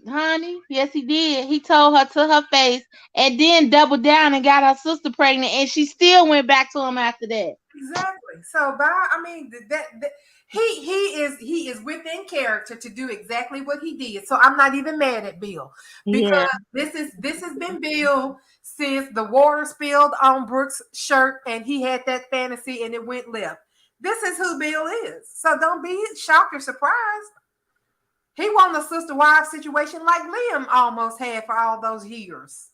Honey, yes, he did. He told her to her face and then doubled down and got her sister pregnant, and she still went back to him after that. Exactly. So, I mean, that he is within character to do exactly what he did. So I'm not even mad at Bill because Yeah, this has been Bill since the water spilled on Brooks' shirt and he had that fantasy and it went left. This is who Bill is. So don't be shocked or surprised. He won a sister wife situation like Liam almost had for all those years.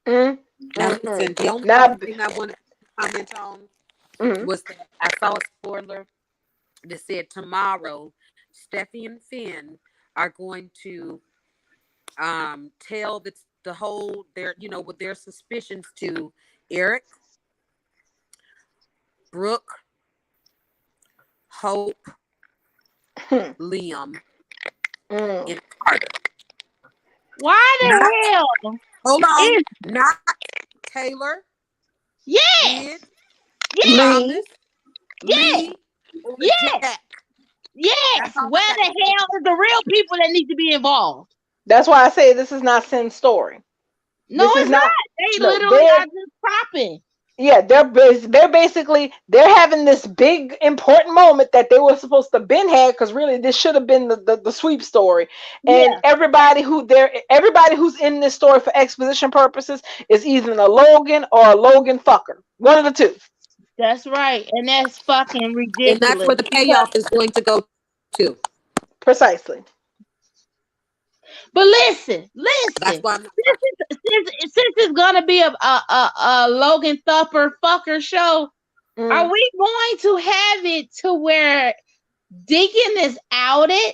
Mm, Now, mm, listen, the only now, other thing I wanted to comment on mm, was that I saw a spoiler that said tomorrow Steffi and Finn are going to tell the whole their with their suspicions to Eric, Brooke, Hope, mm, Liam, mm, and Carter. why Not the hell hold on, is not Taylor, yes, Ridge, yes, Lee, Thomas, yes, Lee, or yes, Jack. yes? That's all I Where got the to say. hell is the real people that need to be involved? that's why I say this is not Sin's story. No, This is it's not. not. They No, literally they're are just propping. yeah, they're basically they're having this big important moment that they were supposed to been had because really this should have been the sweep story. And Yeah, everybody who's in this story for exposition purposes is either a Logan or a Logan fucker. One of the two. that's right, and that's fucking And that's ridiculous where the because. payoff is going to go to. Precisely. But listen, That's listen. why I'm not. Since it's gonna be a Logan Thupper fucker show, are Mm, we going to have it to where Deacon is outed?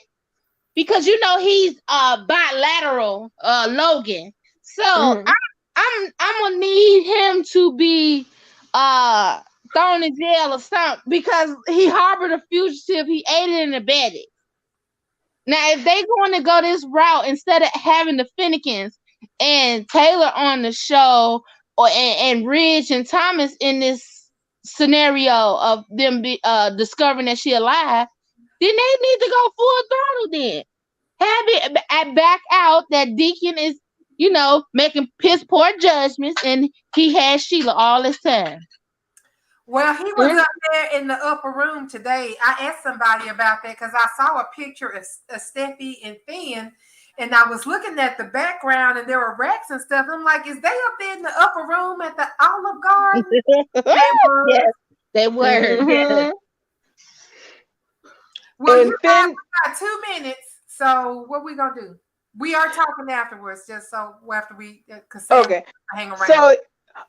Because you know he's bilateral Logan. So mm, I'm gonna need him to be uh thrown in jail or something because he harbored a fugitive, he aided and abetted. Now, if they going to go this route instead of having the Finnegans and Taylor on the show, and Ridge and Thomas in this scenario of them discovering that she alive, then they need to go full throttle. Then have it back out that Deacon is, making piss poor judgments, and he had Sheila all this time. Well, he was mm. up there in the upper room today. I asked somebody about that because I saw a picture of Steffi and Finn, and I was looking at the background, and there were racks and stuff. I'm like, is they up there in the upper room at the Olive Garden? They were. Yes, they were. Yes. Mhm. Well, And you guys Finn, got 2 minutes. So what we gonna do? We are talking afterwards, just so after we, because Sam okay. hang around. So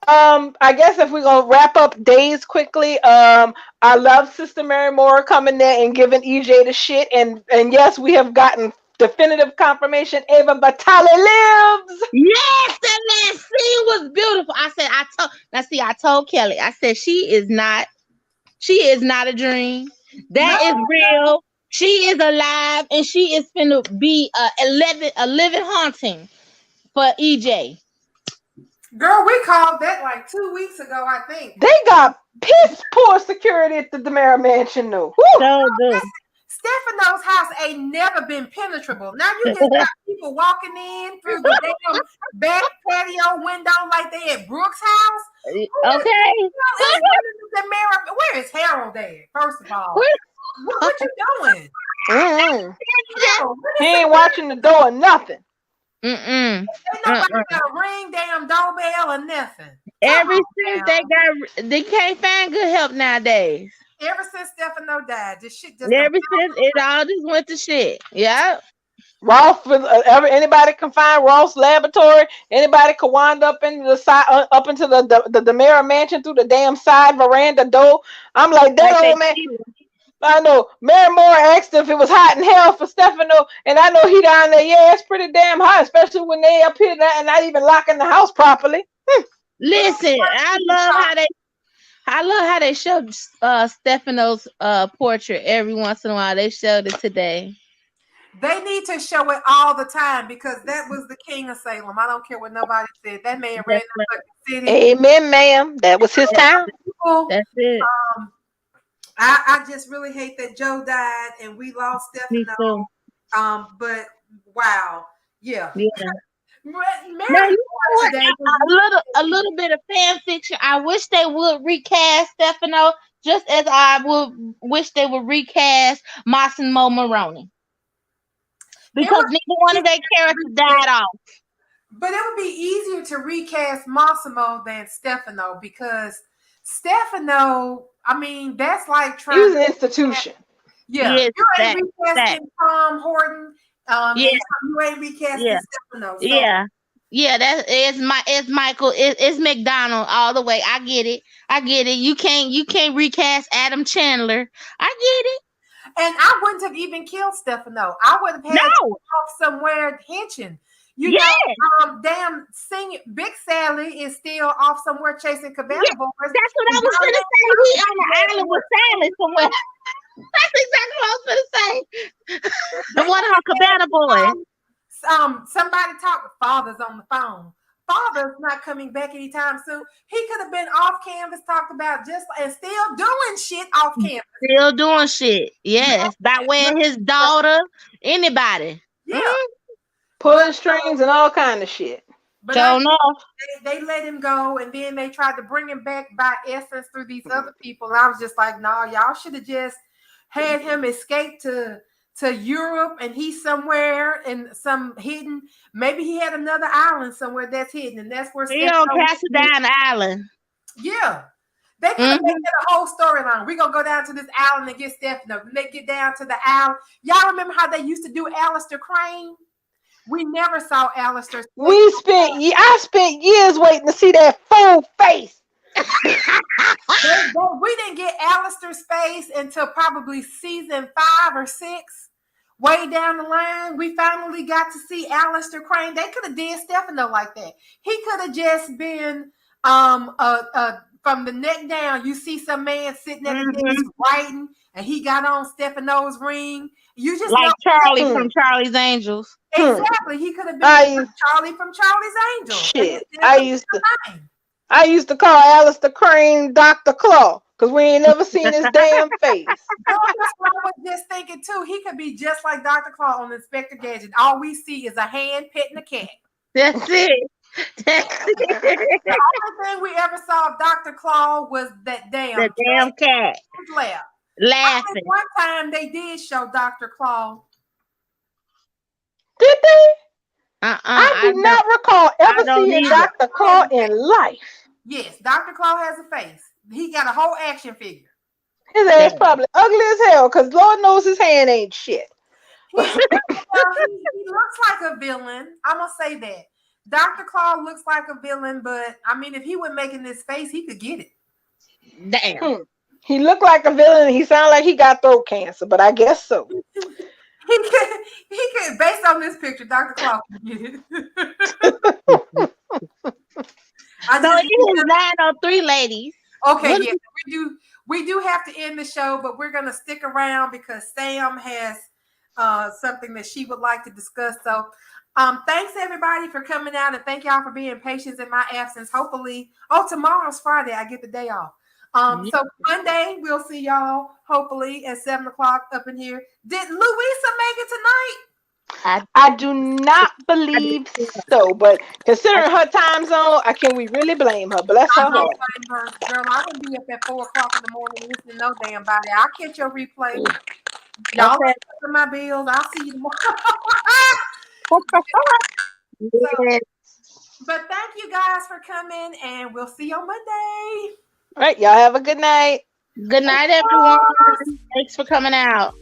I guess if we're gonna wrap up days quickly, I love Sister Mary Moore coming there and giving EJ the shit, and yes, we have gotten definitive confirmation Ava Batali lives. Yes, that scene was beautiful. I told Kelly, I said she is not a dream. No, That is real. She is alive and she is finna be a living haunting for EJ. girl, we called that like 2 weeks ago, I think. They got piss poor security at the Demara Mansion, though. Whew. So do. Stefano's house ain't never been penetrable. Now you just got people walking in through the damn back patio window like they at Brooks' house. Okay. Where is Harold at? First of all, what you doing? Mm-mm. Harold, He ain't watching the door or nothing. Mm-mm. ain't nobody got a ring damn doorbell or nothing. Ever since they can't find good help nowadays. Ever since Stefano died, this shit just Ever since it all just went to shit. Yep. Ross, anybody can find Ross Laboratory. Anybody can wind up in the side, up into the Demara Mansion through the damn side veranda door. I'm like that old man. I know. Mary Moore asked if it was hot in hell for Stefano, and I know he down there. Yeah, it's pretty damn hot, especially when they up here and not even locking the house properly. Listen, I love how they show Stefano's portrait every once in a while. They showed it today. They need to show it all the time because that was the king of Salem. I don't care what nobody said. That man ran the fucking city. Amen, ma'am. That was his time. That's it. I just really hate that Joe died and we lost Stefano. But wow, yeah. Now, a little bit of fan fiction. I wish they would recast Stefano, just as I would wish they would recast Massimo Moroni, because neither one of their characters died off. But it would be easier to recast Massimo than Stefano because Stefano, I mean, that's like trying. He was an institution. Yeah, Yes, you ain't recasting Tom Horton. Yeah. You ain't recasting Stefano. So. Yeah, it's Michael, it's McDonald all the way. I get it. You can't recast Adam Chandler. I get it. And I wouldn't have even killed Stefano. I would have had him off somewhere henching. You know, damn Big Sally is still off somewhere chasing Cabana Boys. That's what I was gonna say. He on the island with Sally somewhere. That's exactly what I was gonna say. One of her Cabana Boys. Somebody talked to Father's on the phone. Father's not coming back anytime soon. He could have been off canvas, talked about and still doing shit off canvas. Still doing shit. Yes. By way of his daughter, anybody. Yeah. Pulling strings and all kind of shit. But they let him go, and then they tried to bring him back by essence through these other people. And I was just like, no, y'all should have just had him escape to Europe, and he's somewhere in some hidden. Maybe he had another island somewhere that's hidden, and that's where he on Pasadena Island. Yeah, they could have made that a whole storyline. We're gonna go down to this island and get Stefano. When they get down to the island, y'all remember how they used to do Alistair Crane? We never saw Alistair. I spent years waiting to see that full face. We didn't get Alistair's face until probably season 5 or 6. Way down the line, we finally got to see Alistair Crane. They could have did Stefano like that. He could have just been from the neck down. You see some man sitting at the desk writing, and he got on Stefano's ring. You just like Charlie from Charlie's Angels. Exactly. He could have been Charlie from Charlie's Angels. Shit. I used to call Alistair Crane Dr. Claw because we ain't never seen his damn face. That's what I was just thinking too. He could be just like Dr. Claw on Inspector Gadget. All we see is a hand petting a cat. That's it. The only thing we ever saw of Dr. Claw was that damn cat. Laughing. One time they did show Dr. Claw. Did they? I do not recall ever seeing Dr. Claw in life. Yes, Dr. Claw has a face. He got a whole action figure. His ass probably ugly as hell because Lord knows his hand ain't shit. He looks like a villain. I'm going to say that. Dr. Claw looks like a villain, but I mean, if he was making this face, he could get it. Damn. He looked like a villain. He sounded like he got throat cancer, but I guess so. he could, based on this picture, Dr. Clark can get it. I So just it is 9:03, ladies. okay, What? yeah, we do have to end the show, but we're gonna stick around because Sam has something that she would like to discuss. So thanks everybody for coming out and thank y'all for being patient in my absence. Hopefully, tomorrow's Friday, I get the day off. So Monday we'll see y'all hopefully at 7 o'clock up in here. Did Louisa make it tonight? I do not believe so, but considering her time zone, can we really blame her? Bless I her don't heart. blame her, girl. I would be up at 4 o'clock in the morning listening to no damn body. I'll catch your replay. Y'all Okay. pay my bills. I'll see you tomorrow. So, Yes. but thank you guys for coming, and we'll see you on Monday. All right, y'all have a good night. Good night, everyone. Thanks for coming out.